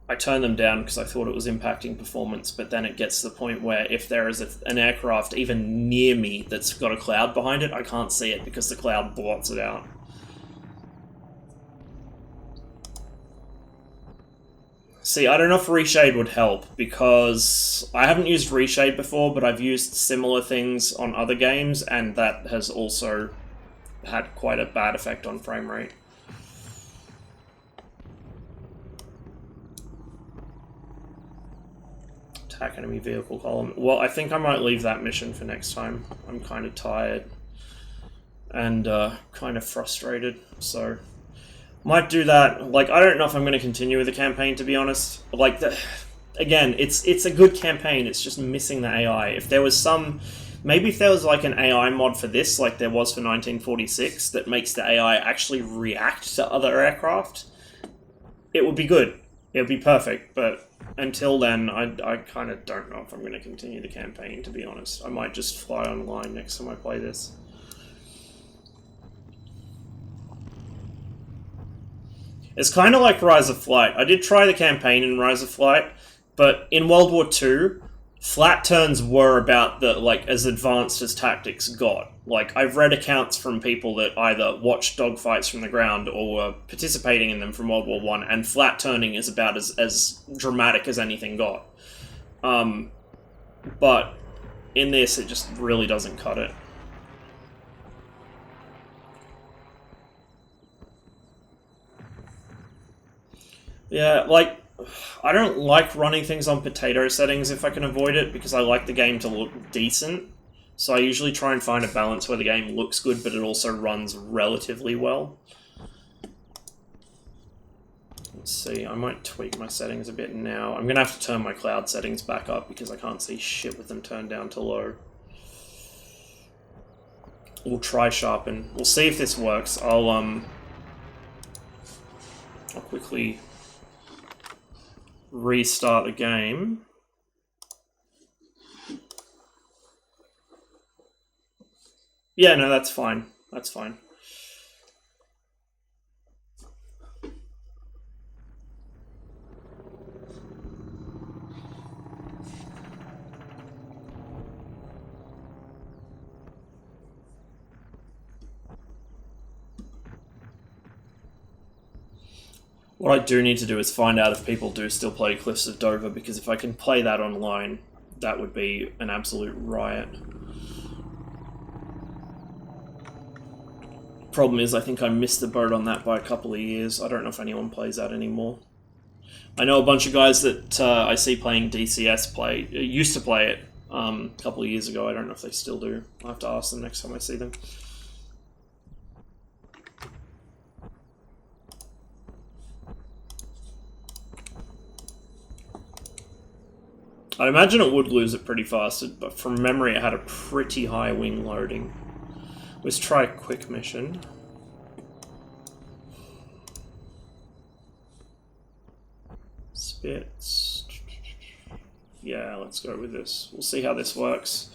I turned them down because I thought it was impacting performance, but then it gets to the point where if there is an aircraft even near me that's got a cloud behind it, I can't see it because the cloud blots it out. See, I don't know if reshade would help, because I haven't used reshade before, but I've used similar things on other games, and that has also had quite a bad effect on frame rate. Attack enemy vehicle column. Well, I think I might leave that mission for next time. I'm kind of tired and kind of frustrated, so might do that. Like, I don't know if I'm going to continue with the campaign, to be honest. Like, again, it's a good campaign. It's just missing the AI. If there was some, maybe if there was like an AI mod for this, like there was for 1946, that makes the AI actually react to other aircraft, it would be good. It would be perfect. But until then, I kind of don't know if I'm going to continue the campaign, to be honest. I might just fly online next time I play this. It's kind of like Rise of Flight. I did try the campaign in Rise of Flight, but in World War II, flat turns were about as advanced as tactics got. Like, I've read accounts from people that either watched dogfights from the ground or were participating in them from World War I, and flat turning is about as dramatic as anything got. But in this, it just really doesn't cut it. Yeah, like, I don't like running things on potato settings if I can avoid it, because I like the game to look decent. So I usually try and find a balance where the game looks good, but it also runs relatively well. Let's see, I might tweak my settings a bit now. I'm going to have to turn my cloud settings back up because I can't see shit with them turned down to low. We'll try sharpen. We'll see if this works. I'll quickly restart the game. Yeah, no, that's fine. That's fine. What I do need to do is find out if people do still play Cliffs of Dover, because if I can play that online, that would be an absolute riot. Problem is, I think I missed the boat on that by a couple of years. I don't know if anyone plays that anymore. I know a bunch of guys that I see playing DCS used to play it a couple of years ago. I don't know if they still do. I'll have to ask them next time I see them. I'd imagine it would lose it pretty fast, but from memory it had a pretty high wing loading. Let's try a quick mission. Spits. Yeah, let's go with this. We'll see how this works.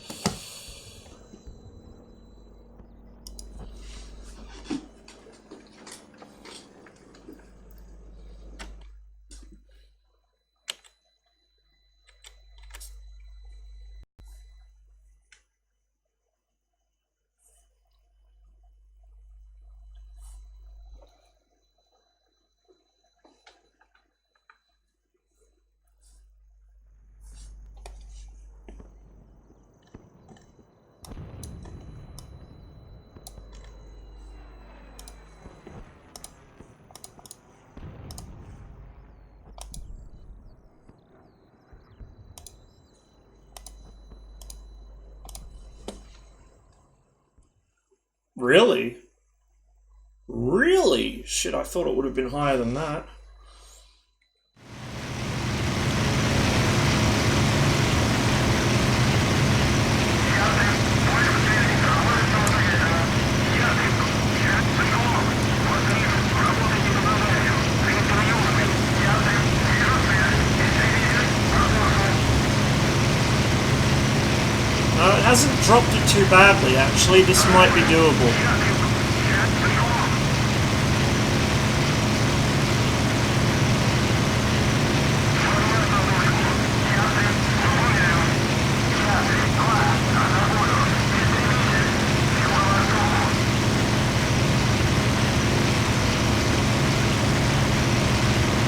Really? Really? Shit, I thought it would have been higher than that. hasn't dropped it too badly, actually. This might be doable.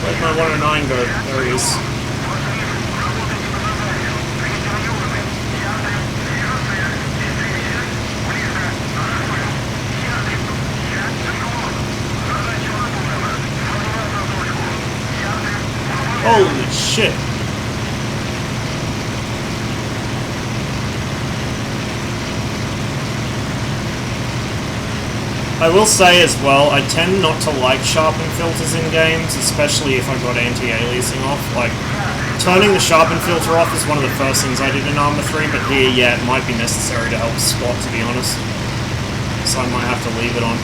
Where'd my 109 go? There he is. Holy shit! I will say as well, I tend not to like sharpen filters in games, especially if I've got anti-aliasing off. Like, turning the sharpen filter off is one of the first things I did in Arma 3, but here, yeah, it might be necessary to help spot, to be honest. So I might have to leave it on.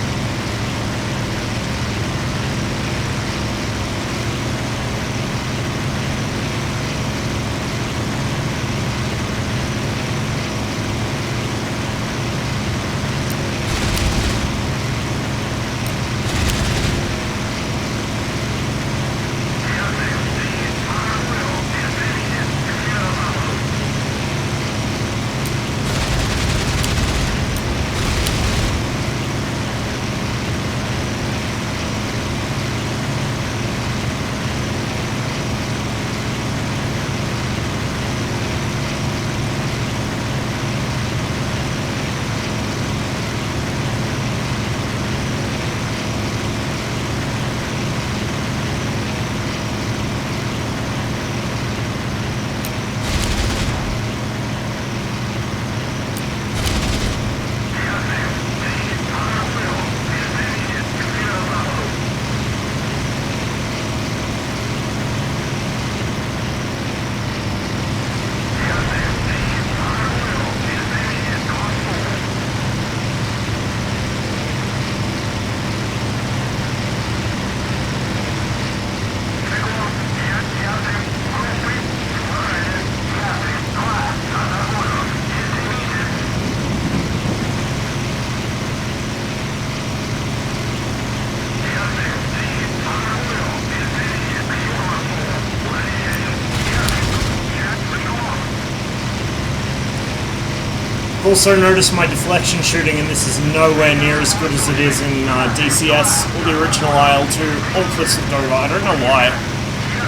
Also noticed my deflection shooting, and this is nowhere near as good as it is in DCS or the original IL-2 or Cliffs of Dover. I don't know why.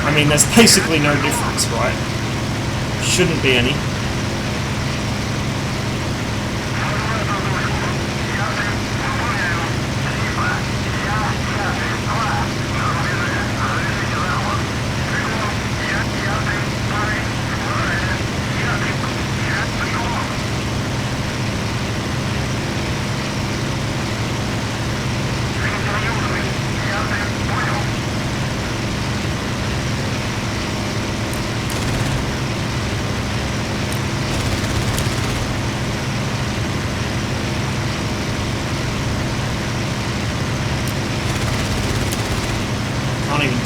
I mean, there's basically no difference, right? Shouldn't be any.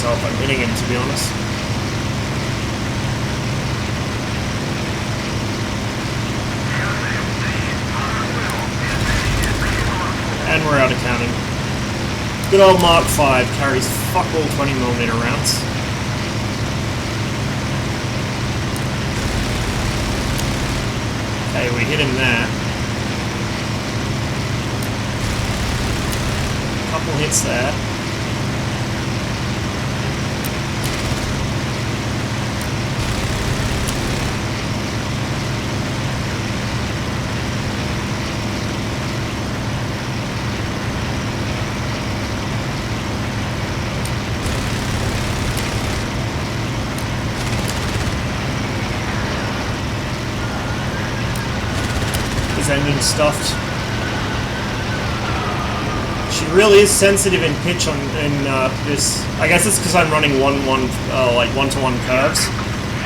If I'm hitting him, to be honest. And we're out of counting. Good old Mark 5 carries fuck all 20mm rounds. Okay, we hit him there. Couple hits there. Engine stuffed. She really is sensitive in pitch on this. I guess it's because I'm running like one-to-one curves,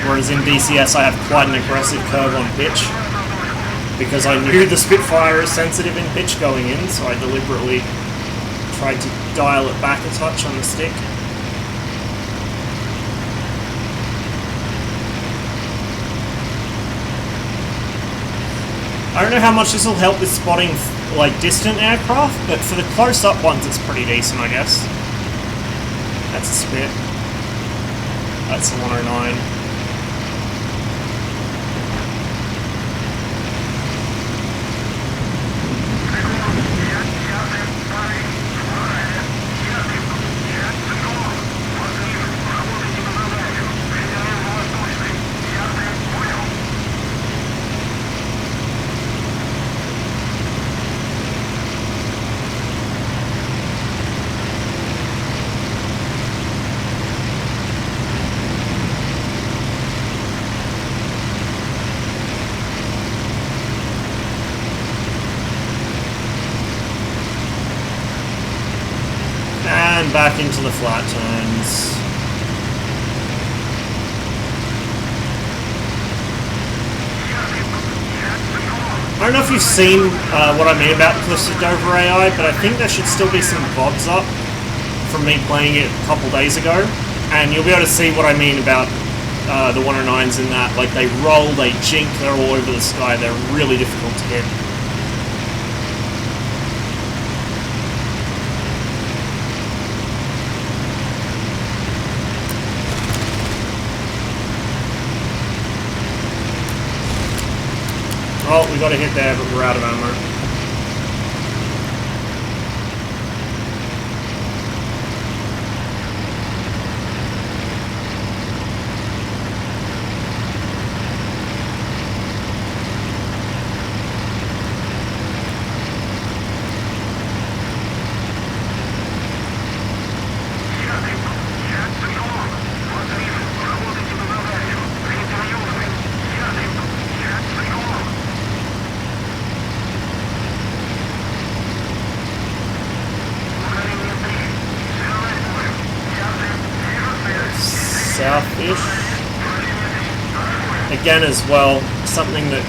whereas in DCS I have quite an aggressive curve on pitch because I knew the Spitfire is sensitive in pitch going in, so I deliberately tried to dial it back a touch on the stick. I don't know how much this will help with spotting, like, distant aircraft, but for the close-up ones, it's pretty decent, I guess. That's a spit. That's a 109. And back into the flat turns. I don't know if you've seen what I mean about Cliffs of Dover AI, but I think there should still be some VODs up from me playing it a couple days ago, and you'll be able to see what I mean about the 109s in that. Like, they roll, they jink, they're all over the sky, they're really difficult to hit. Oh, we got a hit there, but we're out of ammo. South-ish. Again as well, something that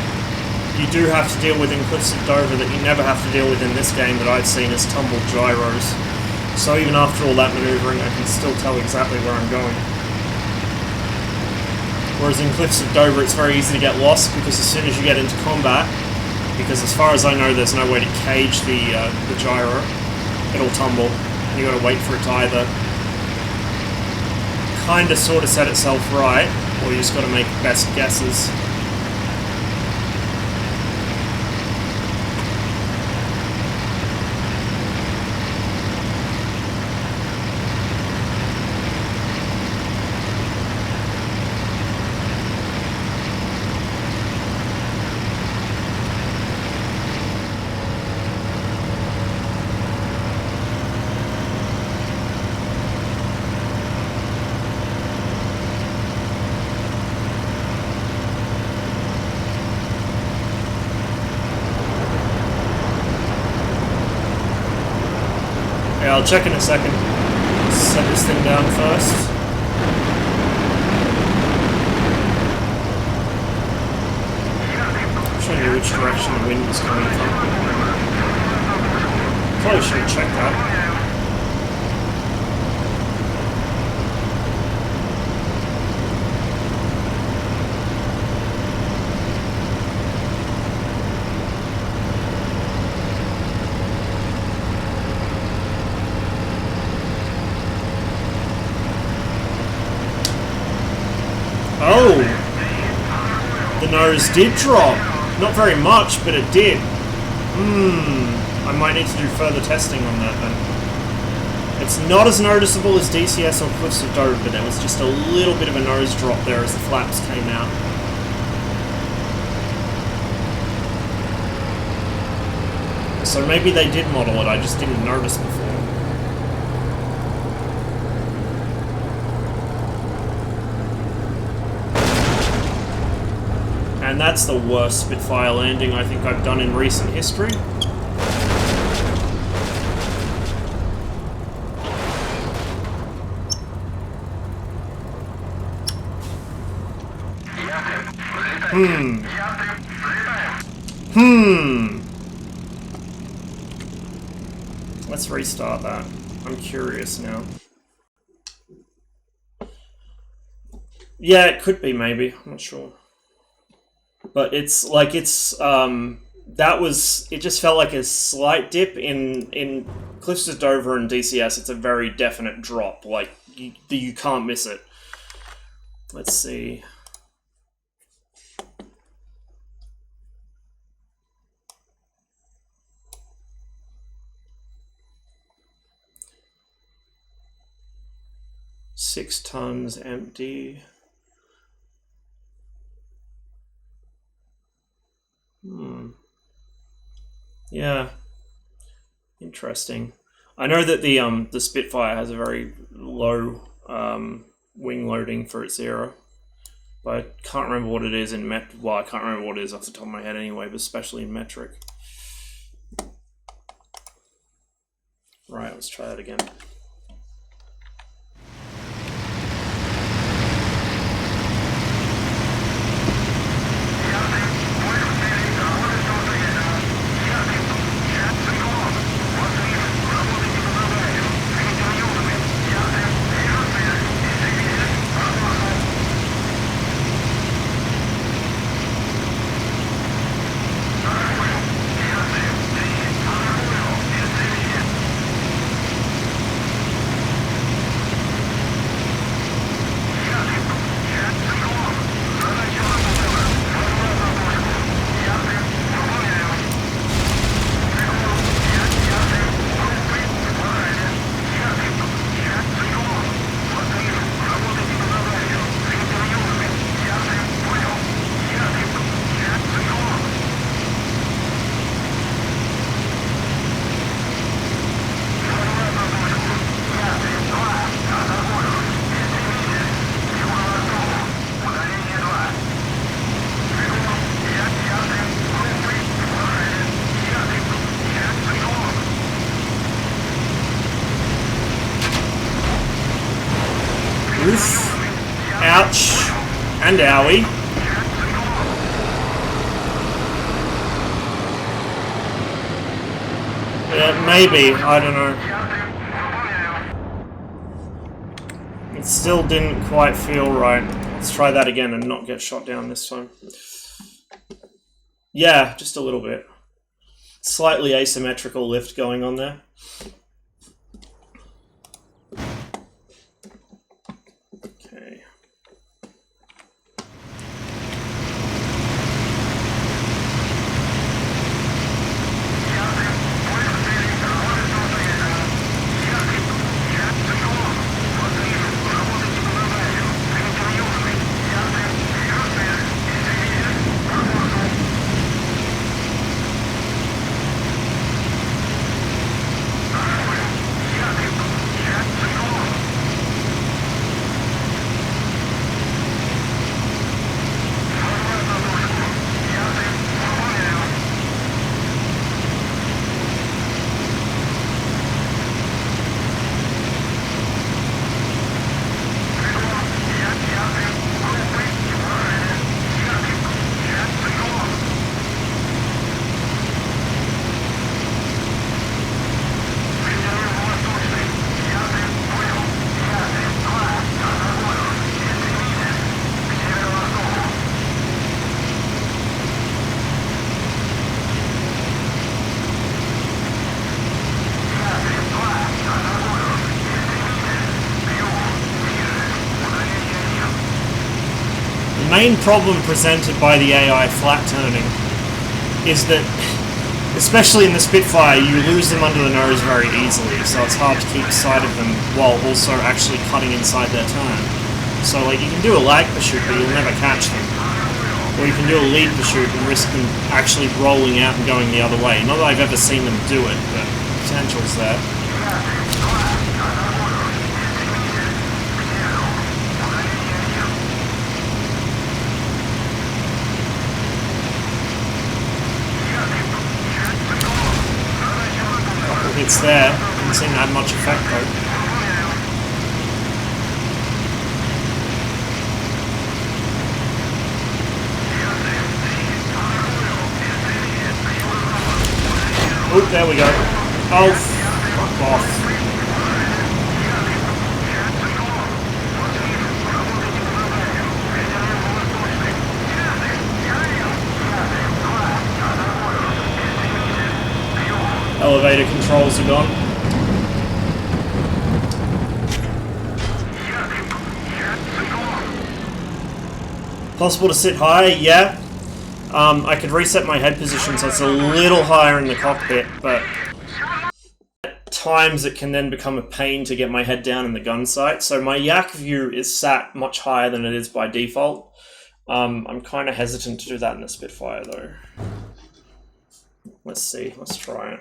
you do have to deal with in Cliffs of Dover that you never have to deal with in this game that I've seen is tumbled gyros. So even after all that maneuvering, I can still tell exactly where I'm going. Whereas in Cliffs of Dover it's very easy to get lost because as soon as you get into combat, because as far as I know there's no way to cage the gyro, it'll tumble. You gotta wait for it to either kind of sort of set itself right, or you just got to make best guesses. Yeah, I'll check in a second. Set this thing down first. I'm trying to know which direction the wind was coming from. Probably should have checked that. Oh! The nose did drop. Not very much, but it did. I might need to do further testing on that then. It's not as noticeable as DCS or Cliffs of Dover, but there was just a little bit of a nose drop there as the flaps came out. So maybe they did model it, I just didn't notice before. And that's the worst Spitfire landing I think I've done in recent history. Let's restart that. I'm curious now. Yeah, it could be maybe. I'm not sure. But it's like it's that was, it just felt like a slight dip. In Cliffs of Dover and DCS, it's a very definite drop. Like, you can't miss it. Let's see. Six tons empty. Yeah. Interesting. I know that the Spitfire has a very low wing loading for its era, but I can't remember what it is in well, I can't remember what it is off the top of my head anyway, but especially in metric. Right, let's try that again. Oof. Ouch. And owie. Yeah, maybe. I don't know. It still didn't quite feel right. Let's try that again and not get shot down this time. Yeah, just a little bit. Slightly asymmetrical lift going on there. Okay. The main problem presented by the AI flat turning is that, especially in the Spitfire, you lose them under the nose very easily, so it's hard to keep sight of them while also actually cutting inside their turn. So, like, you can do a lag pursuit, but you'll never catch them. Or you can do a lead pursuit and risk them actually rolling out and going the other way. Not that I've ever seen them do it, but potential's there. It's there. Didn't seem to have much effect though. Oh, there we go. Oh, fuck off. Elevator controls are gone. Possible to sit higher? Yeah. I could reset my head position so it's a little higher in the cockpit, but at times it can then become a pain to get my head down in the gun sight. So my yak view is sat much higher than it is by default. I'm kind of hesitant to do that in the Spitfire though. Let's see, let's try it.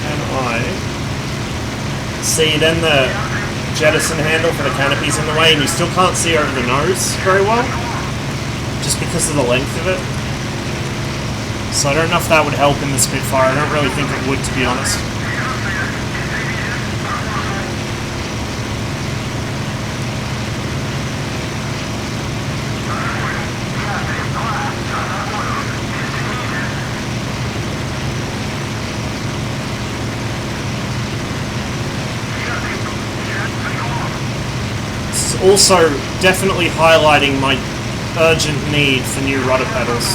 Can I see then the jettison handle for the canopy's in the way and you still can't see over the nose very well? Just because of the length of it. So I don't know if that would help in the Spitfire. I don't really think it would, to be honest. Also, definitely highlighting my urgent need for new rudder pedals.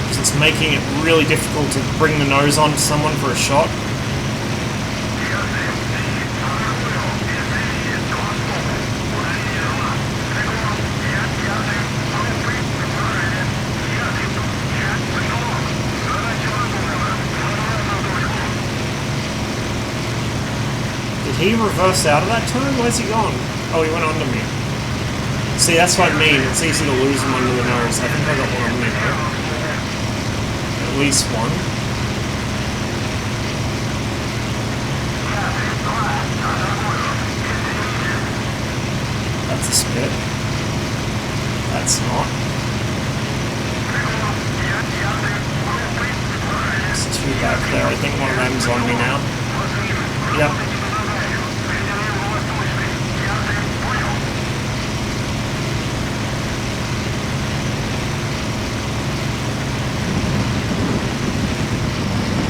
Because it's making it really difficult to bring the nose on to someone for a shot. Did he reverse out of that turn? Where's he gone? Oh, he went under me. See, that's what I mean. It's easy to lose him under the nose. I think I got one on me though. At least one. That's a spit. That's not. There's two back there. I think one of them's on me now. Yep.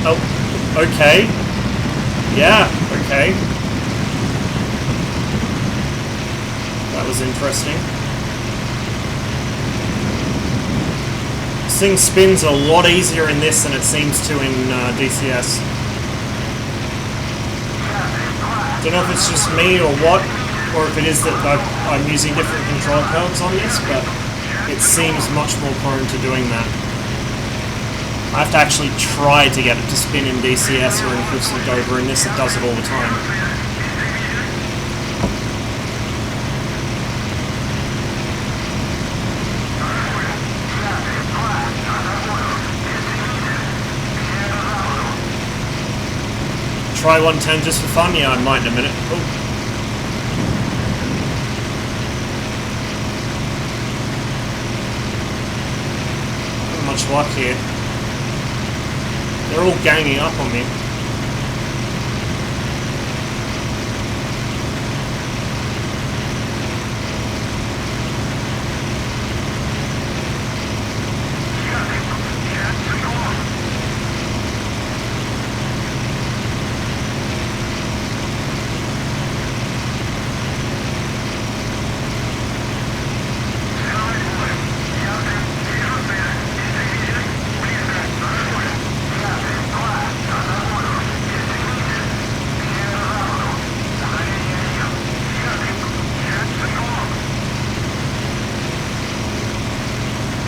Oh, okay. Yeah, okay. That was interesting. This thing spins a lot easier in this than it seems to in DCS. Don't know if it's just me or what, or if it is that I'm using different control curves on this, but it seems much more prone to doing that. I have to actually try to get it to spin in DCS or in Crystal Dover. In this it does it all the time. Try 110 just for fun? Yeah, I might in a minute. Oh. Not much luck here. They're all ganging up on me.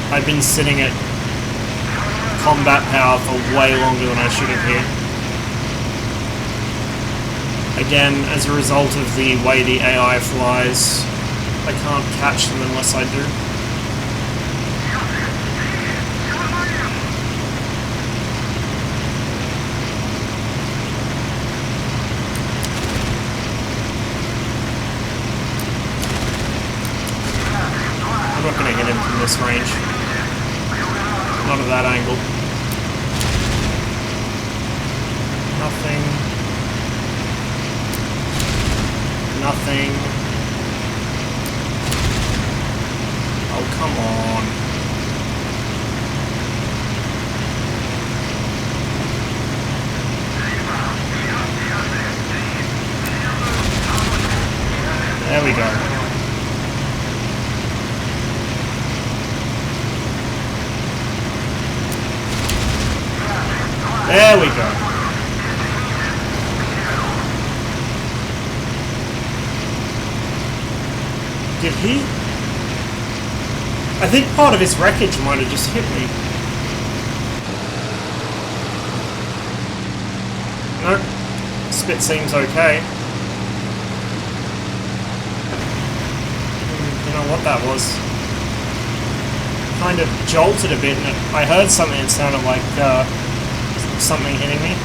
I've been sitting at combat power for way longer than I should have here. Again, as a result of the way the AI flies, I can't catch them unless I do. I'm not going to hit him from this range. Not at that angle. Nothing. Nothing. Oh, come on. There we go. There we go. Did he? I think part of his wreckage might have just hit me. Nope. Spit seems okay. Don't know what that was. Kind of jolted a bit, and I heard something that sounded like something hitting me.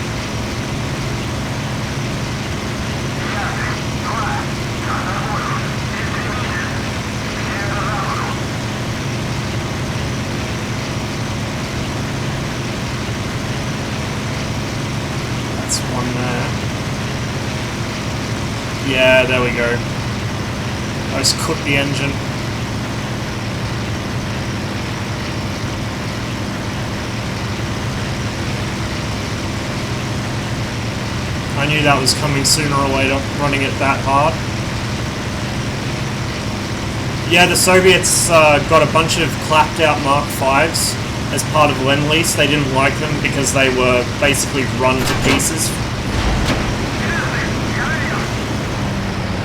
That's one there. Yeah, there we go. I just cooked the engine. I knew that was coming sooner or later, running it that hard. Yeah, the Soviets got a bunch of clapped out Mark Vs as part of Lend-Lease. They didn't like them because they were basically run to pieces.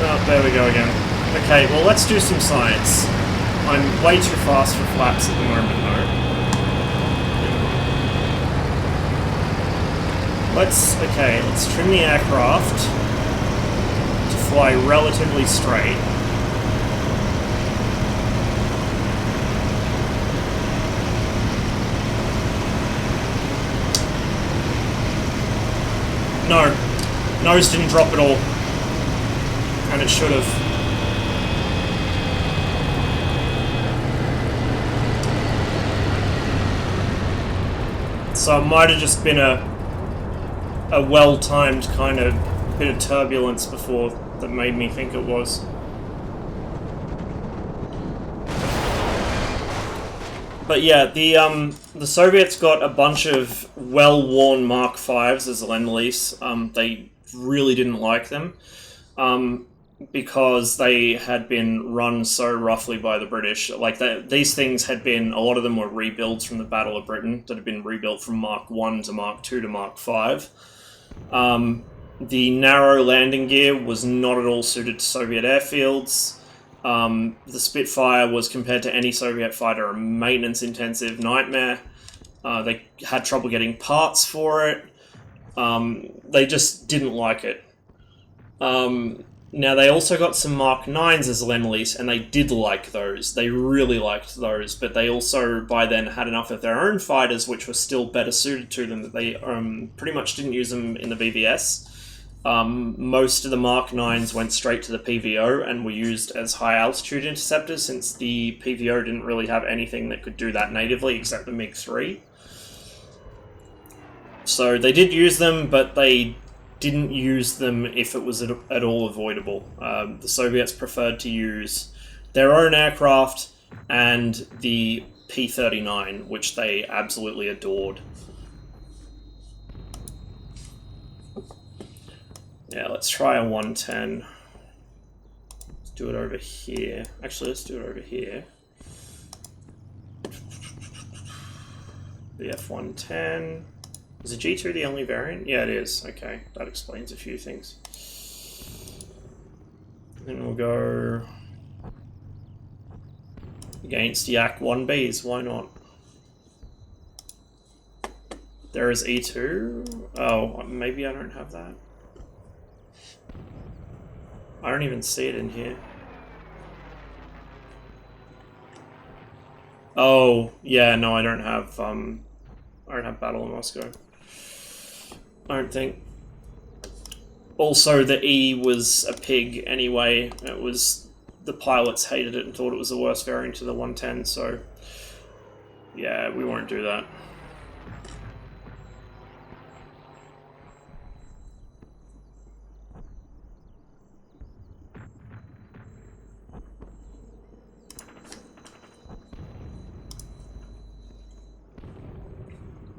Oh, there we go again. Okay, well let's do some science. I'm way too fast for flaps at the moment though. Let's trim the aircraft to fly relatively straight. No, nose didn't drop at all, and it should have. So it might have just been a well-timed kind of bit of turbulence before that made me think it was. But yeah, the Soviets got a bunch of well-worn Mark Vs as Lend-Lease. They really didn't like them because they had been run so roughly by the British. Like these things had been, a lot of them were rebuilds from the Battle of Britain that had been rebuilt from Mark 1 to Mark 2 to Mark 5. The narrow landing gear was not at all suited to Soviet airfields. The Spitfire was, compared to any Soviet fighter, a maintenance-intensive nightmare. They had trouble getting parts for it. They just didn't like it. Now, they also got some Mark 9s as Lend-Lease, and they did like those. They really liked those, but they also, by then, had enough of their own fighters, which were still better suited to them, that they pretty much didn't use them in the VVS. Most of the Mark 9s went straight to the PVO and were used as high-altitude interceptors, since the PVO didn't really have anything that could do that natively, except the MiG-3. So they did use them, but they didn't use them if it was at all avoidable. The Soviets preferred to use their own aircraft and the P-39, which they absolutely adored. Yeah, let's try a 110. Let's do it over here. Actually, let's do it over here. The F-110. Is the G2 the only variant? Yeah, it is. Okay, that explains a few things. Then we'll go against Yak 1Bs. Why not? There is E2. Oh, maybe I don't have that. I don't even see it in here. Oh, yeah, no, I don't have Battle of Moscow. I don't think. Also, the E was a pig anyway. It was, the pilots hated it and thought it was the worst variant of the 110, so yeah, we won't do that.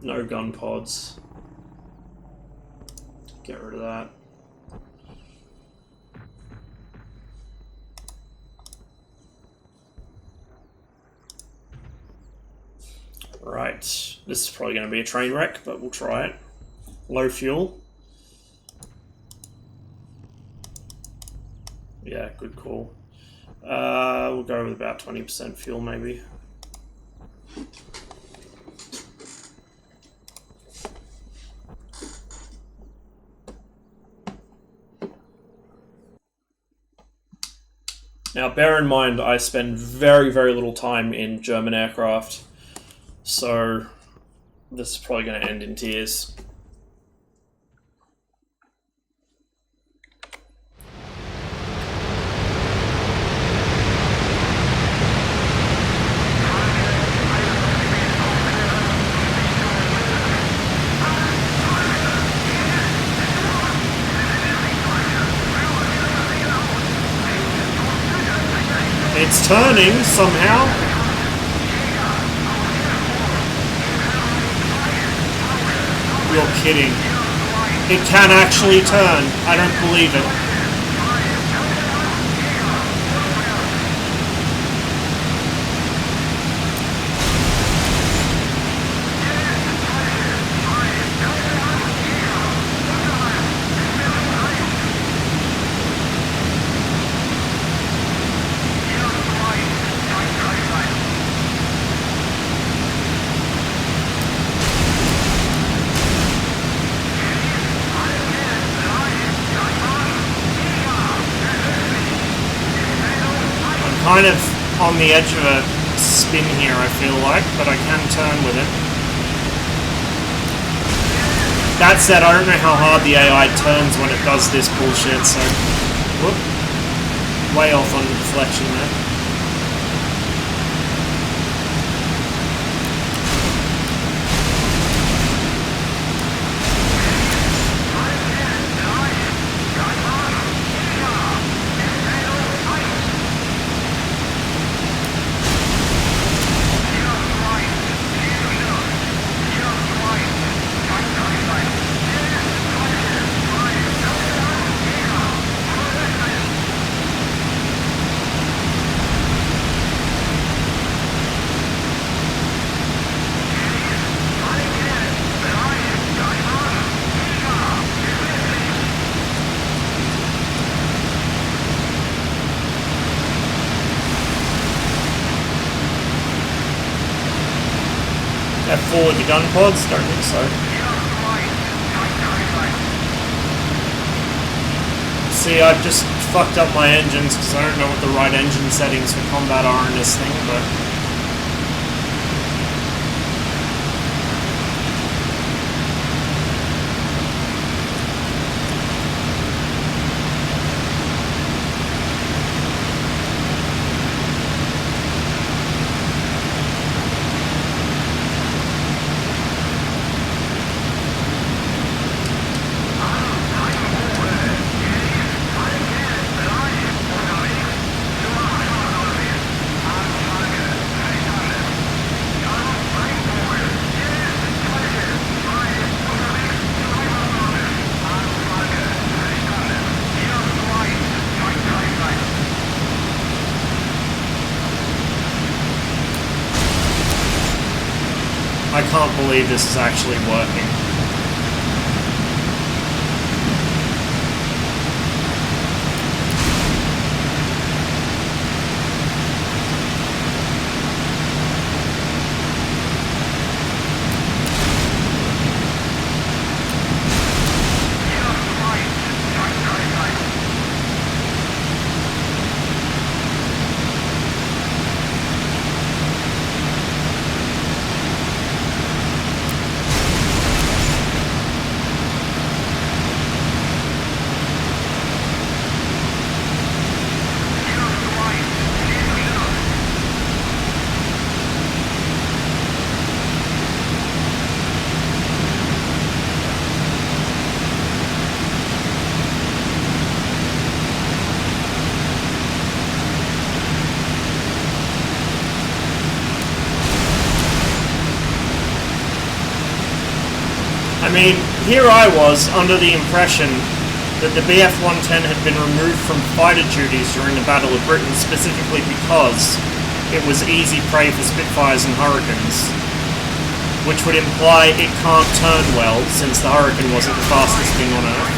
No gun pods. Get rid of that. Right, this is probably going to be a train wreck, but we'll try it. Low fuel. Yeah, good call. We'll go with about 20% fuel, maybe. Now, bear in mind, I spend very, very little time in German aircraft, so this is probably going to end in tears. It's turning somehow. You're kidding. It can actually turn. I don't believe it. Kind of on the edge of a spin here, I feel like, but I can turn with it. That said, I don't know how hard the AI turns when it does this bullshit, so... Whoop. Way off on the deflection there. F4 with the gun pods? Don't think so. See, I've just fucked up my engines because I don't know what the right engine settings for combat are in this thing, but... I can't believe this is actually working. I mean, here I was under the impression that the BF-110 had been removed from fighter duties during the Battle of Britain specifically because it was easy prey for Spitfires and Hurricanes. which would imply it can't turn well, since the Hurricane wasn't the fastest thing on Earth.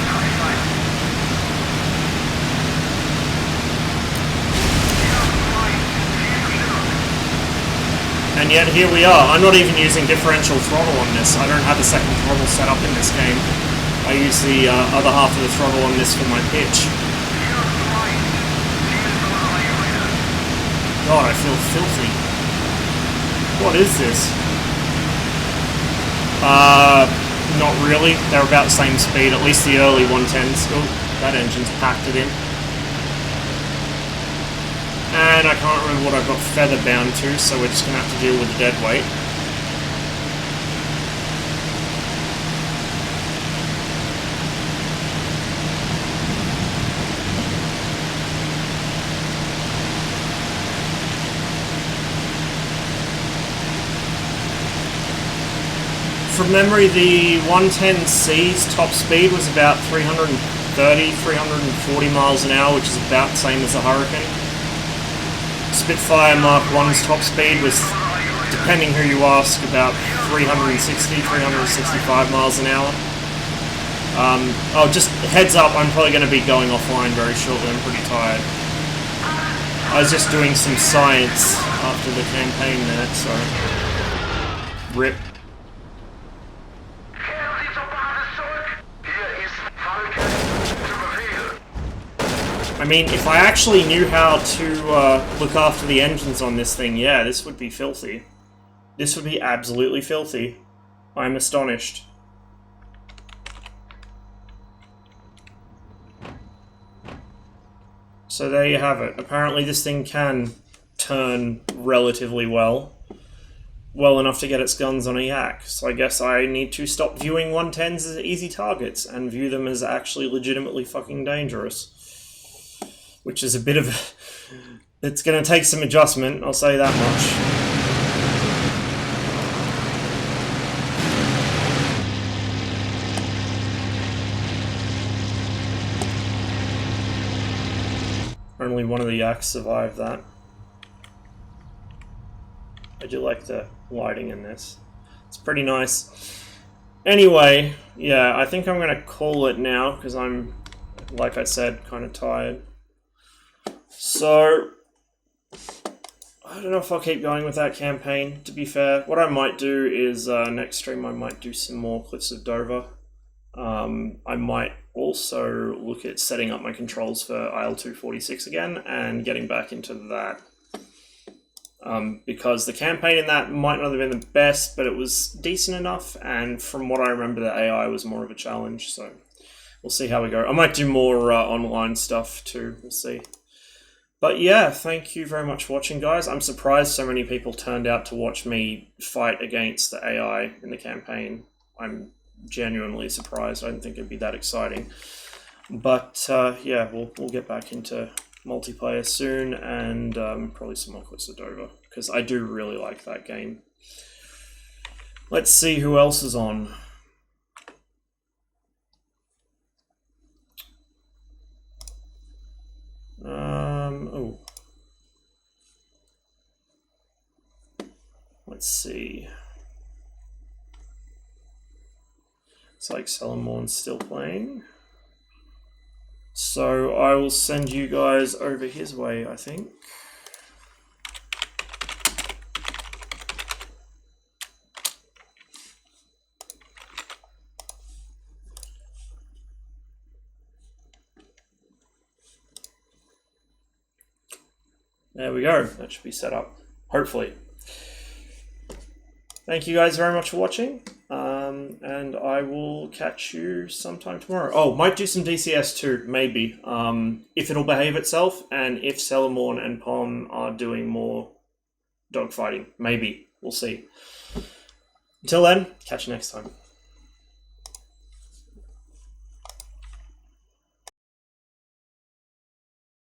And yet here we are. I'm not even using differential throttle on this. I don't have a second throttle set up in this game. I use the other half of the throttle on this for my pitch. God, I feel filthy. What is this? Not really. They're about the same speed, at least the early 110s. Oh, that engine's packed it in. And I can't remember what I've got feather bound to, so we're just going to have to deal with the dead weight. From memory, the 110C's top speed was about 330, 340 miles an hour, which is about the same as the Hurricane. Spitfire Mark 1's top speed was, depending who you ask, about 360, 365 miles an hour. Oh, just heads up, I'm probably going to be going offline very shortly. I'm pretty tired. I was just doing some science after the campaign there, so... RIP. I mean, if I actually knew how to look after the engines on this thing, yeah, this would be filthy. This would be absolutely filthy. I'm astonished. So there you have it. Apparently this thing can turn relatively well. Well enough to get its guns on a yak. So I guess I need to stop viewing 110s as easy targets and view them as actually legitimately fucking dangerous. Which is a bit of... It's going to take some adjustment, I'll say that much. Only one of the yaks survived that. I do like the lighting in this. It's pretty nice. Anyway, yeah, I think I'm going to call it now, because I'm, like I said, kind of tired. So, I don't know if I'll keep going with that campaign, to be fair. What I might do is, next stream I might do some more Cliffs of Dover. I might also look at setting up my controls for IL-246 again, and getting back into that. Because the campaign in that might not have been the best, but it was decent enough, and from what I remember, the AI was more of a challenge, so we'll see how we go. I might do more online stuff too, we'll see. But yeah, thank you very much for watching, guys. I'm surprised so many people turned out to watch me fight against the AI in the campaign. I'm genuinely surprised. I didn't think it'd be that exciting. But yeah, we'll get back into multiplayer soon, and probably some more Cliffs of Dover, because I do really like that game. Let's see who else is on. Oh. Let's see. It's like Salamorn's still playing. So I will send you guys over his way, I think. There we go. That should be set up, hopefully. Thank you guys very much for watching, and I will catch you sometime tomorrow. Oh, might do some DCS too, maybe, if it'll behave itself, and if Salamorn and Pom are doing more dogfighting. Maybe. We'll see. Until then, catch you next time.